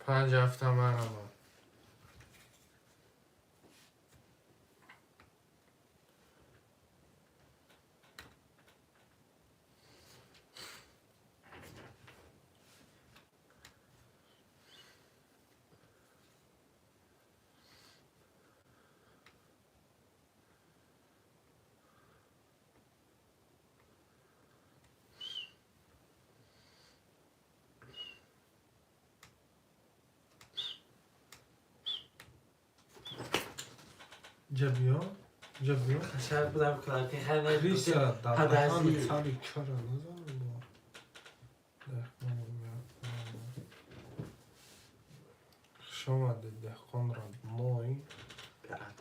5 هفته من اما جبیو جبیو Kaşar bulam kadar ki her ne Lisa, da Hadi همین Aziz. سالی چرا نزنم شما دهقان را مای Bak.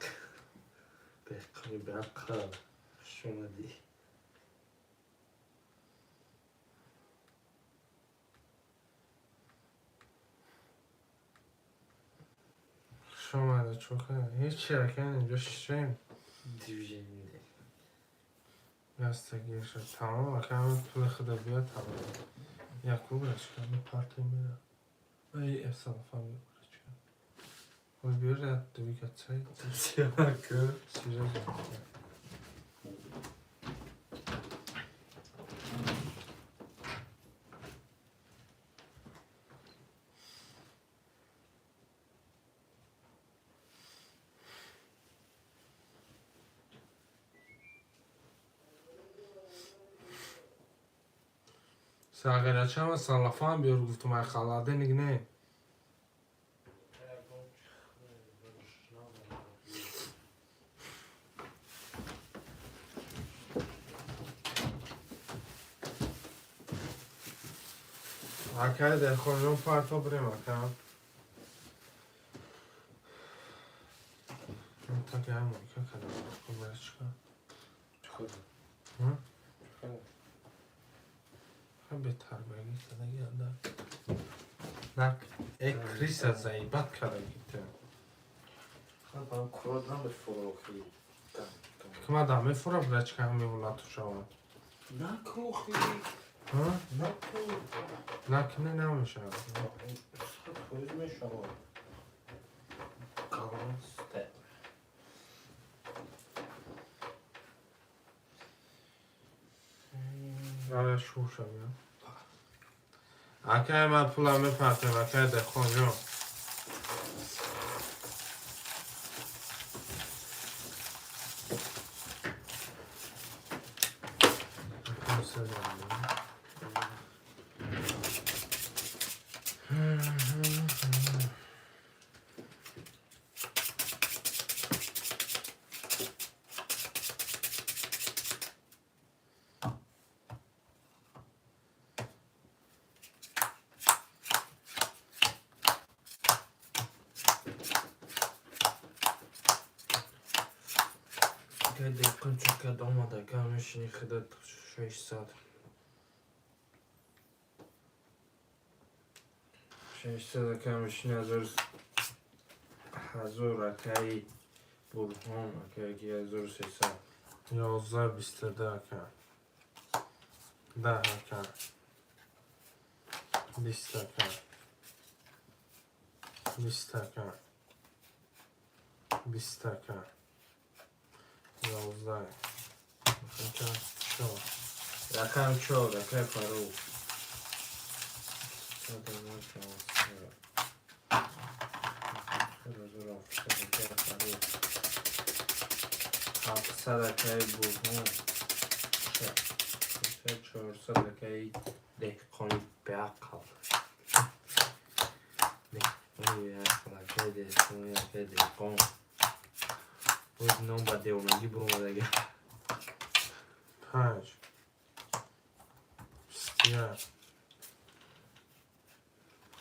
Bekle bak. Şuna değil. شما ده چوکه هیچ چرکن اینجا شیم Divjeninde. یستگیر شد تمام و که همه پول خدا بیاد تمام یک رو برش کنم پارتی میره ای اصلا Ой, бери, двигаться. Сяка. Серьезно. Сагирачама салафан биёр гуфтум ай халаде нигне. Акай дар хонҷон парто бирем акам. Так я мой как это кубачка. Бетар беги тадаги анда. Нак криса заибат кара гите. Там куродам без фурохи. Кма да мефура брачка мевула тушава. На крохи. На крохи. Нак не намешава. Хоз мешава. Калсте. آره شور شد اکه من پولم میپرتم اکه ده خونجون Декон чука дома да камеш ни ходят 6 сад. 6 сад камеш ни hazır akay burhan akay ki hazır sesa. 11 اکه 10 اکه 20 اکه 20 اکه 20 اکه 11 اکه شو Rakam çok akay paru. Sadakay burhan. 400 akay dehqoni beaqal. Dehqoni beaqal akay dehqoni akay dehqon. Hoje não bateu, não de bruma daqui. 5 21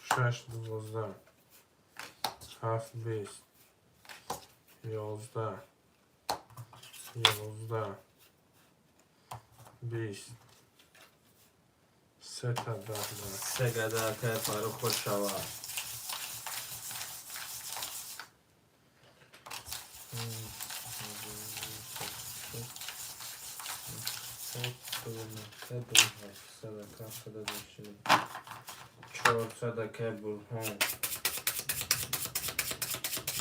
6 12 7 20 11 11 20 3 10 Segada akay paru khoshava. Sadaka burhan.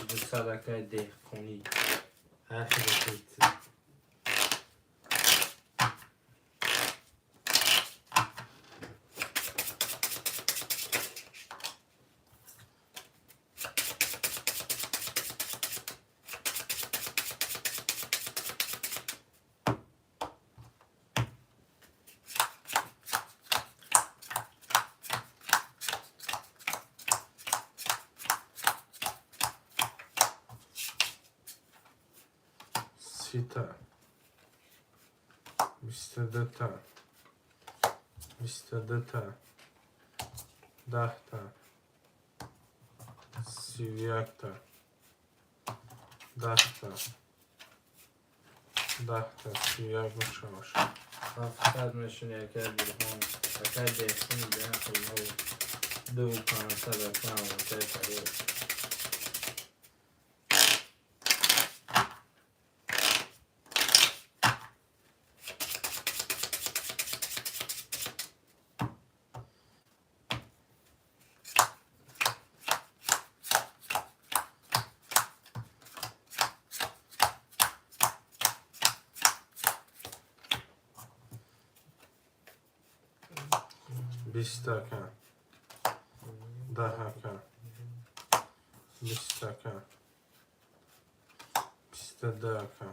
2 sadaka dehqoni. Her şey bitti. Sita 22 تا 22 تا 10 تا 31 تا 10 تا 10 تا 31 باشه باشه 700 میشونی akay burhan. Akay dehqoni beaqal. 2500 akay paru. 20 تکه 10 تکه 20 تکه 22 تکه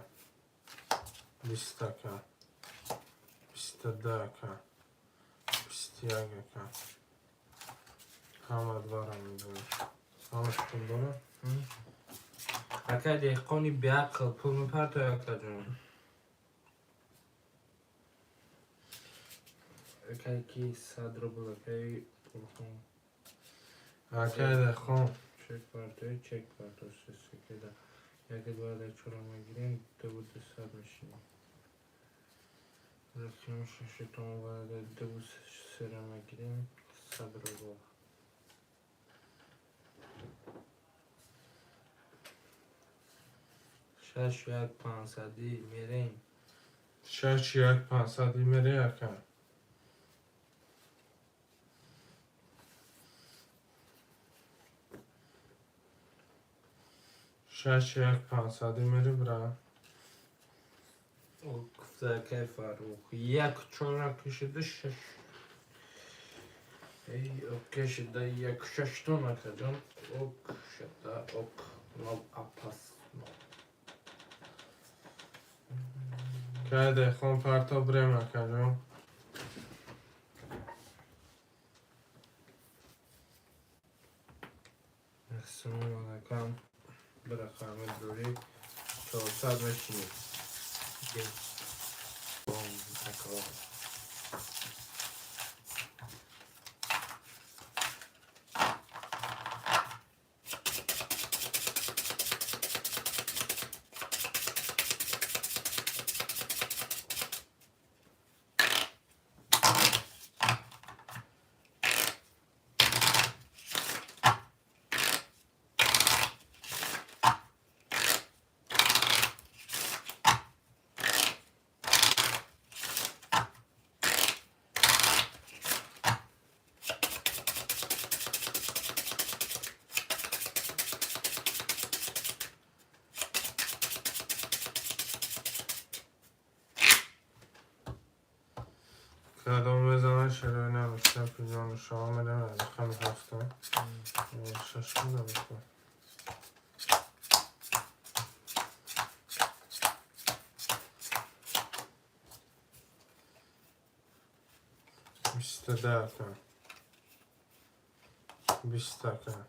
20 تکه 22 تکه 21 تکه همه دوارم میدونی همش پول داره اکای دهقانی بیعقل پول میپرته اکا جون اکای کی 100 روبل اکای برهان اکای دخون چک پرته سکه ده یکی دوارده چورا مگیریم 2200 میشینیم رفتیم ششتون وارده 2300 مگیریم 100 روبل 6,500 میریم 6,500 میری اکا شش یک 500 میری برا او گفته فاروق یک چورا کشیده شش ای او کشیده یک ششتون اکا جان او کشیده او نو اپاس که دخون پرتا بریم اکا جون نقسمون اکام برخامه دوری 400 میشینیم بوم اکا کدام بزنه شروع نمیشه پیجان شما میدم از خمی هفته شش کنه بکن بیست ده کن 20 کن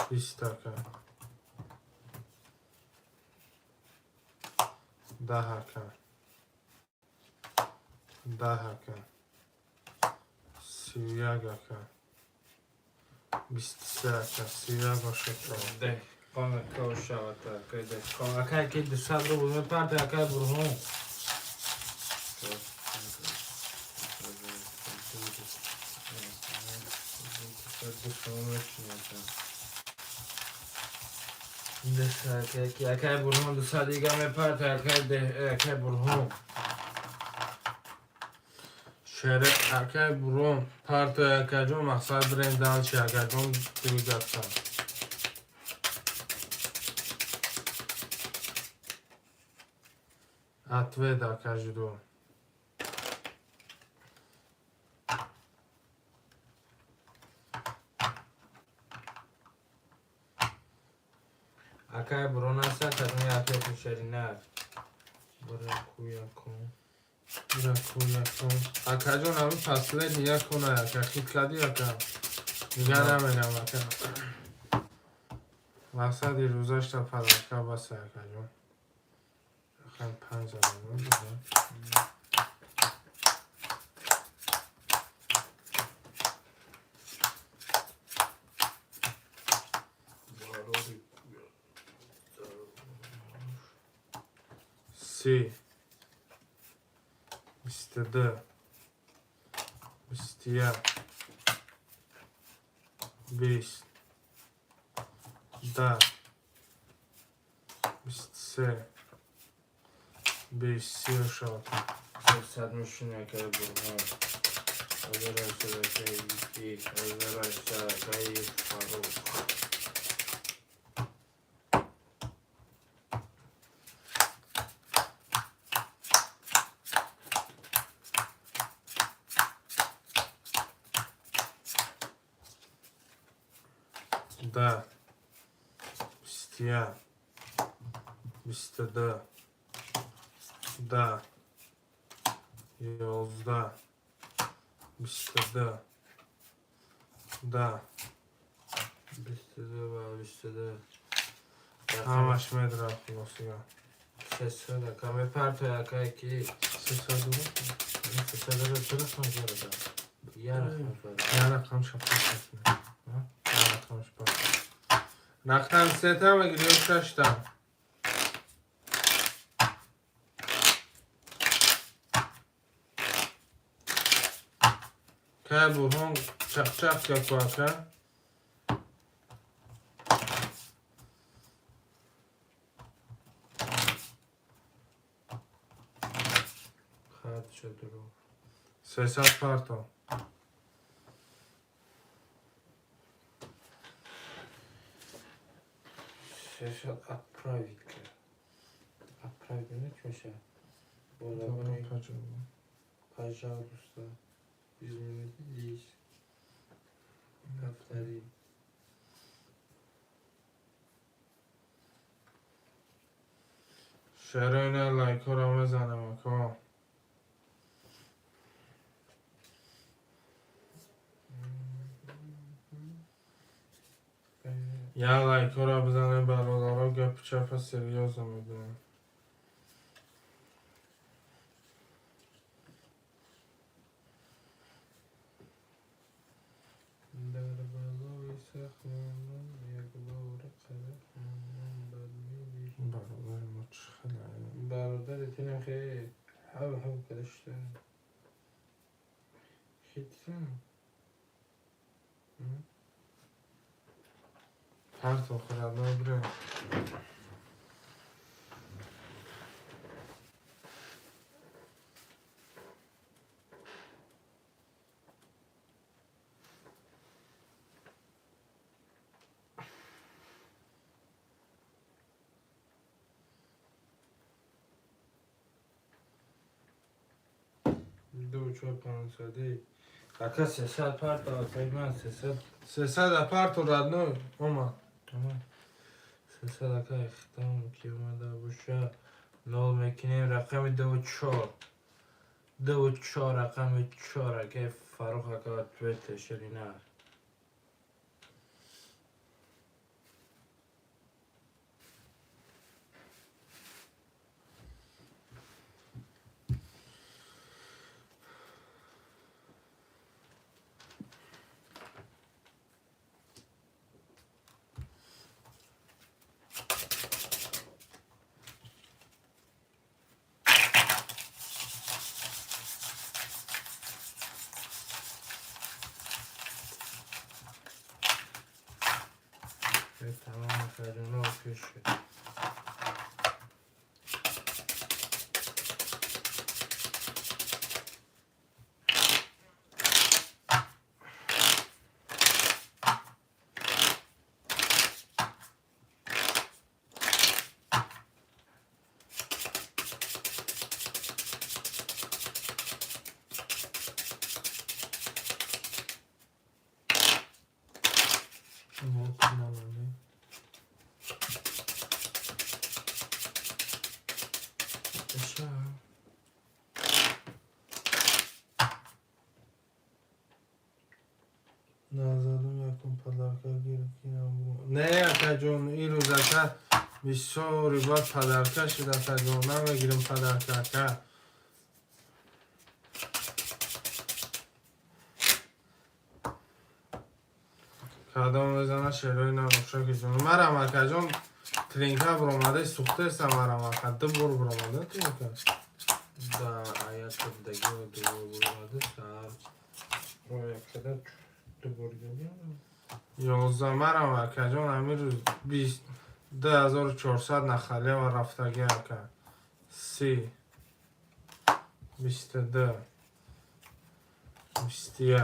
20 کن 10 کن 10 کن 31 کن 23 کن 31 باشه کن ده قام اکا شاوت اکای ده قام اکای که 200 روبل میپرته اکای برهان اکای برهان 200 دیگه میپرته اکای برهان شهر اکای برون پارت اکای جون مقصد برین دال چی اکای جون دیگه کن اتوه دا اکای جون اکای برهان هست کدومی اکای پشرینه برای کویا کن رکویا کن اکای جون همین فصله دیگه کنه اکای خیلی کدی اکای دیگه نمینم اکای مقصد ای روزش تا پدرکا بسه اکای جون خیلی 5 زمان دیگه سی 22 21 20 10 23 20 34 300 میشینه اکای برهان از رایسته اکای یکی از رایسته اکای فاروق ده 21 22 10 11 22 10 22 و 22 همش مدر خلاصی 300 رقم پرت یکی کی 300 رو 300 رو چرا خواهد یه رقم فرد یه رقم شفاف یه رقم شفاف رقم 3 تا بگیری و 6 تا که برهان چق چق که که خط شد رو 300 پارتا شد اپرایویت کرد اپرایویت میشه بالا Dobra, بانی patrzymy. Пожалуйста, изменитесь. Повтори. چرا اینا لایک ها رو بزنم اکا یا لایک ها رو بزنم برادرها گپ چپ سریاز رو میدونم در بالای سخنان یک بار قدم بد می‌بینی. برادر ما چه خیلی برادرت اینه خیلی حو کدشته خیتیم پرت آخر الله بره دو چهار پانصدی اکا 300 پرت آقای من 300 300 پرت و ردنوی اومد تمام 300 اکا اختام که اومده باشه نول میکنیم رقم 24 24 رقم 4 اگه فاروق اکا تویت شرینه تمام خرجنا پیش شد نازدم یکم پدرکه گیرم نه اکا جون این روزکه بسیاری باید پدرکه شده اکا جون نمیگیرم پدرکه که کدام بزنه شیروی نروشه که جون مرم اکا جون ترینکه برامده سوخته است مرم اکا دو بر برامده ترینکه دا آیت دگی و دو برده سر رو یک کده دو برده 11 مرم اکا جون همین روز 2400 نخالی و رفتگی اکا 30 22 21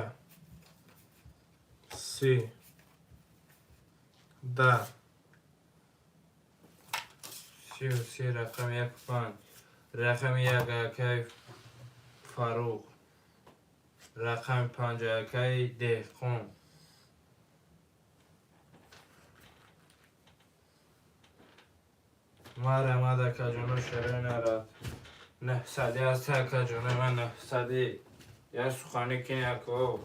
30 10 سی رقم یک پنج رقم یک اکای فاروق رقم 5 اکای دهقان مرا مده که جانو شیرین را 900 است که جانو من 900 یا سخنی کنی اکو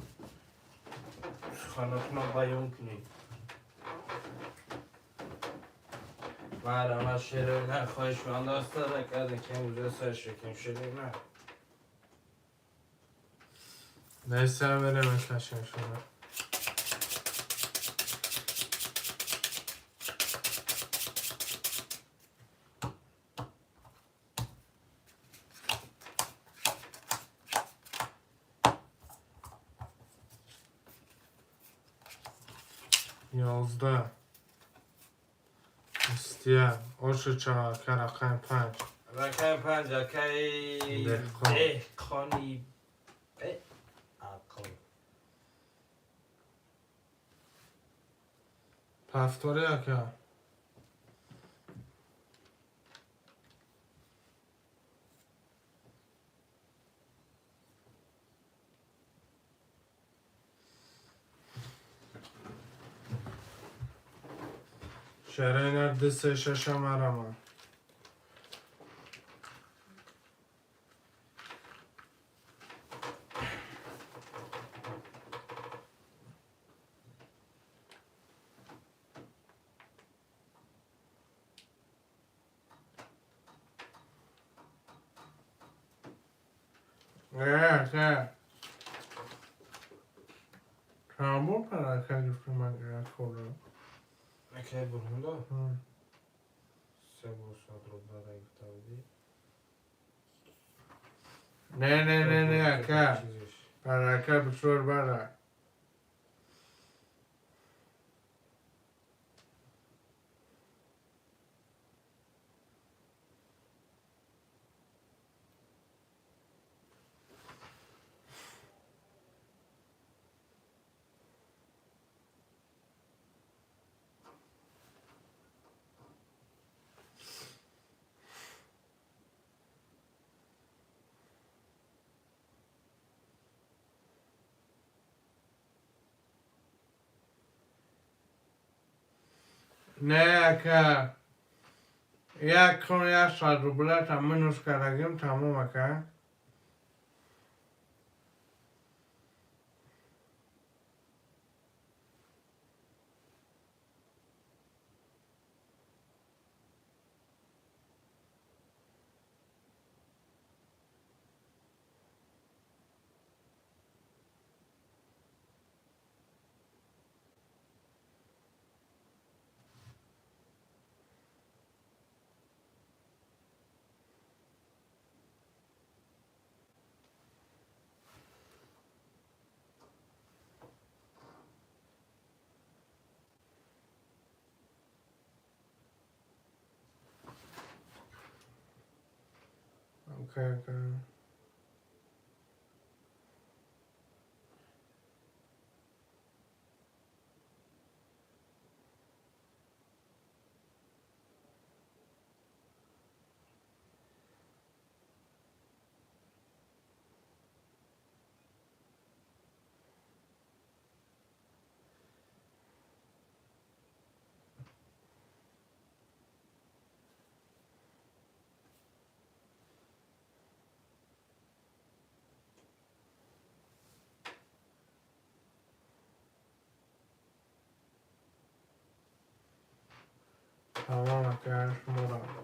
سخنتون بیان کنی مرا شیرین خواهش من داسته کرده که موزه سر شکم شیرین نیسته بره میکشم شما یازده استیه آش چهارکه رقم 5 رقم 5 اکای دهقانی پفتوری اکه شیرین دست ششم مرا که تمام پرا که گفتی من گرد خورم اکای برهنده سه بو ساد رو داره گفته بودی نه اکه پرا اکه بسور بره نه که یک کن 100 روبله تمنوش کردگیم تمام که اوکی تمام که شمارم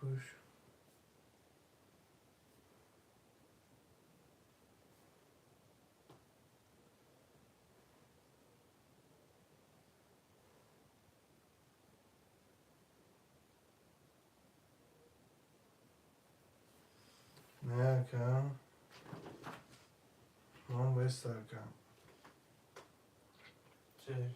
پوش نه کم من باید سرکم چه؟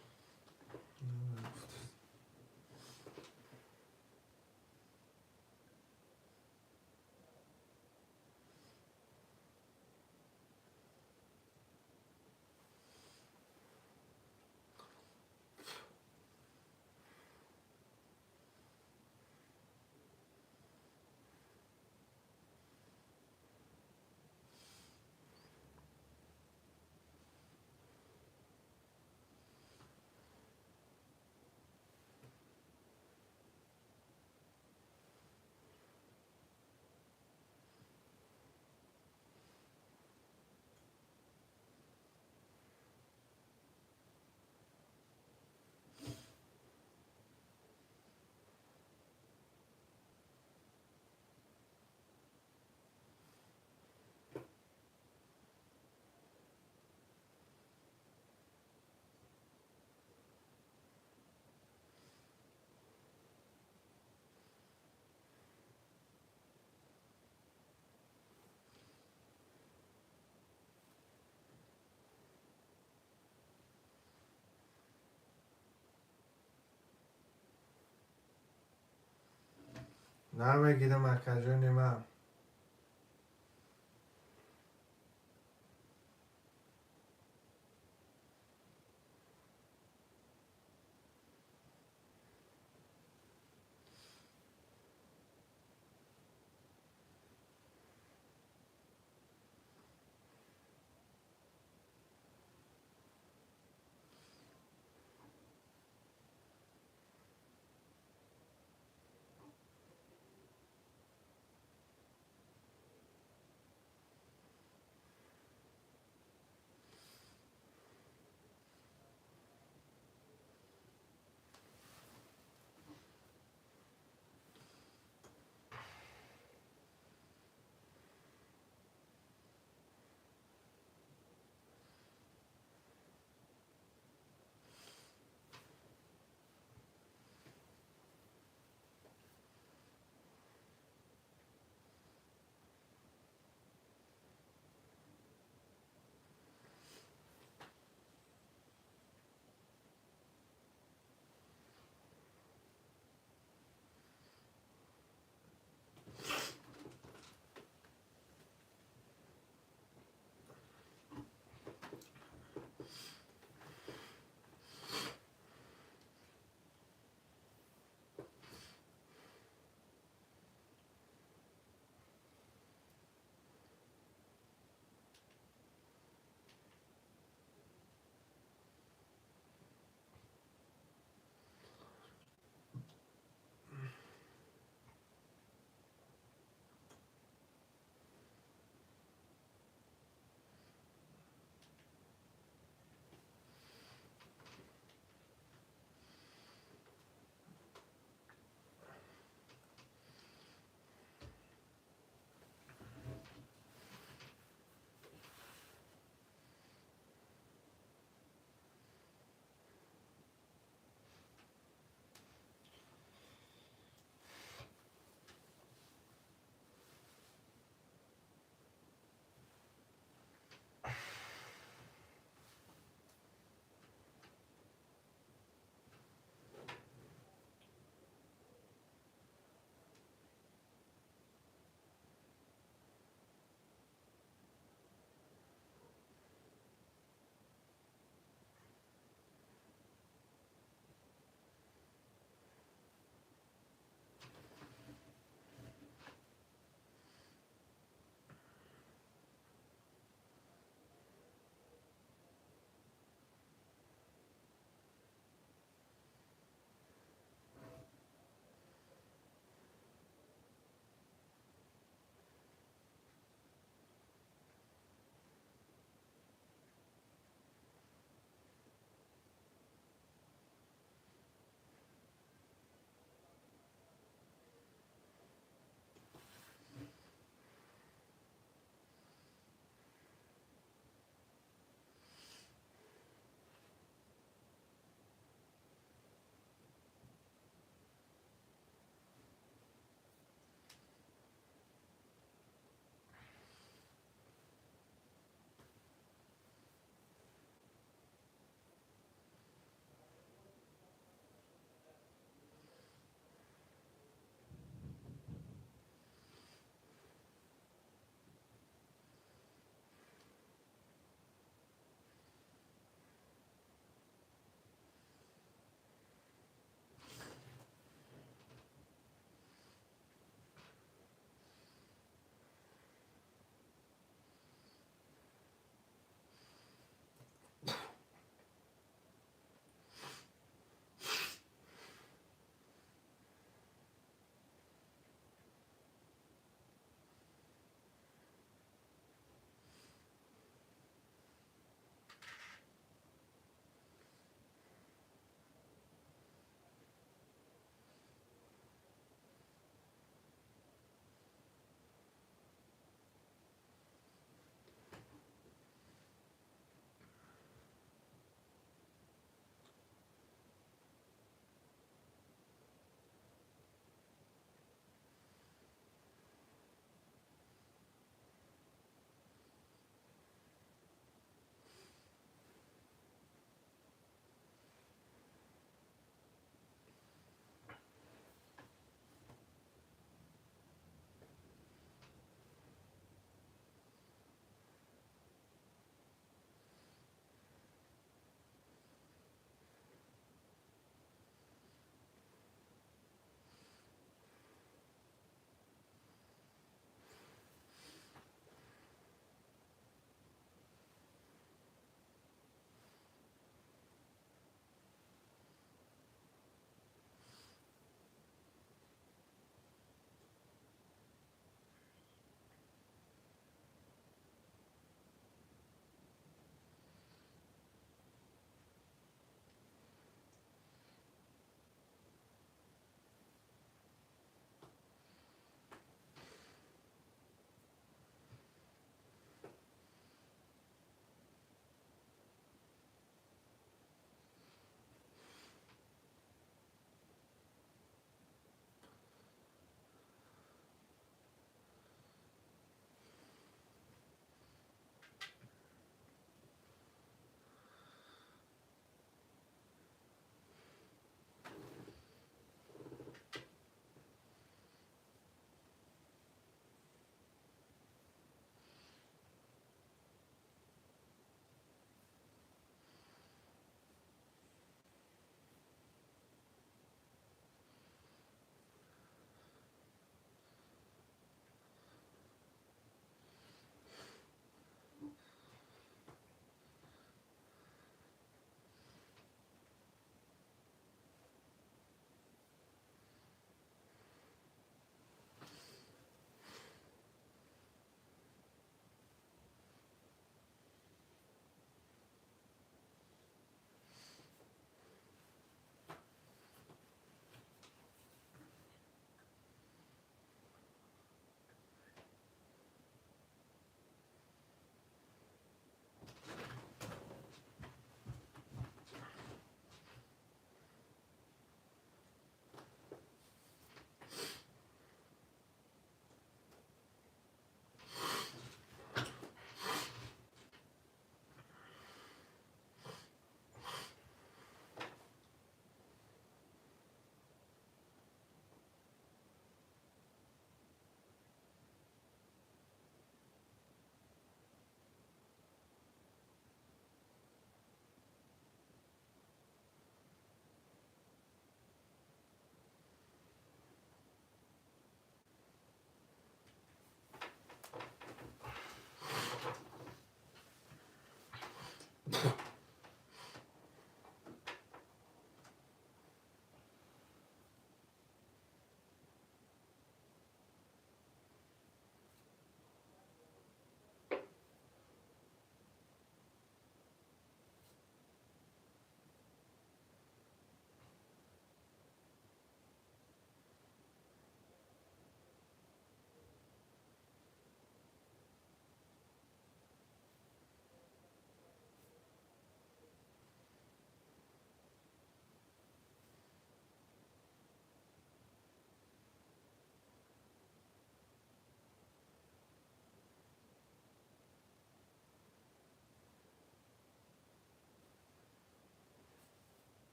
نه بگیرم اکجا نیمم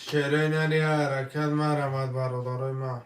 شیرینی حرکت مرمد برادرای من.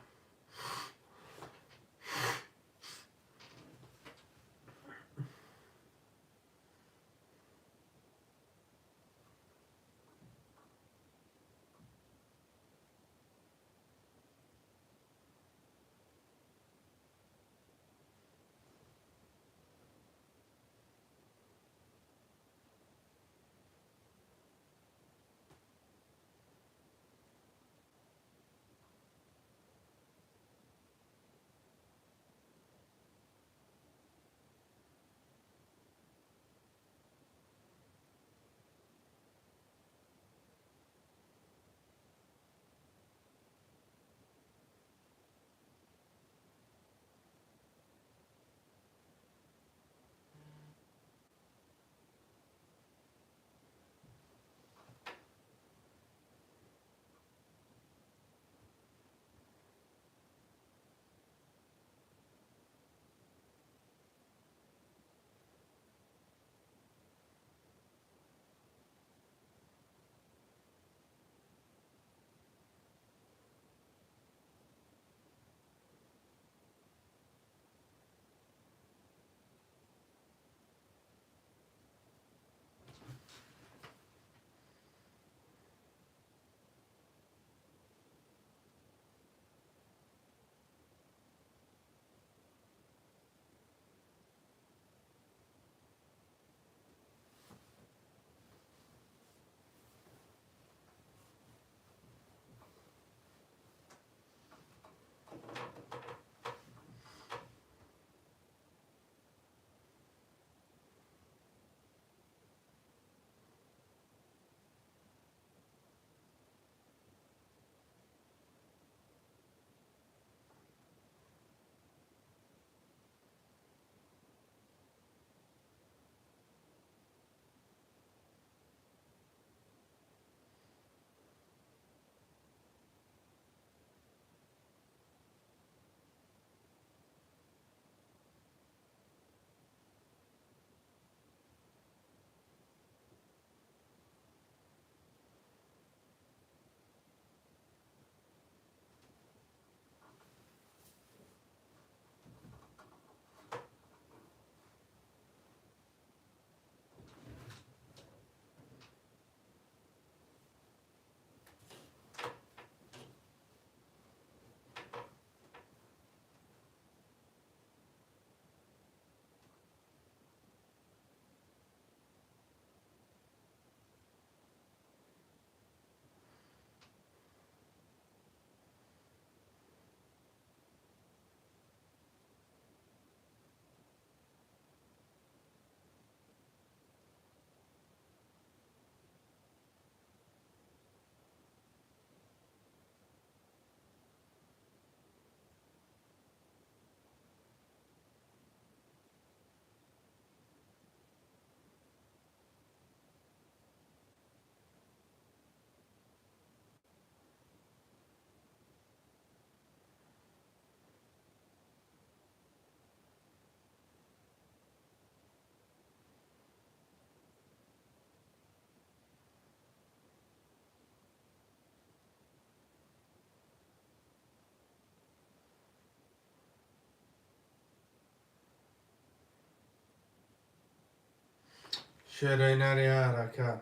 Şereyneriye haraka.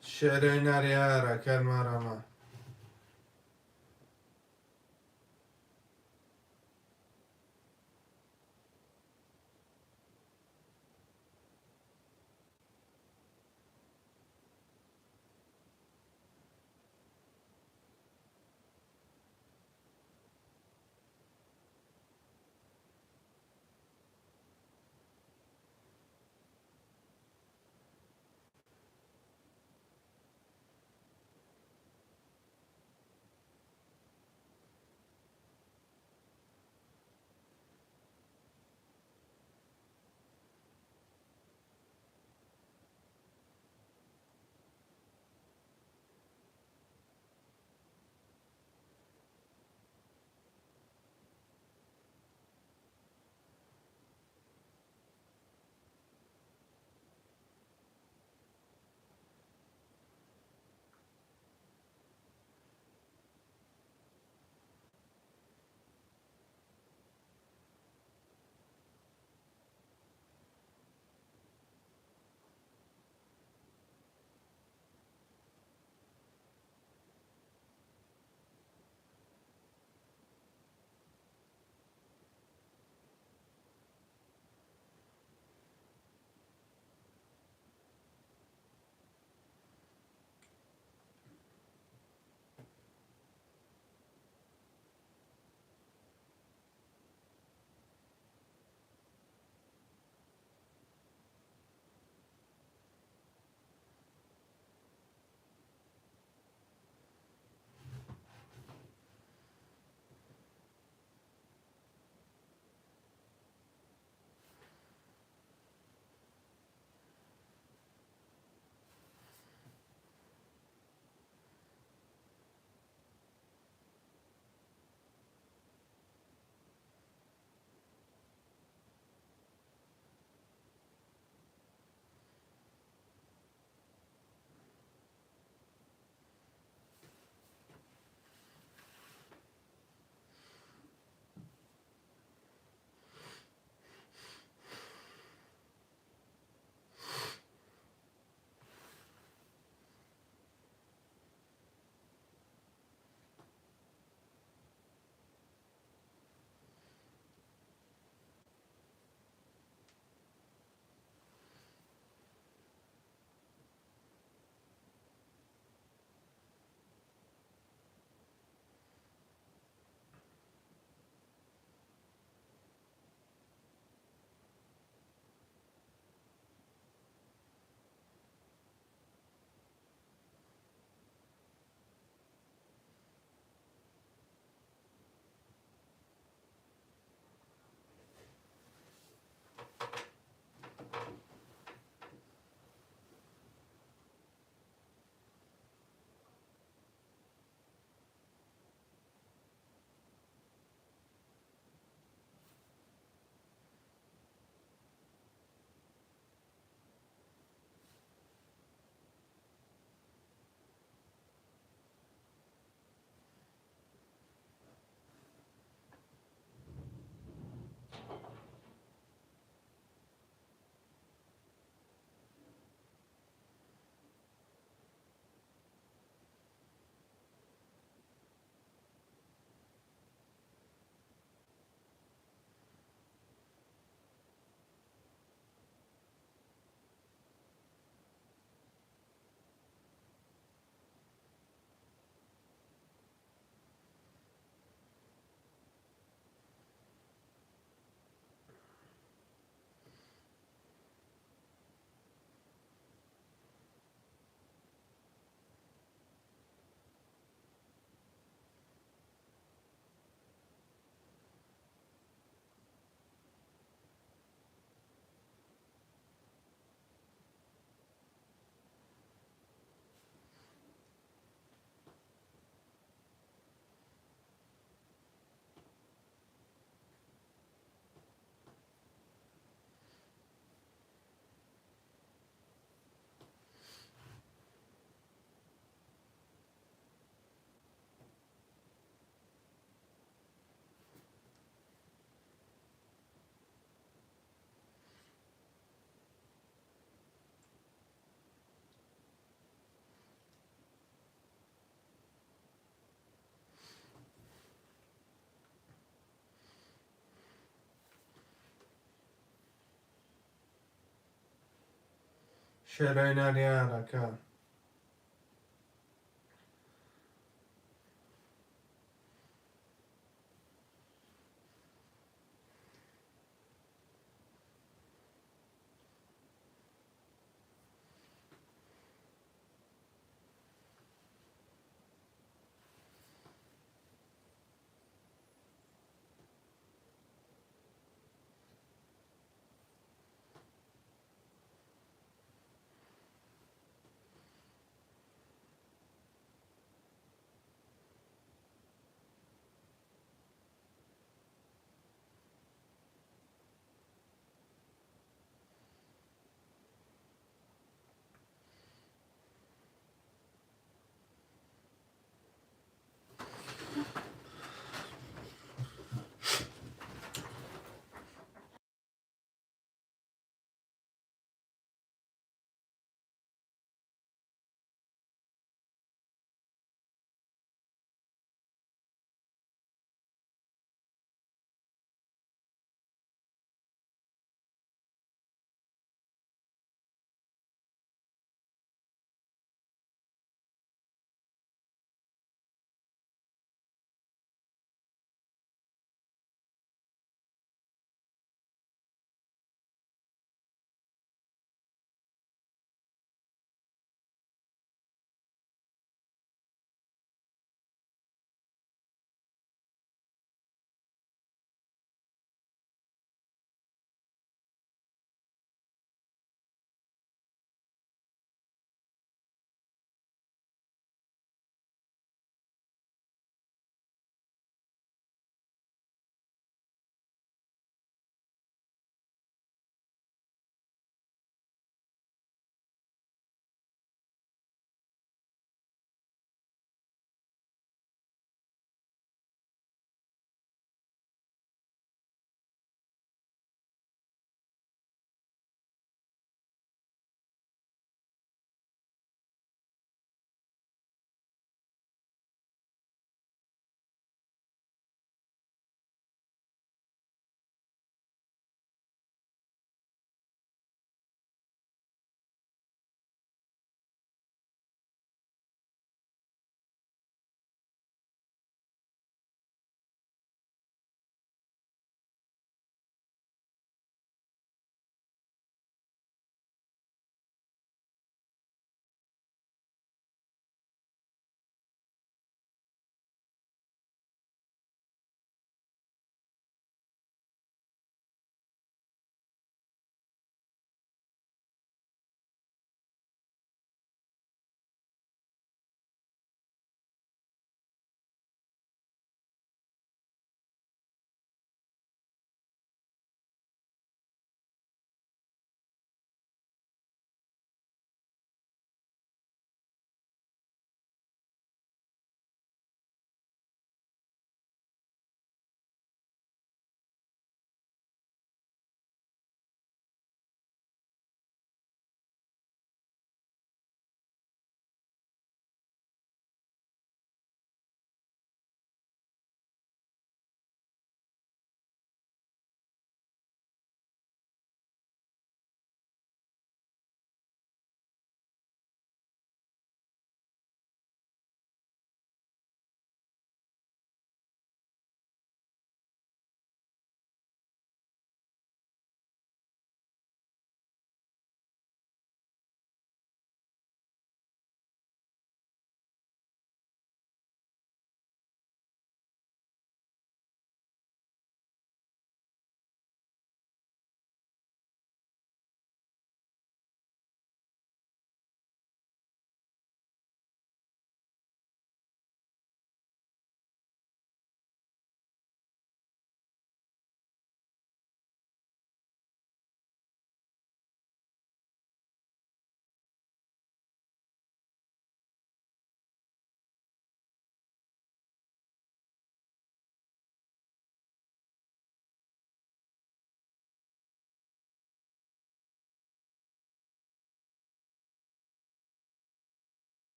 Şereyneriye hareket marama. Şereyneriye raka.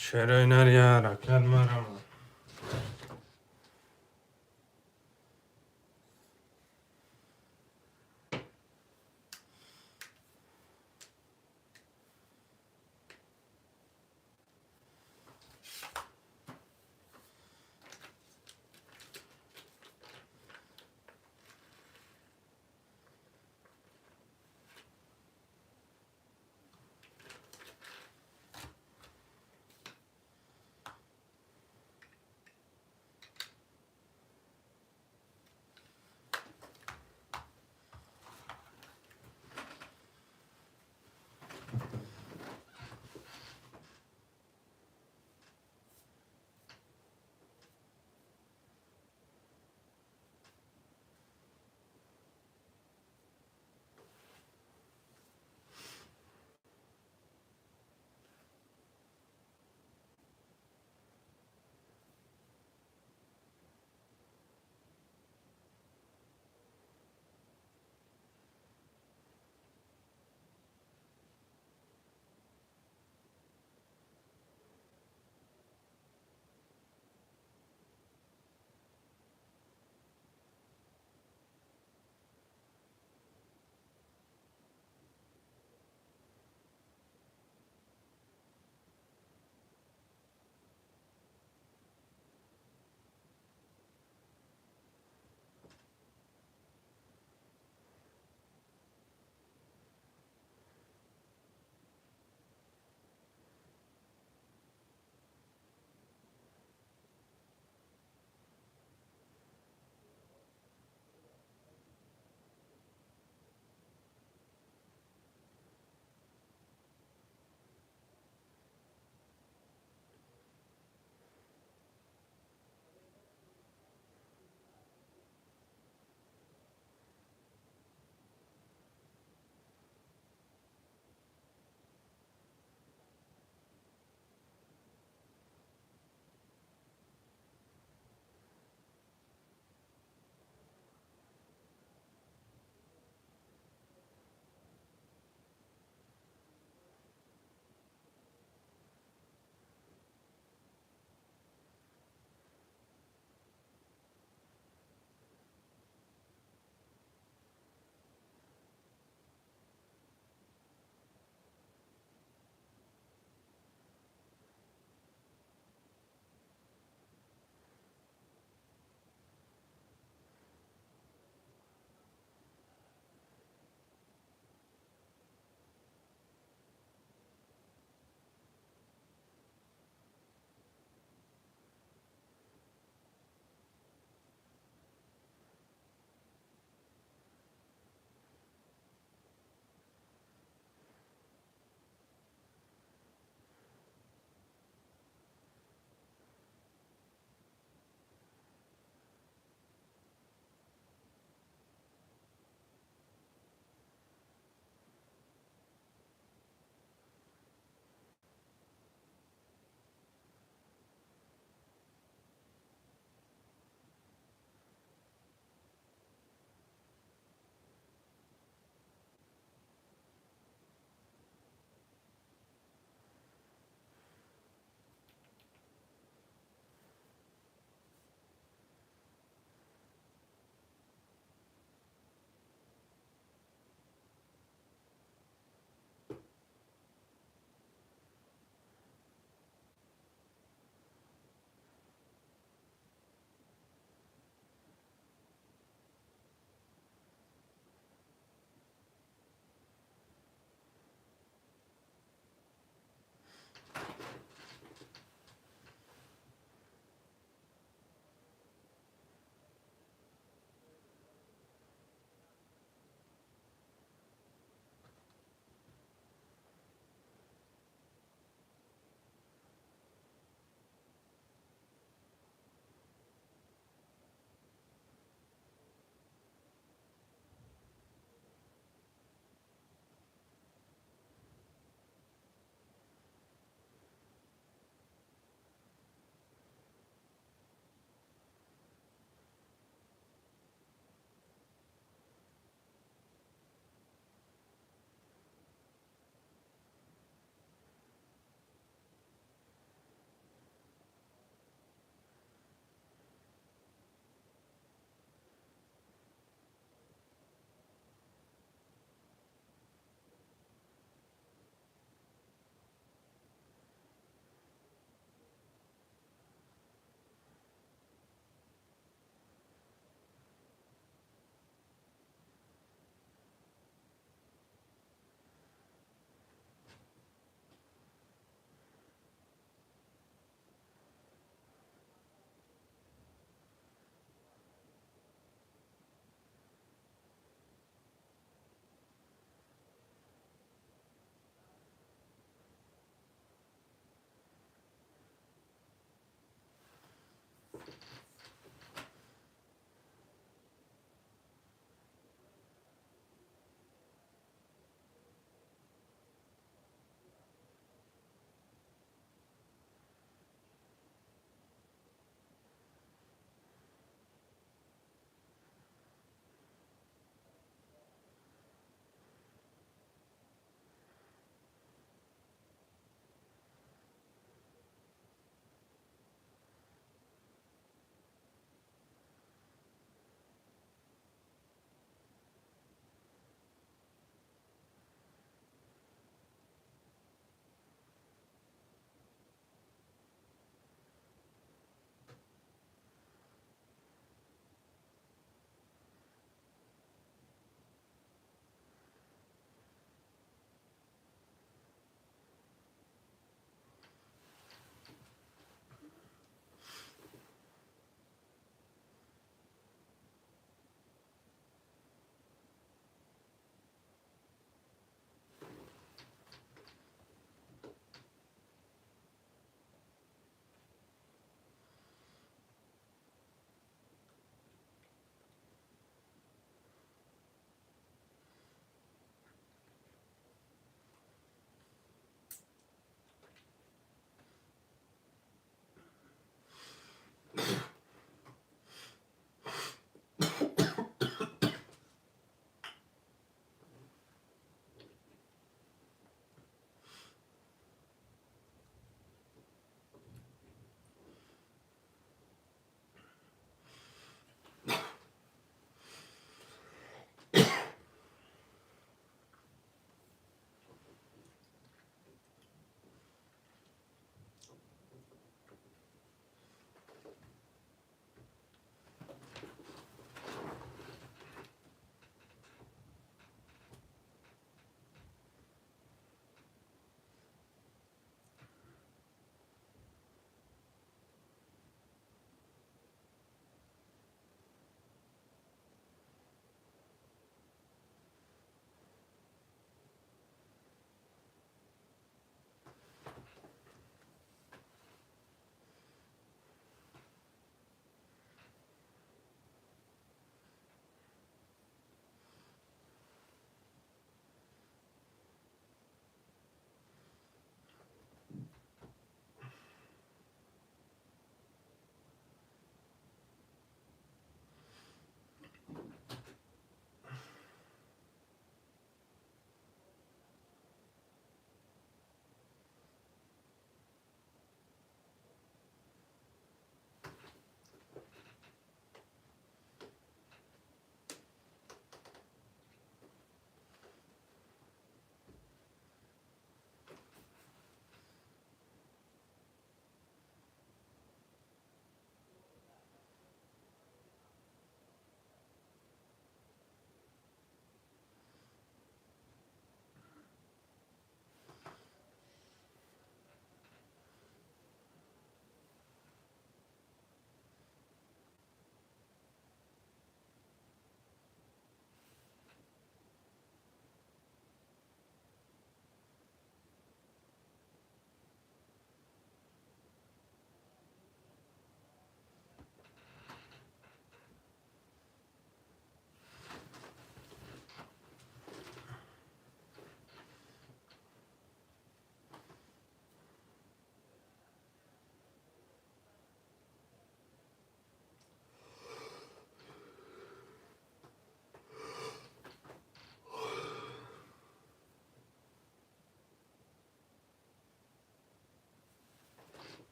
چرا اینا رو یه حرکت مرم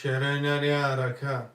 Şereyneriye haraka.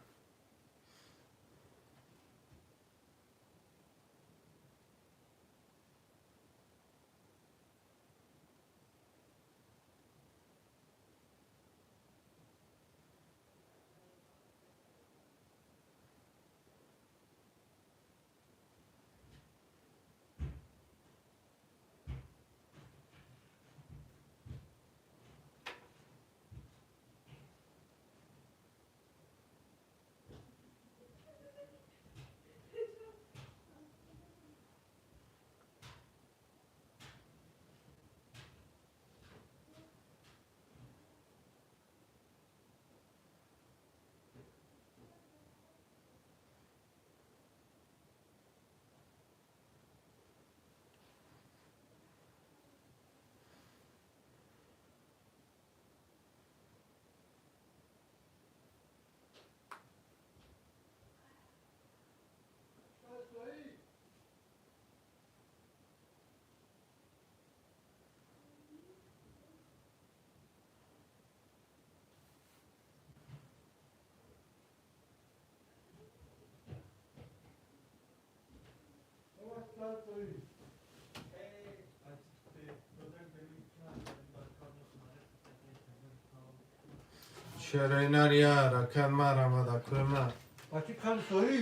Şereyneriye haraka. Maramada koyma. Açık kan soyu.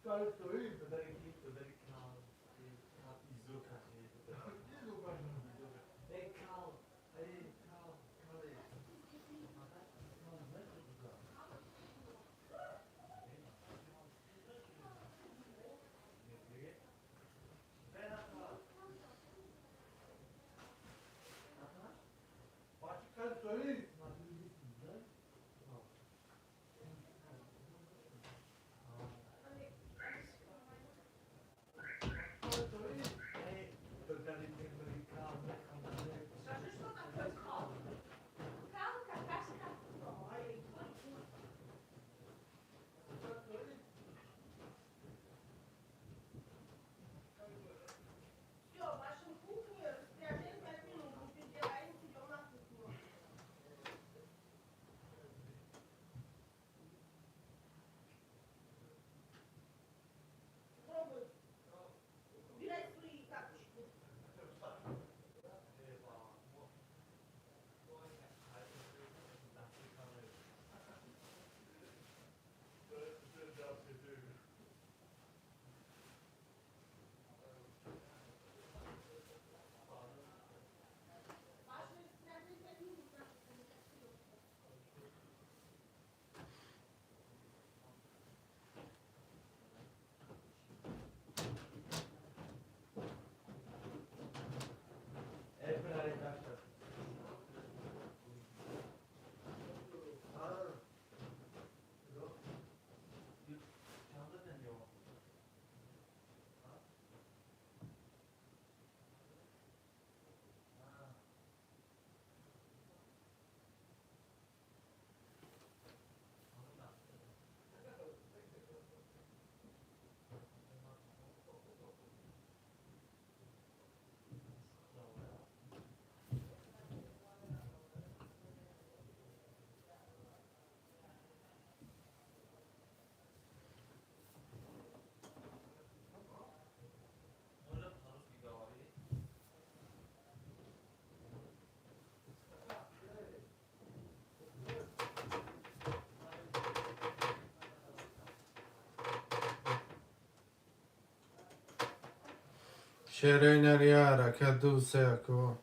Kan soyu. Açık kan soyu. Şereyneriye haraka. Dulce yako.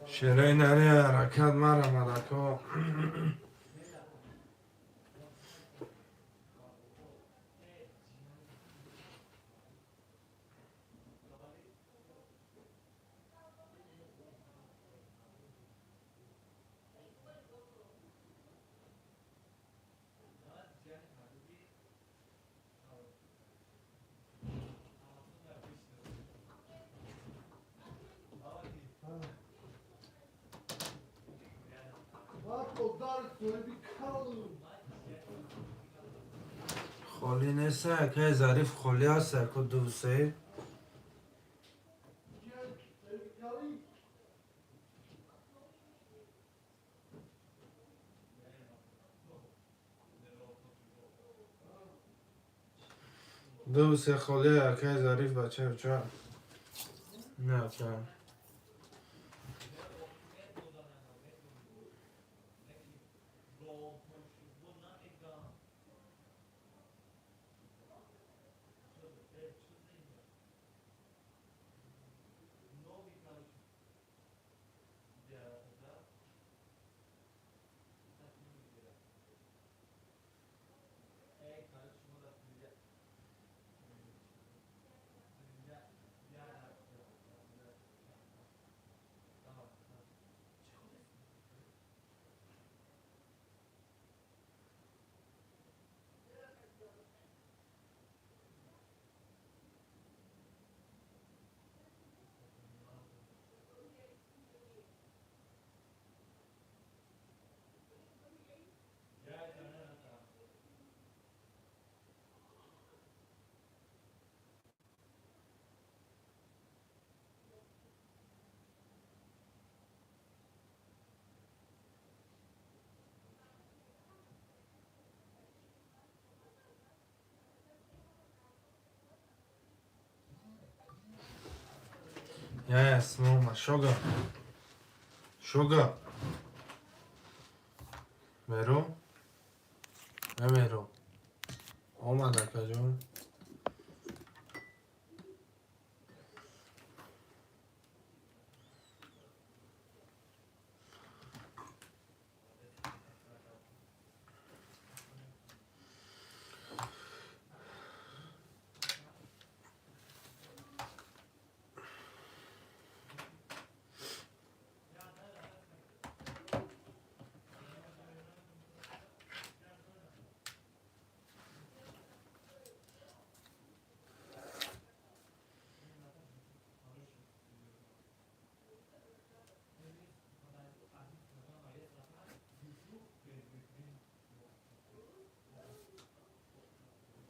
شیرای نری حرکت مرا مدکا. Bak o dar soyu bir kalın. خالی نیست که ظریف خالی هست که دوسته Gel bir kalın. دوسته خالی که ظریف بچه بچه نه که Yes, mama, sugar. Sugar. Mero? Ne mero? Olmadı akacığım.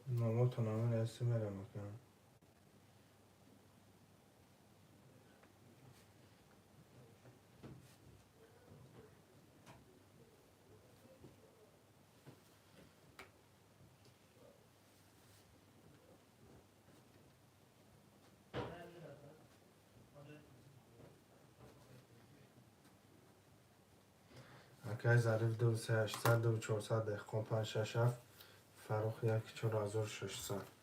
Mama tunamın esi merak ya. اکای ظریف 2800 2400 دهقان 567 فروخ 14600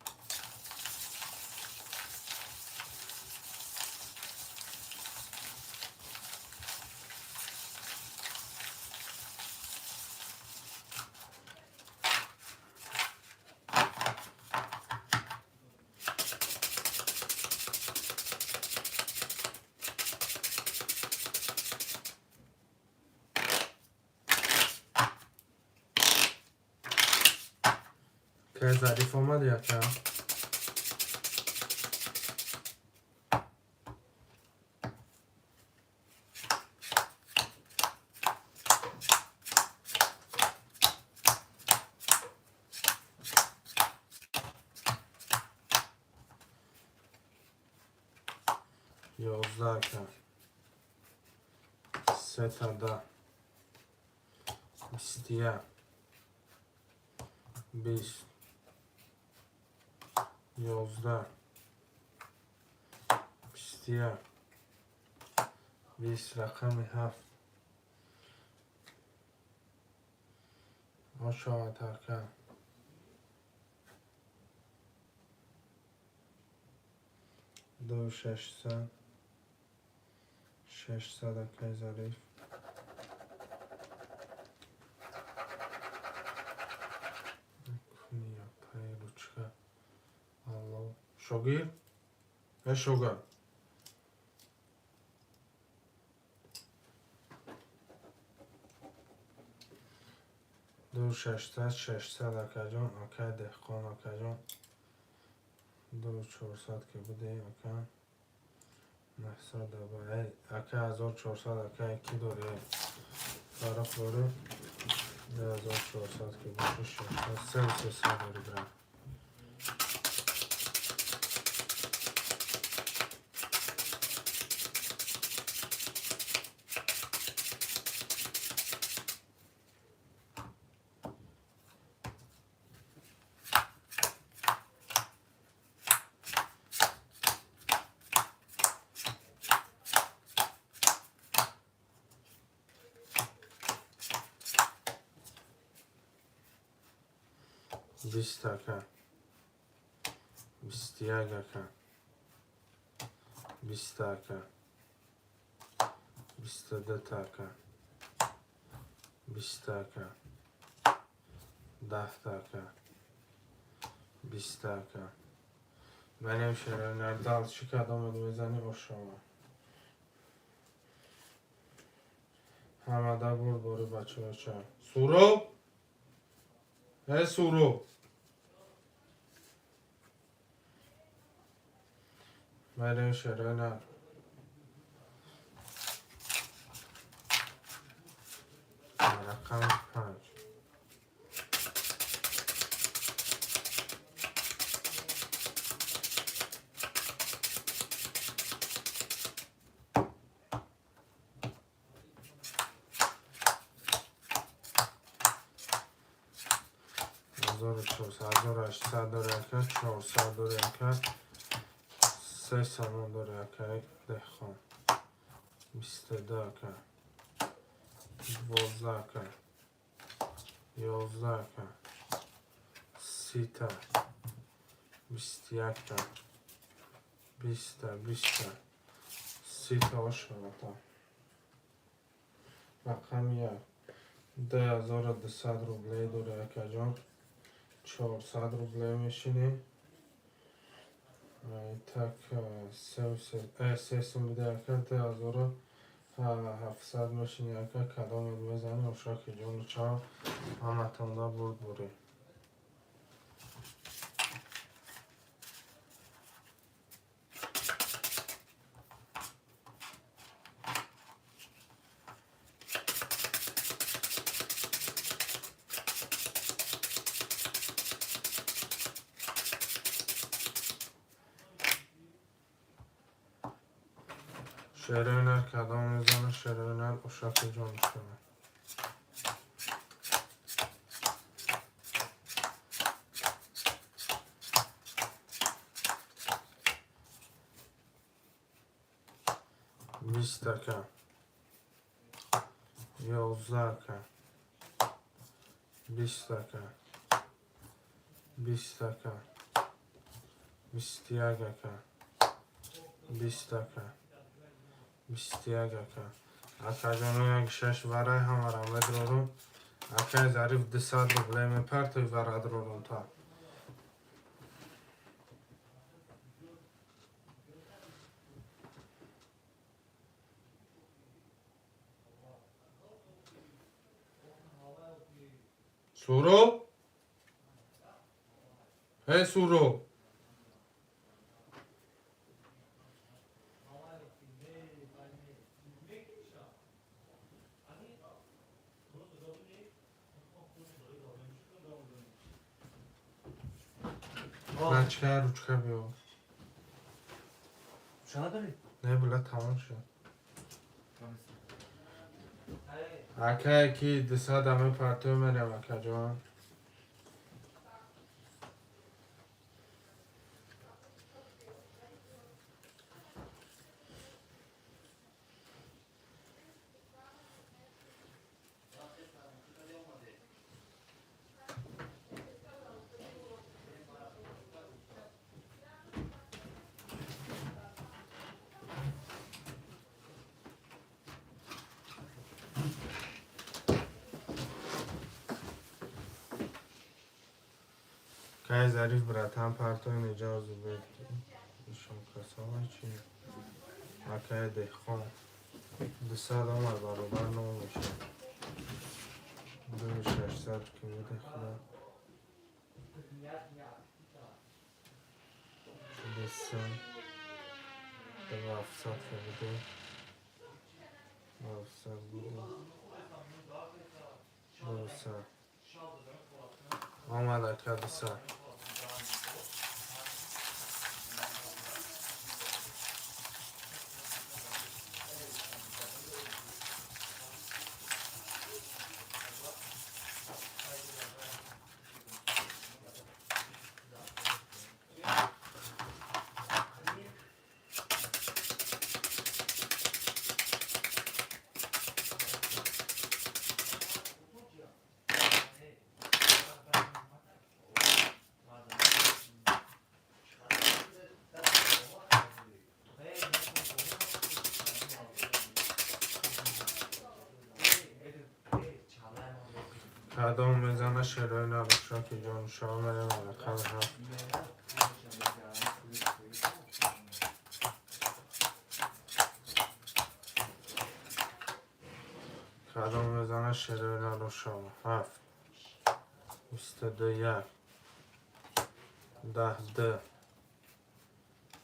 که ظریف آمد یکم 11 کم 3 تا 10 21 20 11 21 20 رقم 7 آشا ترکم 2600 600 اکای ظریف. کنیا پای روچکا الله شوگیر شوگر 600 اکا جان اکا دهقان اکا جان 2400 که بوده اکا محصاد دابای اکا 1400 اکا یکی دوره فرق داره 1400 که باشه 600 300 داری برم 20 اکا 21 اکا 20 اکا 22 اکا 20 اکا 10 اکا 20 اکا benim şereflerde alışık adam ödümüzden hoşuma. Hamada bul boru başı başı. Suru? Suru? Benim şerefler. Rakam 5 1800 داره 400 داره 300 داره دهخان 22 12 11 30 21 20 30 آشغالتا رقم 2200 روبلی داره که جان 400 روبلی میشینی так 300 میده که 2700 میشینی که کدام میزنی اشا که جون چا همه تنده بود بوری شراینا کدام میزنه شراینا اشاق جان کنه بیست که 11 که 20 که 21 که 20 که 21 اکا جانو یک 6 ورای هم ورم بدرورم اکا ظریف 200 روبلی میپر توی ورد رورم تا سورو؟ سورو روچکه بیار شما داری؟ نه بلا تمام شد اکا یکی 200 همه پرتو میرم اکا جان Акай зариф братан партоин иҷозу бед. Ишон касовай чи? Акай дехон. 200 омад баробар номиша. 2600 ки буде худа. 200. 700 ки буде. 900 буде. 200. آمد اکا 200. کدام میزنه شیرای نباشا که جان شما مریم علقه هفت. کدام میزنه شیرای نباشا هفت. 22 یک. 10 2.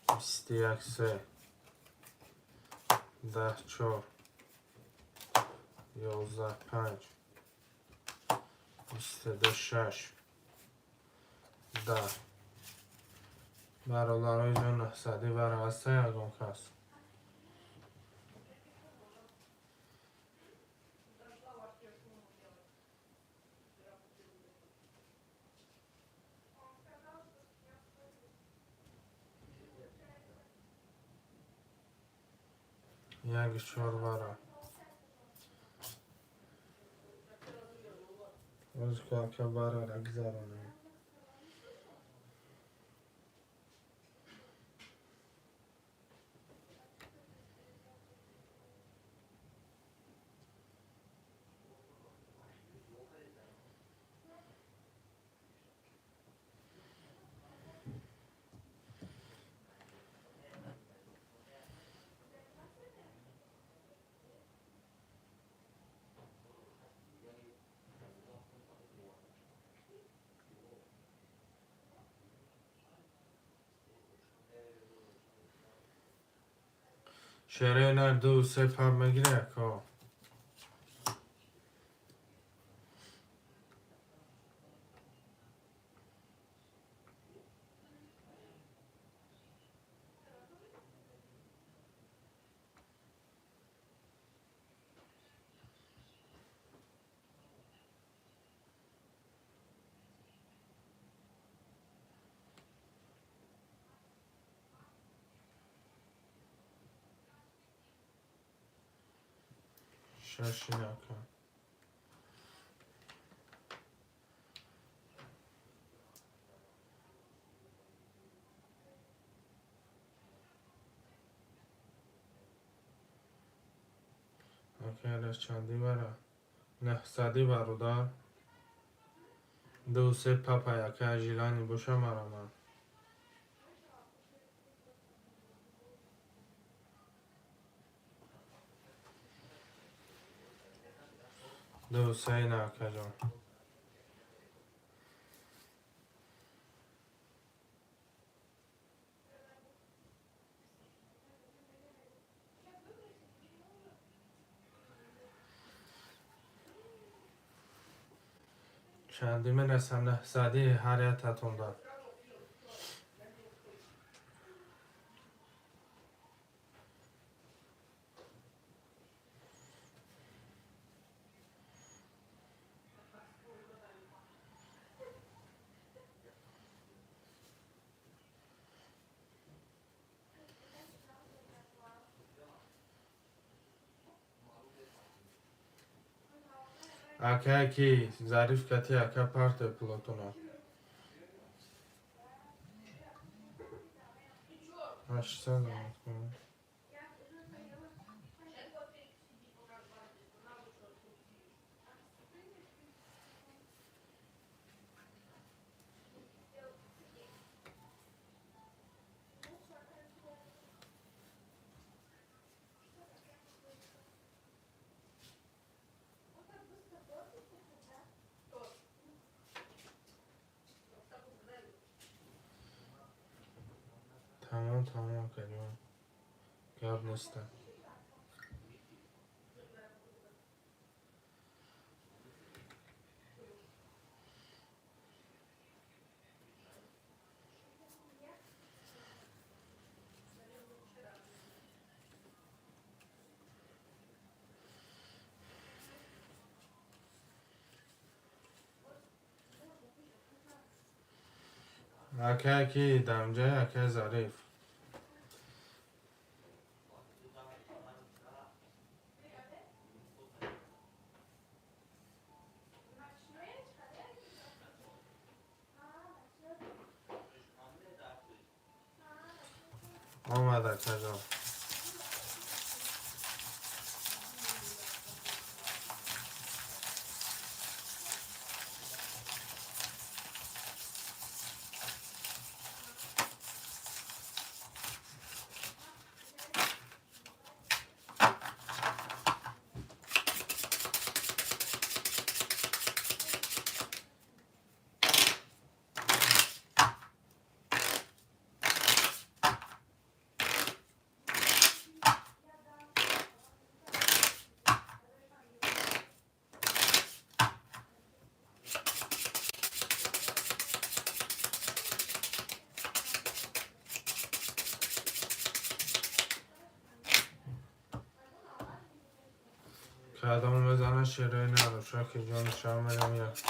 21 3. 10 4. 11 5. 22 6. 10. برادرای جان 900 برای هسته یکم کس. یک 4 برای روز که برای را گذارانه. شیره نه 2 3 پم میگیره که شش نکن. اوکی چندی برا 900 برادر 2 3 پاپا یکه جیلانی باشه مرا من 2 3 نکه جان چندی من رسم 900 هر یه تتون دار اکه کی ظریف کتی اکه پارت پلاتونا 800 آمد کنم جان تمام که جان گرد نیستن اکه کی دمجه اکه ظریف آمد اکه جان که آدم بزنه شیره نروشه که جان شام میرم یک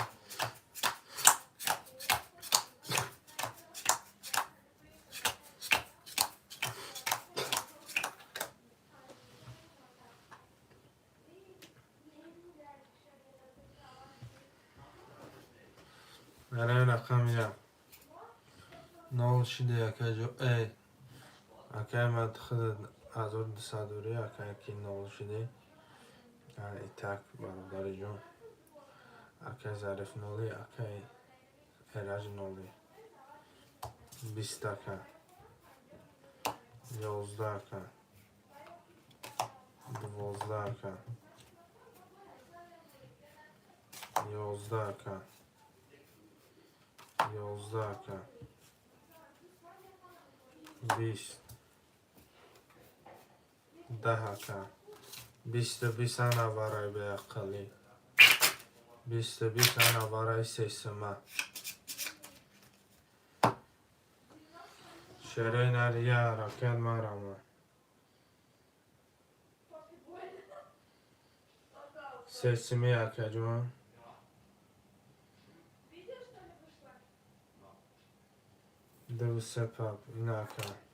برای رقم میرم نال شده اکه جو ای اکه مد خود از اون صدوری اکه کی نال شده ایتک برادر جون اکه ظریف نالی اکه ایرج نالی 20 اکه 11 اکه 12 اکه 11 اکه 11 اکه 20 10 اکه 20 انا برای به اقلی 20 انا برای سیسمه شیره نریه رکت مرمه سیسمی اکه جون دو سپب این اکه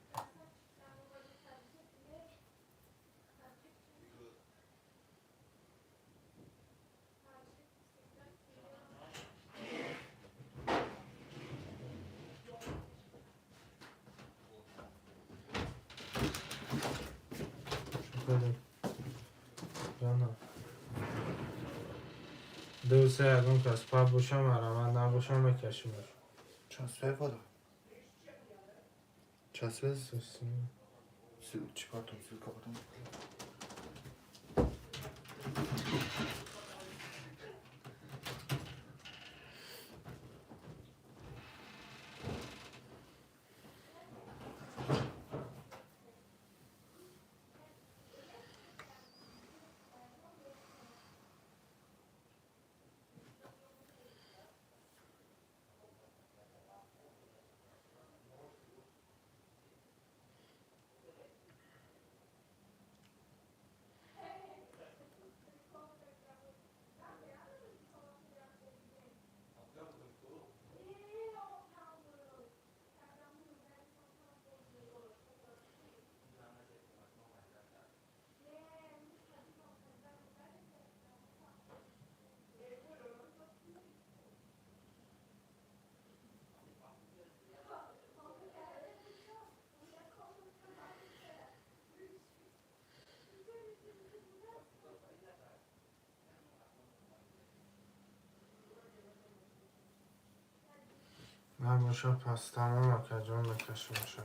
دو سه اگون کس پا باشم من نباشم بکشیمش چسبه بالا چسبه سیسمی چیکار تو سیل کابتون من باشه پس تمام اکه جون بکشیمش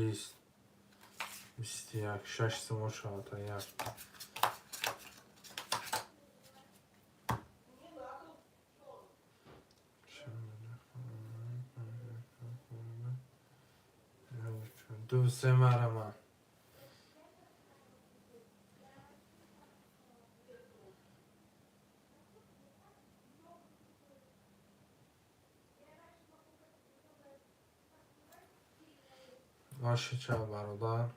20 21 6 سوم 4 تا 1 دو سه مرمان باشه چه برادر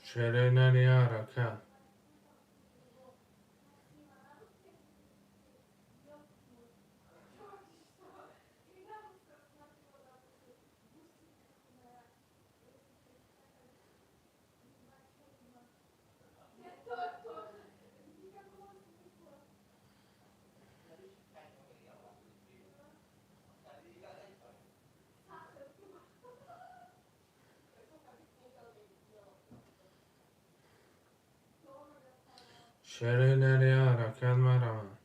شره نریا رکه شره نریا رکت مرمان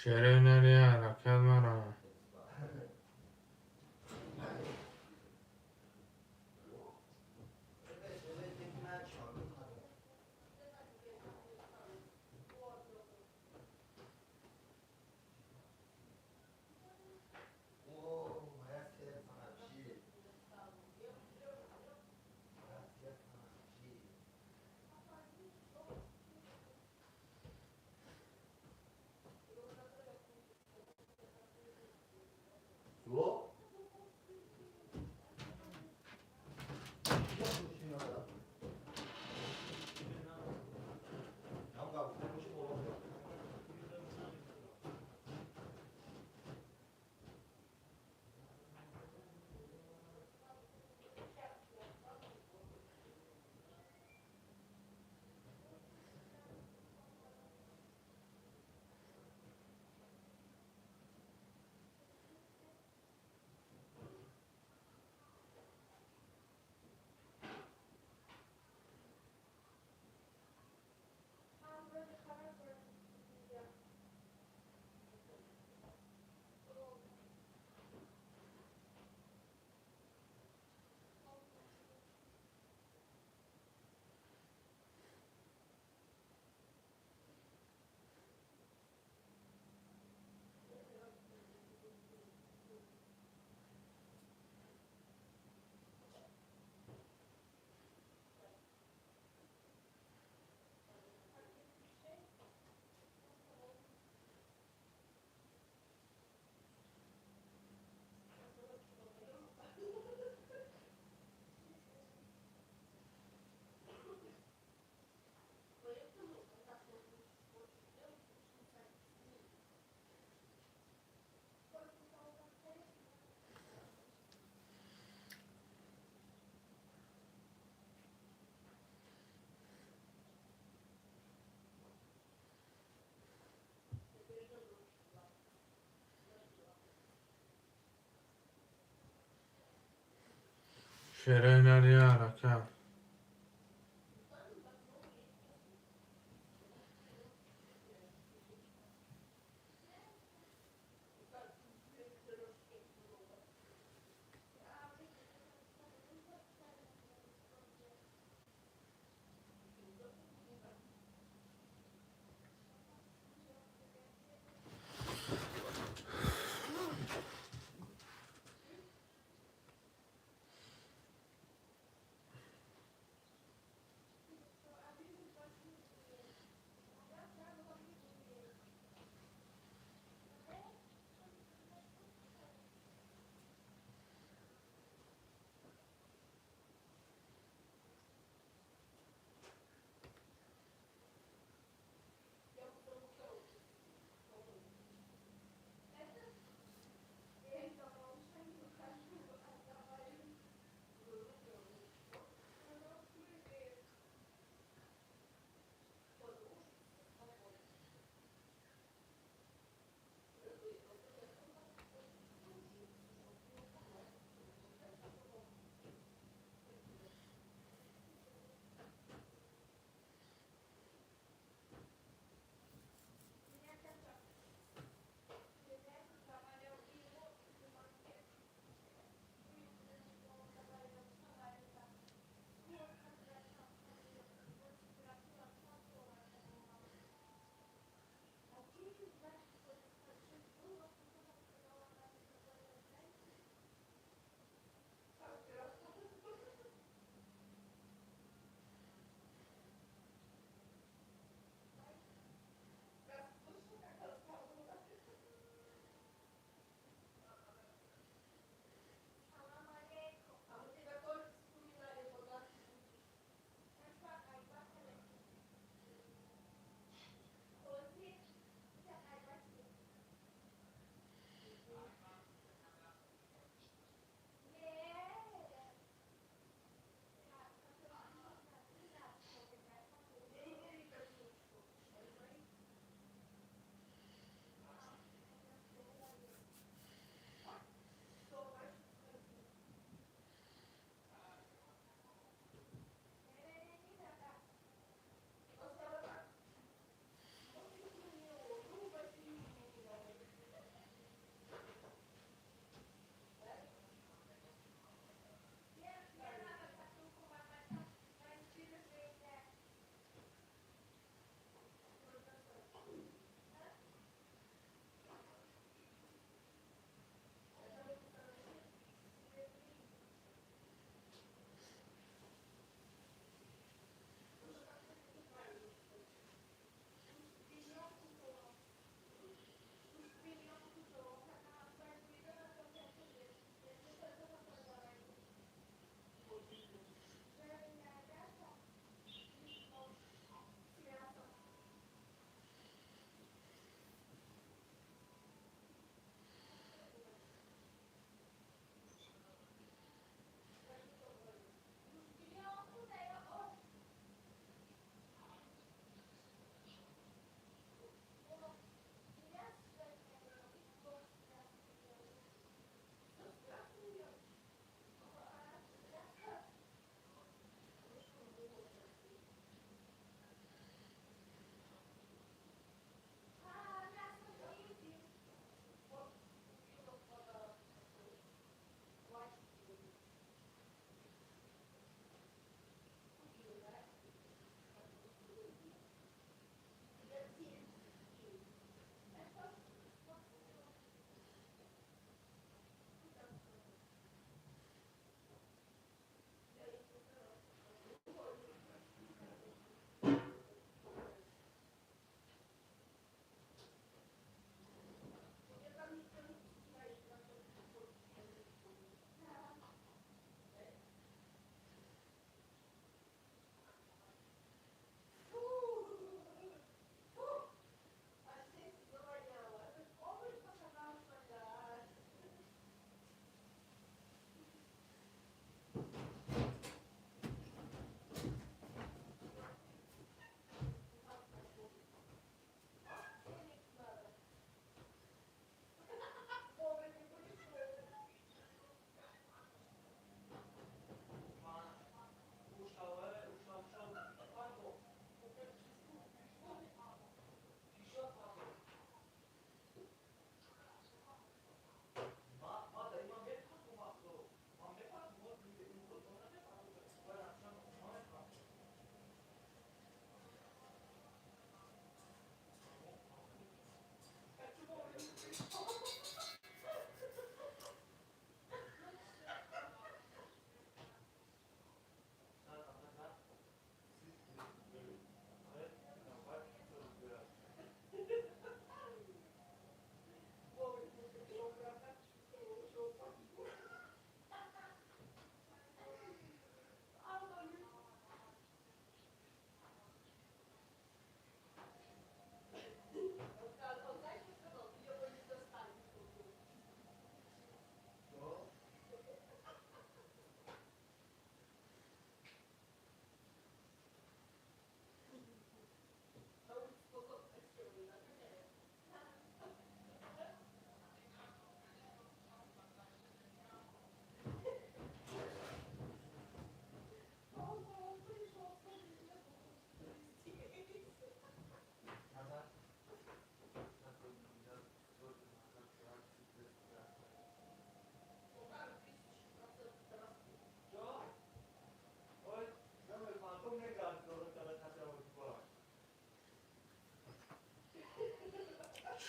شرینری حرکت مرا شرینری حرکت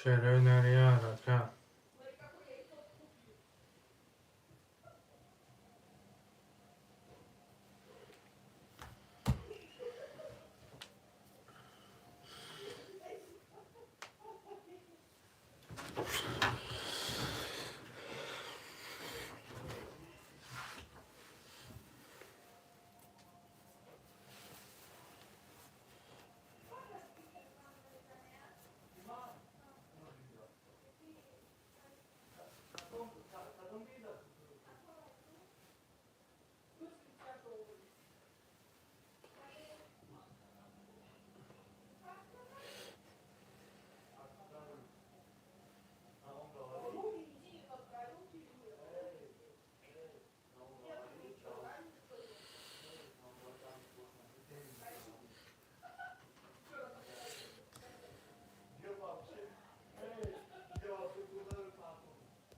چرا نریار اکا